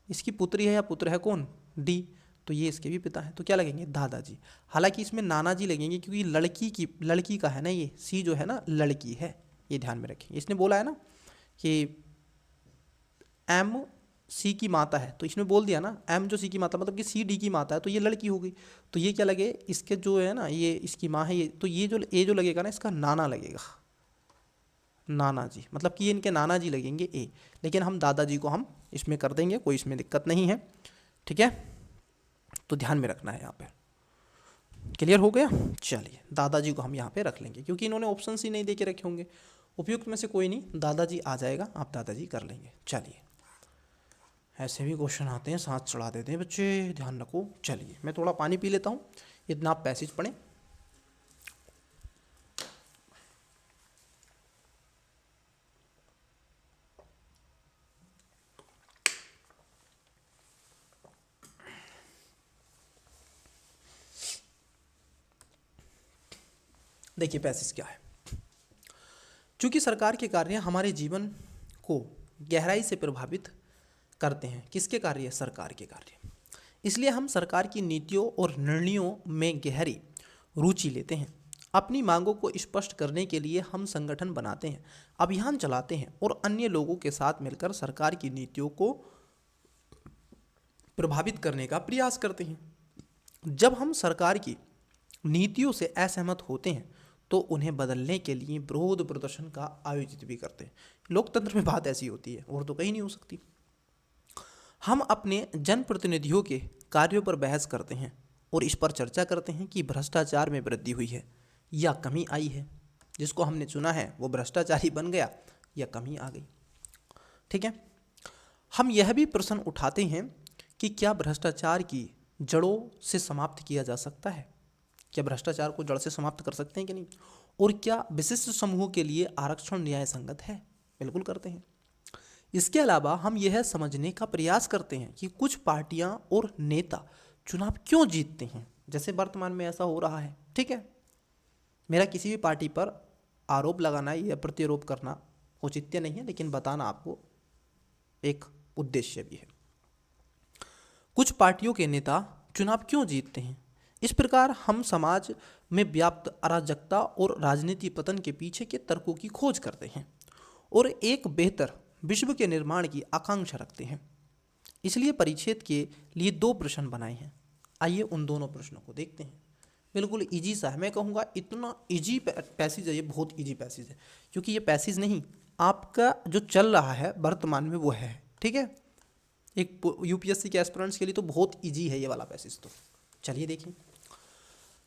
इसकी पुत्री है या पुत्र है कौन, d, तो ये इसके भी पिता है, तो क्या लगेंगे, दादाजी। हालांकि इसमें नाना जी लगेंगे, क्योंकि लड़की का है ना, ये c जो है ना लड़की है, ये ध्यान में रखेंगे। इसने बोला है ना कि m c की माता है, तो इसमें बोल दिया ना m जो c की माता, मतलब कि c d की माता है, तो ये लड़की हो गई, तो ये क्या लगे, इसके जो है ना ये इसकी माँ है, ये तो ये जो a जो लगेगा ना इसका नाना लगेगा, नाना जी, मतलब कि ये इनके नाना जी लगेंगे a, लेकिन हम दादाजी को हम इसमें कर देंगे, कोई इसमें दिक्कत नहीं है, ठीक है। तो ध्यान में रखना है यहाँ पे, क्लियर हो गया। चलिए दादाजी को हम यहाँ पे रख लेंगे, क्योंकि इन्होंने ऑप्शंस ही नहीं दे के रखे होंगे, उपयुक्त में से कोई नहीं, दादाजी आ जाएगा, आप दादाजी कर लेंगे। चलिए ऐसे भी क्वेश्चन आते हैं, साथ चढ़ा देते हैं बच्चे, ध्यान रखो। चलिए मैं थोड़ा पानी पी लेता हूँ, इतना आप पैसेज पढ़ें। देखिए पैसेज क्या है। चूंकि सरकार के कार्य हमारे जीवन को गहराई से प्रभावित करते हैं। किसके कार्य? सरकार के कार्य। इसलिए हम सरकार की नीतियों और निर्णयों में गहरी रुचि लेते हैं। अपनी मांगों को स्पष्ट करने के लिए हम संगठन बनाते हैं, अभियान चलाते हैं और अन्य लोगों के साथ मिलकर सरकार की नीतियों को प्रभावित करने का प्रयास करते हैं। जब हम सरकार की नीतियों से असहमत होते हैं तो उन्हें बदलने के लिए विरोध प्रदर्शन का आयोजित भी करते हैं। लोकतंत्र में बात ऐसी होती है और तो कहीं नहीं हो सकती। हम अपने जनप्रतिनिधियों के कार्यों पर बहस करते हैं और इस पर चर्चा करते हैं कि भ्रष्टाचार में वृद्धि हुई है या कमी आई है। जिसको हमने चुना है वो भ्रष्टाचारी बन गया या कमी आ गई। ठीक है। हम यह भी प्रश्न उठाते हैं कि क्या भ्रष्टाचार की जड़ों से समाप्त किया जा सकता है? क्या भ्रष्टाचार को जड़ से समाप्त कर सकते हैं कि नहीं? और क्या विशिष्ट समूहों के लिए आरक्षण न्याय संगत है? बिल्कुल करते हैं। इसके अलावा हम यह समझने का प्रयास करते हैं कि कुछ पार्टियां और नेता चुनाव क्यों जीतते हैं। जैसे वर्तमान में ऐसा हो रहा है। ठीक है। मेरा किसी भी पार्टी पर आरोप लगाना या प्रत्यारोप करना औचित्य नहीं है, लेकिन बताना आपको एक उद्देश्य भी है। कुछ पार्टियों के नेता चुनाव क्यों जीतते हैं। इस प्रकार हम समाज में व्याप्त अराजकता और राजनीति पतन के पीछे के तर्कों की खोज करते हैं और एक बेहतर विश्व के निर्माण की आकांक्षा रखते हैं। इसलिए परिच्छेद के लिए 2 प्रश्न बनाए हैं। आइए उन दोनों प्रश्नों को देखते हैं। बिल्कुल इजी सा है, मैं कहूँगा इतना इजी पैसेज है ये, बहुत इजी पैसेज है। क्योंकि ये पैसेज नहीं, आपका जो चल रहा है वर्तमान में वो है। ठीक है। एक यूपीएससी के एस्पिरेंट्स के लिए तो बहुत इजी है ये वाला पैसेज। तो चलिए देखिए।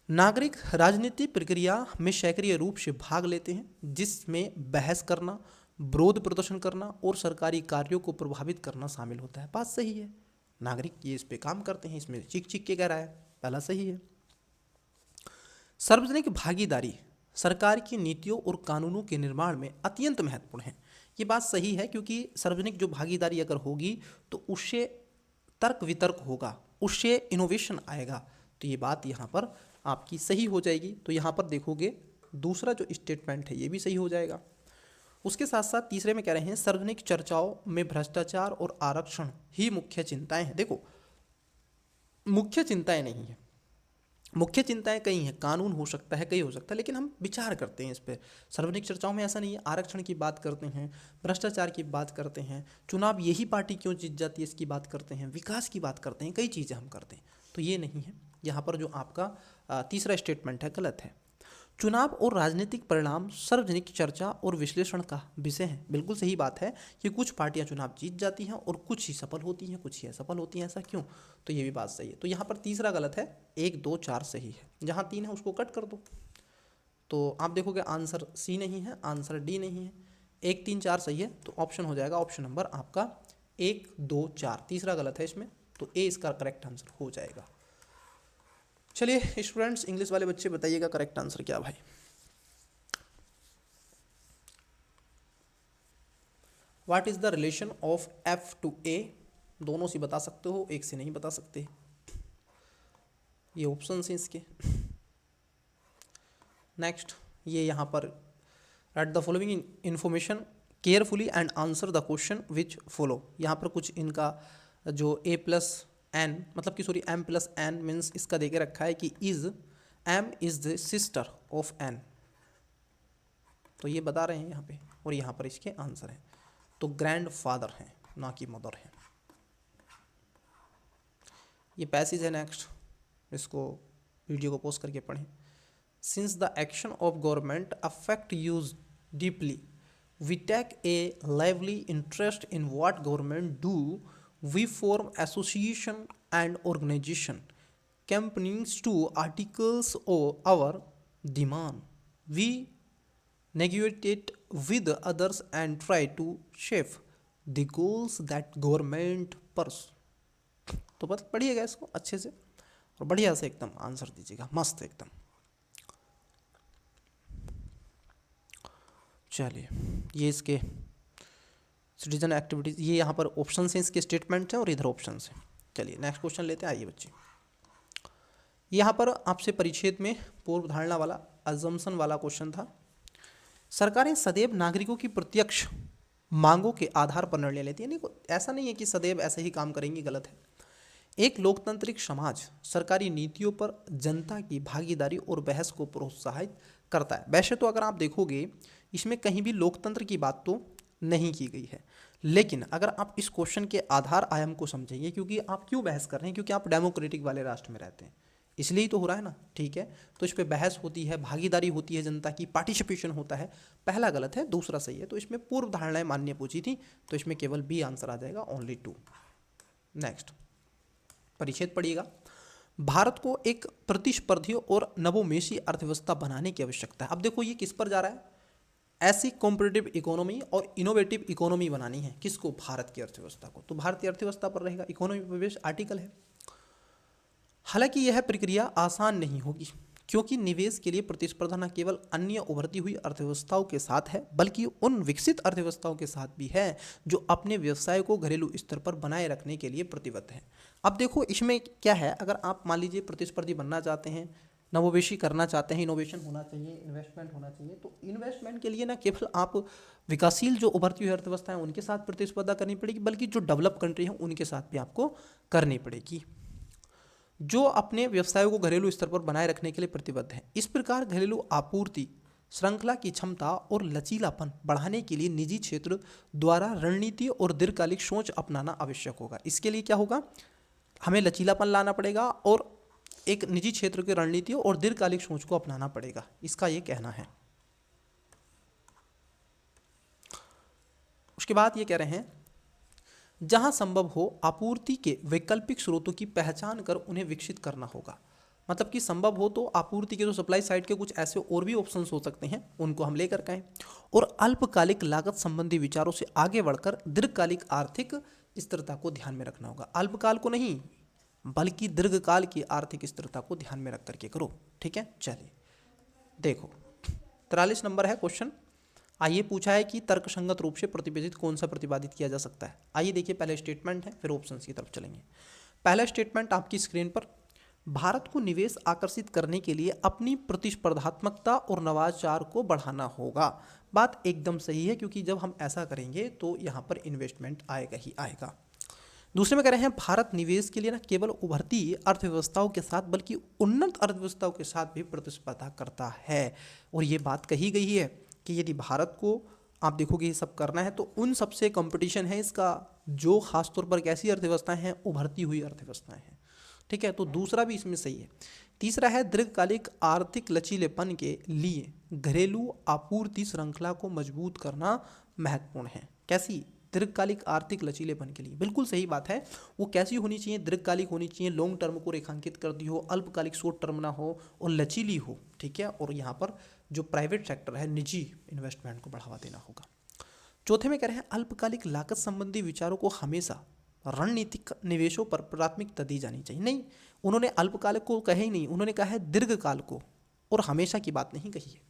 नागरिक राजनीति प्रक्रिया में सक्रिय रूप से भाग लेते हैं, जिसमें बहस करना, विरोध प्रदर्शन करना और सरकारी कार्यों को प्रभावित करना शामिल होता है। बात सही है। नागरिक ये इस पे काम करते हैं, इसमें चिक चिक के कह रहा है, पहला सही है। सार्वजनिक भागीदारी सरकार की नीतियों और कानूनों के निर्माण में अत्यंत महत्वपूर्ण है। ये बात सही है, क्योंकि सार्वजनिक जो भागीदारी अगर होगी तो उससे तर्क वितर्क होगा, उससे इनोवेशन आएगा। तो ये बात यहाँ पर आपकी सही हो जाएगी। तो यहाँ पर देखोगे दूसरा जो स्टेटमेंट है ये भी सही हो जाएगा। उसके साथ साथ तीसरे में कह रहे हैं सार्वजनिक चर्चाओं में भ्रष्टाचार और आरक्षण ही मुख्य चिंताएं हैं। देखो मुख्य चिंताएं नहीं है, मुख्य चिंताएं कई हैं, कानून हो सकता है, कई हो सकता है, लेकिन हम विचार करते हैं इस पर। सार्वजनिक चर्चाओं में ऐसा नहीं है, आरक्षण की बात करते हैं, भ्रष्टाचार की बात करते हैं, चुनाव यही पार्टी क्यों जीत जाती है इसकी बात करते हैं, विकास की बात करते हैं, कई चीज़ें हम करते हैं। तो ये नहीं है। यहाँ पर जो आपका तीसरा स्टेटमेंट है गलत है। चुनाव और राजनीतिक परिणाम सार्वजनिक चर्चा और विश्लेषण का विषय है। बिल्कुल सही बात है कि कुछ पार्टियां चुनाव जीत जाती हैं और कुछ ही सफल होती हैं, कुछ ही असफल होती हैं। ऐसा क्यों? तो ये भी बात सही है। तो यहाँ पर तीसरा गलत है, 1, 2, 4 सही है। जहाँ 3 है उसको कट कर दो। तो आप देखोगे आंसर सी नहीं है, आंसर डी नहीं है। 1, 3, 4 सही है, तो ऑप्शन हो जाएगा ऑप्शन नंबर आपका 1, 2, 4। तीसरा गलत है इसमें, तो ए इसका करेक्ट आंसर हो जाएगा। चलिए स्टूडेंट्स, इंग्लिश वाले बच्चे बताइएगा करेक्ट आंसर क्या भाई। What is the relation of F to A? दोनों से बता सकते हो, एक से नहीं बता सकते। ये ऑप्शन है इसके। नेक्स्ट, ये यहाँ पर right the following information carefully and answer the question which follow. यहाँ पर कुछ इनका जो ए प्लस एन मतलब कि sorry M plus N means इसका देके रखा है कि is M is the sister of N. तो ये बता रहे हैं यहाँ पे, और यहाँ पर इसके आंसर हैं। तो ग्रैंड फादर हैं ना कि मदर हैं। ये पैसेज है नेक्स्ट, इसको वीडियो को पॉज करके पढ़ें। Since the action of government affect use deeply we take a lively interest in what government do we form association and organization campaigns to articles of our demand. We negotiate with others and try to shape the goals that government pursue. तो बस पढ़िएगा इसको अच्छे से। और बढ़िया से एकदम आंसर दीजिएगा, मस्त एकदम। चलिए, ये इसके सिटीजन एक्टिविटीज़, ये यहाँ पर ऑप्शन हैं, इसके स्टेटमेंट हैं और इधर ऑप्शन हैं। चलिए नेक्स्ट क्वेश्चन लेते हैं। आइए बच्चे, यहाँ पर आपसे परिच्छेद में पूर्व धारणा वाला अजम्पशन वाला क्वेश्चन था। सरकारें सदैव नागरिकों की प्रत्यक्ष मांगों के आधार पर निर्णय लेती है। नहीं, ऐसा नहीं है कि सदैव ऐसे ही काम करेंगी, गलत है। एक लोकतांत्रिक समाज सरकारी नीतियों पर जनता की भागीदारी और बहस को प्रोत्साहित करता है। वैसे तो अगर आप देखोगे इसमें कहीं भी लोकतंत्र की बात तो नहीं की गई है, लेकिन अगर आप इस क्वेश्चन के आधार आयाम को समझेंगे, क्योंकि आप क्यों बहस कर रहे हैं, क्योंकि आप डेमोक्रेटिक वाले राष्ट्र में रहते हैं, इसलिए तो हो रहा है ना, ठीक है। तो इस पर बहस होती है, भागीदारी होती है, जनता की पार्टिसिपेशन होता है। पहला गलत है, दूसरा सही है। तो इसमें पूर्व धारणाएं मान्य पूछी थी, तो इसमें केवल बी आंसर आ जाएगा, ओनली 2। नेक्स्ट परिच्छेद पढ़िएगा। भारत को एक प्रतिस्पर्धी और नवोन्मेषी अर्थव्यवस्था बनाने की आवश्यकता है। अब देखो ये किस पर जा रहा है, ऐसी कॉम्पिटिटिव इकोनॉमी और इनोवेटिव इकोनॉमी बनानी है। किसको, भारत की अर्थव्यवस्था को। तो भारतीय अर्थव्यवस्था पर रहेगा, इकोनॉमी पर बेस्ड आर्टिकल है। हालांकि यह प्रक्रिया आसान नहीं होगी, क्योंकि निवेश के लिए प्रतिस्पर्धा न केवल अन्य उभरती हुई अर्थव्यवस्थाओं के साथ है, बल्कि उन विकसित अर्थव्यवस्थाओं के साथ भी है जो अपने व्यवसाय को घरेलू स्तर पर बनाए रखने के लिए प्रतिबद्ध है। अब देखो इसमें क्या है, अगर आप मान लीजिए प्रतिस्पर्धी बनना चाहते हैं, नवोन्मेषी करना चाहते हैं, इनोवेशन होना चाहिए, इन्वेस्टमेंट होना चाहिए, तो इन्वेस्टमेंट के लिए न केवल आप विकासशील जो उभरती हुई अर्थव्यवस्था है उनके साथ प्रतिस्पर्धा करनी पड़ेगी, बल्कि जो डेवलप कंट्री है उनके साथ भी आपको करनी पड़ेगी, जो अपने व्यवसायों को घरेलू स्तर पर बनाए रखने के लिए प्रतिबद्ध है। इस प्रकार घरेलू आपूर्ति श्रृंखला की क्षमता और लचीलापन बढ़ाने के लिए निजी क्षेत्र द्वारा रणनीति और दीर्घकालिक सोच अपनाना आवश्यक होगा। इसके लिए क्या होगा, हमें लचीलापन लाना पड़ेगा और एक निजी क्षेत्र की रणनीति और दीर्घकालिक सोच को अपनाना पड़ेगा, इसका ये कहना है। उसके बाद ये कह रहे हैं, जहां संभव हो आपूर्ति के वैकल्पिक स्रोतों की पहचान कर उन्हें विकसित करना होगा। मतलब कि संभव हो तो आपूर्ति के जो सप्लाई साइड के कुछ ऐसे और भी ऑप्शंस हो सकते हैं, उनको हम लेकर के आएं, और अल्पकालिक लागत संबंधी विचारों से आगे बढ़कर दीर्घकालिक आर्थिक स्थिरता को ध्यान में रखना होगा। अल्पकाल को नहीं, बल्कि दीर्घकाल की आर्थिक स्थिरता को ध्यान में रख करके करो, ठीक है। चलिए देखो 43 नंबर है क्वेश्चन। आइए पूछा है कि तर्कसंगत रूप से प्रतिवेदित कौन सा प्रतिपादित किया जा सकता है। आइए देखिए, पहले स्टेटमेंट है, फिर ऑप्शंस की तरफ चलेंगे। पहला स्टेटमेंट आपकी स्क्रीन पर, भारत को निवेश आकर्षित करने के लिए अपनी प्रतिस्पर्धात्मकता और नवाचार को बढ़ाना होगा। बात एकदम सही है, क्योंकि जब हम ऐसा करेंगे तो यहाँ पर इन्वेस्टमेंट आएगा ही आएगा। दूसरे में कह रहे हैं, भारत निवेश के लिए न केवल उभरती अर्थव्यवस्थाओं के साथ बल्कि उन्नत अर्थव्यवस्थाओं के साथ भी प्रतिस्पर्धा करता है। और ये बात कही गई है कि यदि भारत को आप देखोगे ये सब करना है तो उन सबसे कंपटीशन है इसका, जो खासतौर पर कैसी अर्थव्यवस्थाएं हैं, उभरती हुई अर्थव्यवस्थाएं हैं, ठीक है। तो दूसरा भी इसमें सही है। तीसरा है, दीर्घकालिक आर्थिक लचीलेपन के लिए घरेलू आपूर्ति श्रृंखला को मजबूत करना महत्वपूर्ण है। कैसी, दीर्घकालिक आर्थिक लचीलेपन के लिए, बिल्कुल सही बात है। वो कैसी होनी चाहिए, दीर्घकालिक होनी चाहिए, लॉन्ग टर्म को रेखांकित करती हो, अल्पकालिक शॉर्ट टर्म ना हो और लचीली हो, ठीक है। और यहाँ पर जो प्राइवेट सेक्टर है, निजी इन्वेस्टमेंट को बढ़ावा देना होगा। चौथे में कह रहे हैं, अल्पकालिक लागत संबंधी विचारों को हमेशा रणनीतिक निवेशों पर प्राथमिकता दी जानी चाहिए। नहीं, उन्होंने अल्पकालिक को कहे ही नहीं, उन्होंने कहा है दीर्घकाल को, और हमेशा की बात नहीं कही है,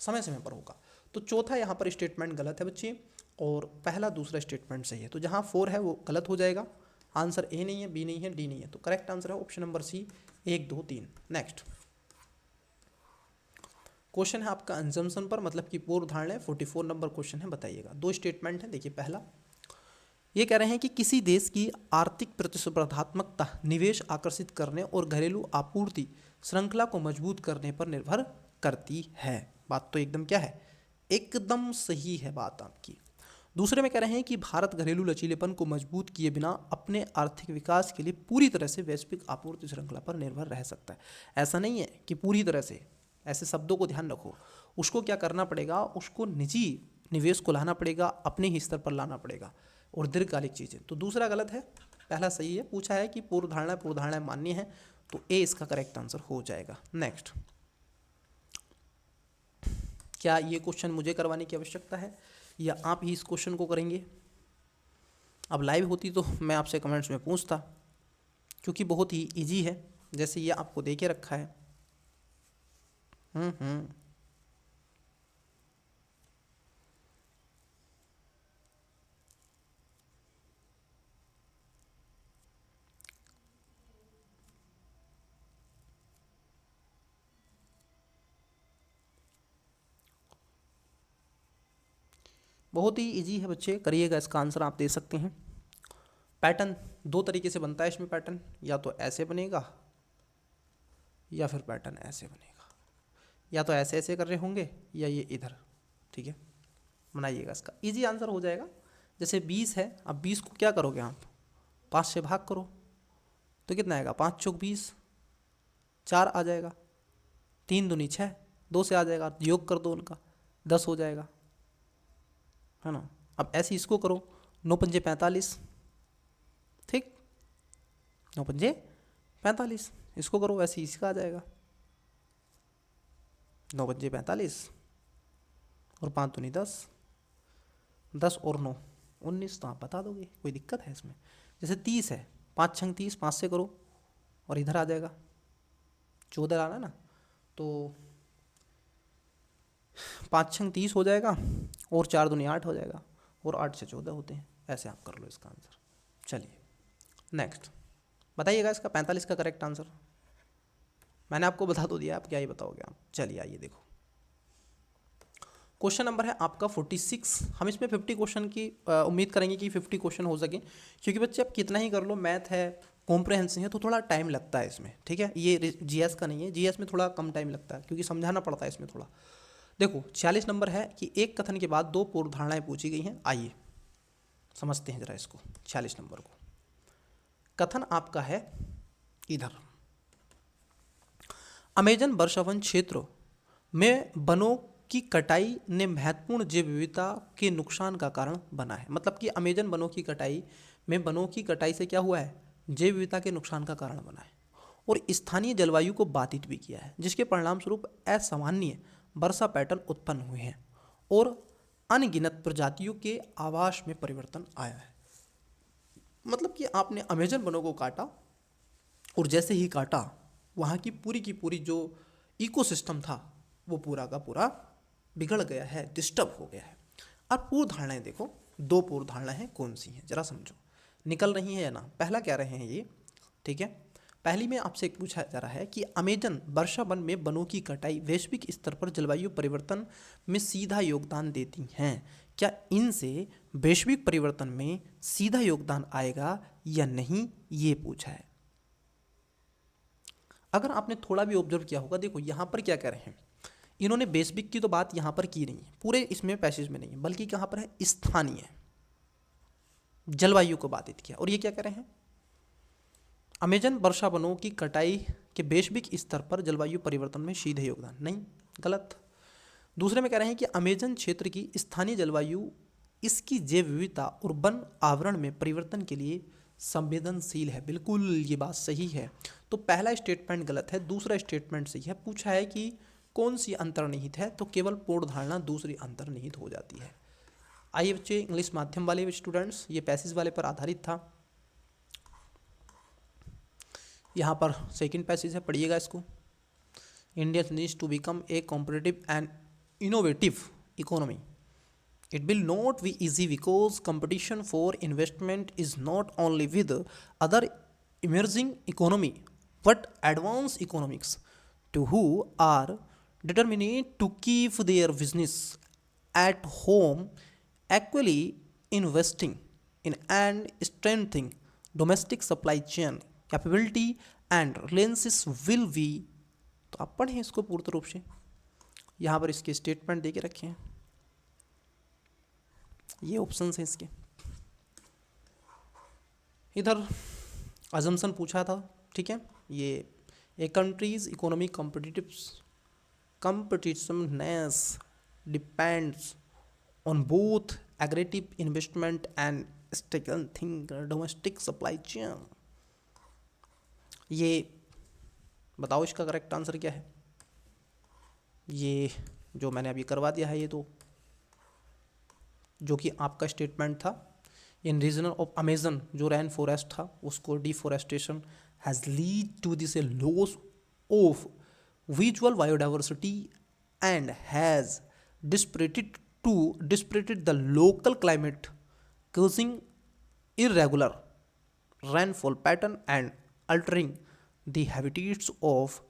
समय समय पर होगा। तो चौथा यहाँ पर स्टेटमेंट गलत है बच्चे, और पहला दूसरा स्टेटमेंट सही है। तो जहाँ 4 है वो गलत हो जाएगा, आंसर ए नहीं है, बी नहीं है, डी नहीं है। तो करेक्ट आंसर है option number C, 1, 2, 3। Next question है आपका अंजम्पशन पर, मतलब कि पूर्व धारणा। 44 नंबर क्वेश्चन है, बताइएगा। 2 स्टेटमेंट है, देखिए पहला ये कह रहे हैं कि किसी देश की आर्थिक प्रतिस्पर्धात्मकता निवेश आकर्षित करने और घरेलू आपूर्ति श्रृंखला को मजबूत करने पर निर्भर करती है। बात तो एकदम क्या है, एकदम सही है बात आपकी। दूसरे में कह रहे हैं कि भारत घरेलू लचीलेपन को मजबूत किए बिना अपने आर्थिक विकास के लिए पूरी तरह से वैश्विक आपूर्ति श्रृंखला पर निर्भर रह सकता है। ऐसा नहीं है कि पूरी तरह से, ऐसे शब्दों को ध्यान रखो। उसको क्या करना पड़ेगा, उसको निजी निवेश को लाना पड़ेगा, अपने ही स्तर पर लाना पड़ेगा, और दीर्घकालिक चीज़ें। तो दूसरा गलत है, पहला सही है। पूछा है कि पूर्व धारणा मान्य है, तो ए इसका करेक्ट आंसर हो जाएगा। नेक्स्ट, क्या ये क्वेश्चन मुझे करवाने की आवश्यकता है या आप ही इस क्वेश्चन को करेंगे? अब लाइव होती तो मैं आपसे कमेंट्स में पूछता, क्योंकि बहुत ही इजी है, जैसे ये आपको दे के रखा है। हम्म। बहुत ही इजी है बच्चे, करिएगा, इसका आंसर आप दे सकते हैं। पैटर्न दो तरीके से बनता है इसमें पैटर्न, या तो ऐसे बनेगा या फिर पैटर्न ऐसे बनेगा, या तो ऐसे ऐसे कर रहे होंगे या ये इधर। ठीक है, बनाइएगा, इसका इजी आंसर हो जाएगा। जैसे 20 है, अब 20 को क्या करोगे आप, 5 से भाग करो तो कितना आएगा, 5 चौक 20, 4 आ जाएगा, 3 दूनी 6, 2 से आ जाएगा, योग कर दो उनका, 10 हो जाएगा, है ना। अब ऐसे इसको करो, 9 पंजे 45, ठीक, 9 पंजे 45, इसको करो वैसे इसका आ जाएगा 9 पंजे 45 और 5 दूनी 10, 10 और 9 19, तो आप बता दोगे, कोई दिक्कत है इसमें। जैसे 30 है, 5 छंग 30, 5 से करो और इधर आ जाएगा 14 आना ना, तो 5 छंग 30 हो जाएगा और 4 दूनी 8 हो जाएगा और 8 से 14 होते हैं। ऐसे आप कर लो इसका आंसर। चलिए नेक्स्ट बताइएगा इसका 45 का करेक्ट आंसर। मैंने आपको बता तो दिया, आप क्या ही बताओगे आप। चलिए आइए देखो, क्वेश्चन नंबर है आपका 46। हम इसमें 50 क्वेश्चन की उम्मीद करेंगे कि 50 क्वेश्चन हो सके, क्योंकि बच्चे आप कितना ही कर लो, मैथ है, कॉम्प्रहेंसिव है, तो थोड़ा टाइम लगता है इसमें। ठीक है, ये जीएस का नहीं है, जीएस में थोड़ा कम टाइम लगता है क्योंकि समझाना पड़ता है इसमें थोड़ा। देखो 46 नंबर है कि एक कथन के बाद 2 पूर्व धारणाएं पूछी गई हैं। आइए समझते हैं जरा इसको, 46 नंबर को। कथन आपका है इधर, अमेजन वर्षावन क्षेत्र में वनों की कटाई ने महत्वपूर्ण जैव विविधता के नुकसान का कारण बना है। मतलब कि अमेजन वनों की कटाई में, वनों की कटाई से क्या हुआ है, जैव विविधता के नुकसान का कारण बना है और स्थानीय जलवायु को बाधित भी किया है, जिसके परिणाम स्वरूप असामान्य वर्षा पैटर्न उत्पन्न हुए हैं और अनगिनत प्रजातियों के आवास में परिवर्तन आया है। मतलब कि आपने अमेजन वनों को काटा और जैसे ही काटा वहाँ की पूरी जो इकोसिस्टम था वो पूरा का पूरा बिगड़ गया है, डिस्टर्ब हो गया है। अब पूर्व धारणाएं देखो, 2 पूर्व धारणाएं हैं, कौन सी हैं जरा समझो, निकल रही हैं या ना। पहला कह रहे हैं ये, ठीक है, पहली में आपसे एक पूछा जा रहा है कि अमेजन वर्षा वन में वनों की कटाई वैश्विक स्तर पर जलवायु परिवर्तन में सीधा योगदान देती हैं। क्या इनसे वैश्विक परिवर्तन में सीधा योगदान आएगा या नहीं, ये पूछा है। अगर आपने थोड़ा भी ऑब्जर्व किया होगा, देखो यहाँ पर क्या कह रहे हैं, इन्होंने वैश्विक की तो बात यहाँ पर की नहीं है, पूरे इसमें पैसेज में नहीं है, बल्कि कहाँ पर है, स्थानीय जलवायु को बाधित किया। और ये क्या कह रहे हैं, अमेजन वर्षा वनों की कटाई के वैश्विक स्तर पर जलवायु परिवर्तन में सीधे योगदान, नहीं, गलत। दूसरे में कह रहे हैं कि अमेजन क्षेत्र की स्थानीय जलवायु इसकी जैव विविधता और वन आवरण में परिवर्तन के लिए संवेदनशील है। बिल्कुल ये बात सही है। तो पहला स्टेटमेंट गलत है, दूसरा स्टेटमेंट सही है। पूछा है कि कौन सी अंतर्निहित है, तो केवल पूर्ण धारणा दूसरी अंतर्निहित हो जाती है। आइए बच्चे, इंग्लिश माध्यम वाले स्टूडेंट्स, ये पैसेज वाले पर आधारित था। यहाँ पर सेकंड पैसेज है, पढ़िएगा इसको। India needs to become a competitive and innovative economy. It will not be easy because competition for investment is not only with other emerging economy but advanced economics to who are determined to keep their business at home, equally investing in and strengthening domestic supply chain capability and reliances will be. तो आप पढ़ें इसको पूर्ण रूप से, यहाँ पर इसके स्टेटमेंट दे के रखे हैं, ये ऑप्शंस हैं इसके। इधर अजम्पशन पूछा था, ठीक है, ये a countries economic competitiveness depends on both aggressive investment and strengthening domestic supply chain. ये बताओ इसका करेक्ट आंसर क्या है। ये जो मैंने अभी करवा दिया है, ये तो जो कि आपका स्टेटमेंट था, इन रीजन ऑफ अमेजन जो रेन फॉरेस्ट था उसको deforestation has led to this a loss of visual biodiversity and has disrupted the local climate, causing irregular rainfall pattern and altering the habitats of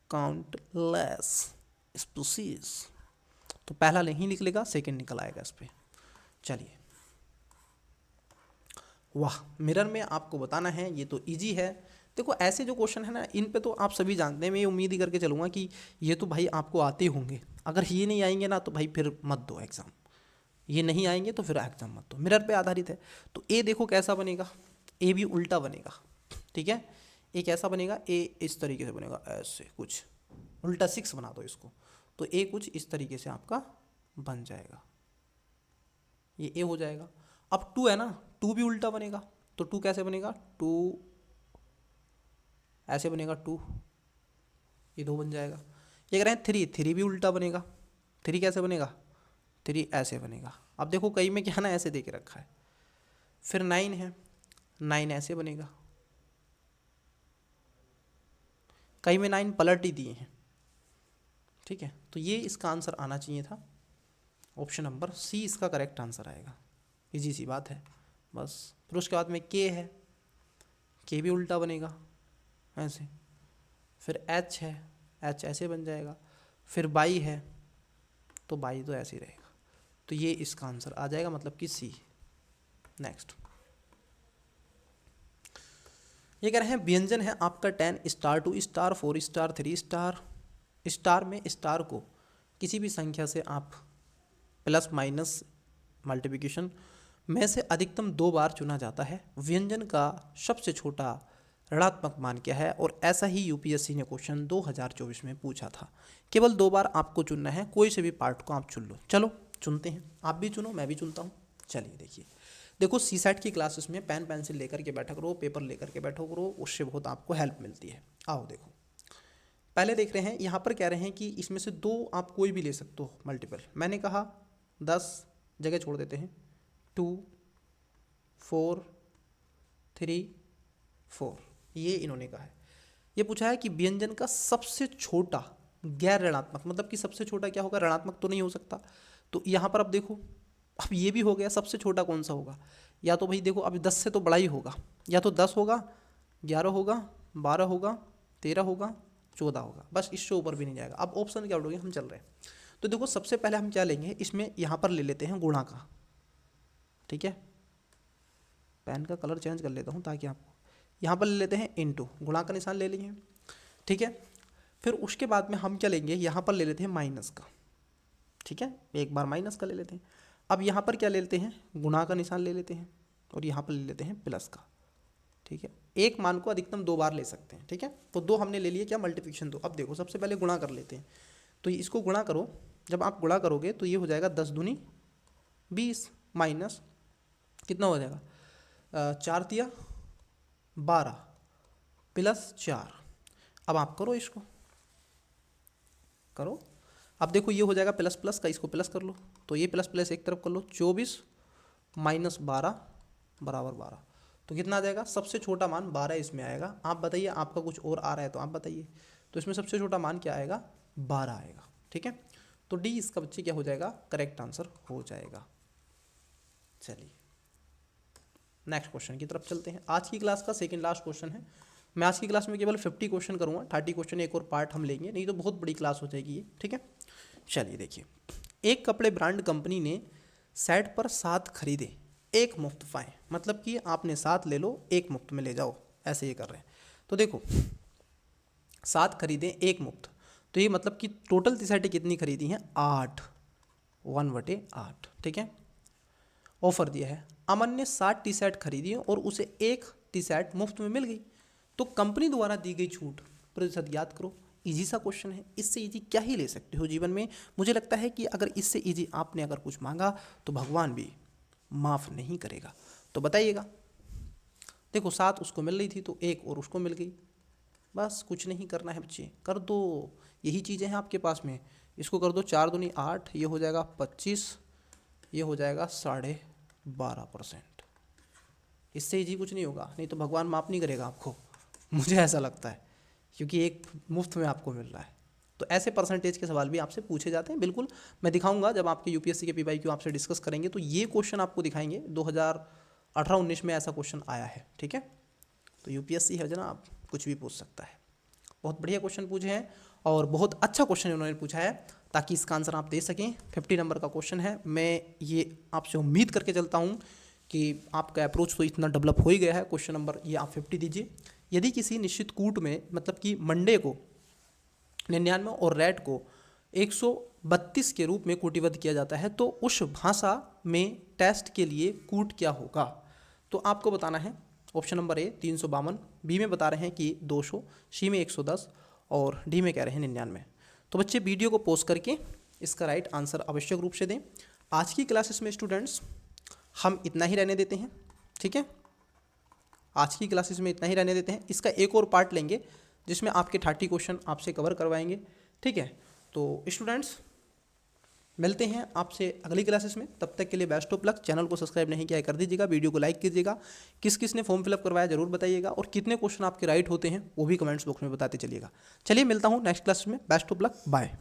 countless species। तो पहला नहीं निकलेगा, second निकल आएगा इस पे। चलिए, वाह, मिरर में आपको बताना है, ये तो इजी है। देखो ऐसे जो क्वेश्चन है ना, इन पे तो आप सभी जानते हैं, मैं ये उम्मीद ही करके चलूँगा कि ये तो भाई आपको आते होंगे। अगर ये नहीं आएंगे ना तो भाई फिर मत दो एग्ज़ाम, ये नहीं आएंगे तो फिर एग्ज़ाम मत दो। मिरर पे आधारित है तो ए देखो कैसा बनेगा, ए भी उल्टा बनेगा, ठीक है। ए कैसा बनेगा, ए इस तरीके से बनेगा, ऐसे कुछ उल्टा 6 बना दो इसको, तो ए कुछ इस तरीके से आपका बन जाएगा, ये ए हो जाएगा। अब 2 है ना, 2 भी उल्टा बनेगा, तो 2 कैसे बनेगा, 2 ऐसे बनेगा, 2 ये 2 बन जाएगा। ये कह रहे हैं 3 भी उल्टा बनेगा, 3 कैसे बनेगा, 3 ऐसे बनेगा। अब देखो कई में क्या ना ऐसे दे के रखा है। फिर 9 है, 9 ऐसे बनेगा, कई में 9 पलट ही दिए हैं, ठीक है। तो ये इसका आंसर आना चाहिए था, ऑप्शन नंबर सी इसका करेक्ट आंसर आएगा। इजी सी बात है बस। फिर उसके बाद में के है, के भी उल्टा बनेगा ऐसे। फिर एच है, एच ऐसे बन जाएगा। फिर बाई है, तो बाई तो ऐसे ही रहेगा, तो ये इसका आंसर आ जाएगा, मतलब कि सी। नेक्स्ट, ये कह रहे हैं व्यंजन है आपका 10 star 2 star 4 star 3 star. Star में स्टार को किसी भी संख्या से आप प्लस माइनस मल्टीप्लिकेशन में से अधिकतम 2 बार चुना जाता है। व्यंजन का सबसे छोटा ऋणात्मक मान क्या है? और ऐसा ही यूपीएससी ने क्वेश्चन 2024 में पूछा था। केवल 2 बार आपको चुनना है, कोई से भी पार्ट को आप चुन लो। चलो चुनते हैं, आप भी चुनो, मैं भी चुनता हूँ। चलिए देखिए, देखो सीसैट की क्लासेस में पेन पेंसिल लेकर के बैठा करो, पेपर लेकर के बैठो करो, उससे बहुत आपको हेल्प मिलती है। आओ देखो, पहले देख रहे हैं, यहाँ पर कह रहे हैं कि इसमें से 2 आप कोई भी ले सकते हो मल्टीपल। मैंने कहा 10 जगह छोड़ देते हैं, 2 4 3 4, ये इन्होंने कहा है। ये पूछा है कि व्यंजन का सबसे छोटा गैर ऋणात्मक, मतलब कि सबसे छोटा क्या होगा, ऋणात्मक तो नहीं हो सकता। तो यहाँ पर अब देखो, अब ये भी हो गया, सबसे छोटा कौन सा होगा? या तो भाई देखो, अभी 10 से तो बड़ा ही होगा, या तो 10 होगा, 11 होगा, 12 होगा, 13 होगा, 14 होगा, बस इससे ऊपर भी नहीं जाएगा। अब ऑप्शन क्या उठोगे, हम चल रहे हैं। तो देखो सबसे पहले हम क्या लेंगे, इसमें यहाँ पर ले लेते हैं गुणा का, ठीक है। पेन का कलर चेंज कर लेता हूँ ताकि आपको, यहाँ पर ले लेते हैं इनटू, गुणा का निशान ले लिए, ठीक है। फिर उसके बाद में हम क्या लेंगे, यहाँ पर ले लेते हैं माइनस का, ठीक है, एक बार माइनस का ले लेते हैं। अब यहाँ पर क्या ले लेते हैं, गुणा का निशान ले लेते हैं, और यहाँ पर ले लेते हैं प्लस का, ठीक है। एक मान को अधिकतम 2 बार ले सकते हैं, ठीक है। तो 2 हमने ले लिए, क्या मल्टीप्लिकेशन 2। अब देखो सबसे पहले गुणा कर लेते हैं, तो इसको गुणा करो। जब आप गुणा करोगे तो ये हो जाएगा 10 दूनी 20 माइनस कितना हो जाएगा, 4 तिया 12 प्लस 4। अब आप करो, इसको करो। अब देखो ये हो जाएगा प्लस प्लस का, इसको प्लस कर लो, तो ये प्लस प्लस एक तरफ कर लो, 24 माइनस 12 बराबर 12। तो कितना आ जाएगा, सबसे छोटा मान 12 इसमें आएगा। आप बताइए, आपका कुछ और आ रहा है तो आप बताइए। तो इसमें सबसे छोटा मान क्या आएगा, 12 आएगा, ठीक है। तो डी इसका बच्चे क्या हो जाएगा, करेक्ट आंसर हो जाएगा। चलिए नेक्स्ट क्वेश्चन की तरफ चलते हैं। आज की क्लास का सेकंड लास्ट क्वेश्चन है। मैं आज की क्लास में केवल 50 क्वेश्चन करूँगा, 30 क्वेश्चन एक और पार्ट हम लेंगे, नहीं तो बहुत बड़ी क्लास हो जाएगी ये, ठीक है। चलिए देखिए, एक कपड़े ब्रांड कंपनी ने सेट पर 7 खरीदे, 1 मुफ्त पाएँ, मतलब कि आपने 7 ले लो 1 मुफ्त में ले जाओ, ऐसे ये कर रहे हैं। तो देखो 7 खरीदे 1 मुफ्त, तो ये मतलब कि टोटल टी शर्टें कितनी खरीदी हैं, 8, 1/8, ठीक है। ऑफर दिया है, अमन ने 7 टी शर्ट खरीदी और उसे 1 टी शर्ट मुफ्त में मिल गई, तो कंपनी द्वारा दी गई छूट प्रतिशत ज्ञात करो। इजी सा क्वेश्चन है, इससे इजी क्या ही ले सकते हो जीवन में। मुझे लगता है कि अगर इससे इजी आपने अगर कुछ मांगा तो भगवान भी माफ़ नहीं करेगा। तो बताइएगा, देखो 7 उसको मिल रही थी तो 1 और उसको मिल गई, बस कुछ नहीं करना है बच्चे, कर दो। यही चीज़ें हैं आपके पास में, इसको कर दो 4 दूनी 8, ये हो जाएगा 25, ये हो जाएगा 12.5%। इससे इजी कुछ नहीं होगा, नहीं तो भगवान माफ़ नहीं करेगा आपको। मुझे ऐसा लगता है, क्योंकि एक मुफ्त में आपको मिल रहा है। तो ऐसे परसेंटेज के सवाल भी आपसे पूछे जाते हैं। बिल्कुल मैं दिखाऊंगा जब आपके यूपीएससी के पीवाईक्यू आपसे डिस्कस करेंगे, तो ये क्वेश्चन आपको दिखाएंगे। 2018-19 में ऐसा क्वेश्चन आया है, ठीक है। तो यूपीएससी है जनाब, कुछ भी पूछ सकता है। बहुत बढ़िया क्वेश्चन पूछे हैं और बहुत अच्छा क्वेश्चन उन्होंने पूछा है, ताकि इसका आंसर आप दे सकें। 50 नंबर का क्वेश्चन है। मैं ये आपसे उम्मीद करके चलता हूँ कि आपका अप्रोच तो इतना डेवलप हो ही गया है। क्वेश्चन नंबर ये आप 50 दीजिए। यदि किसी निश्चित कूट में, मतलब कि मंडे को 99 और रैट को 132 के रूप में कूटीबद्ध किया जाता है, तो उस भाषा में टेस्ट के लिए कूट क्या होगा? तो आपको बताना है। ऑप्शन नंबर ए 352, बी में बता रहे हैं कि 200, सी में 110 और डी में कह रहे हैं 99। तो बच्चे वीडियो को पॉज करके इसका राइट आंसर आवश्यक रूप से दें। आज की क्लासेस में स्टूडेंट्स हम इतना ही रहने देते हैं, ठीक है। आज की क्लासेस में इतना ही रहने देते हैं। इसका एक और पार्ट लेंगे जिसमें आपके 30 क्वेश्चन आपसे कवर करवाएंगे, ठीक है। तो स्टूडेंट्स मिलते हैं आपसे अगली क्लासेस में। तब तक के लिए बेस्ट ऑफ लक। चैनल को सब्सक्राइब नहीं किया है कर दीजिएगा, वीडियो को लाइक कीजिएगा। किस किस ने फॉर्म फिलअप करवाया जरूर बताइएगा, और कितने क्वेश्चन आपके राइट होते हैं वो भी कमेंट्स बॉक्स में बताते चलिएगा। चलिए मिलता हूँ नेक्स्ट क्लास में। Best of luck, bye.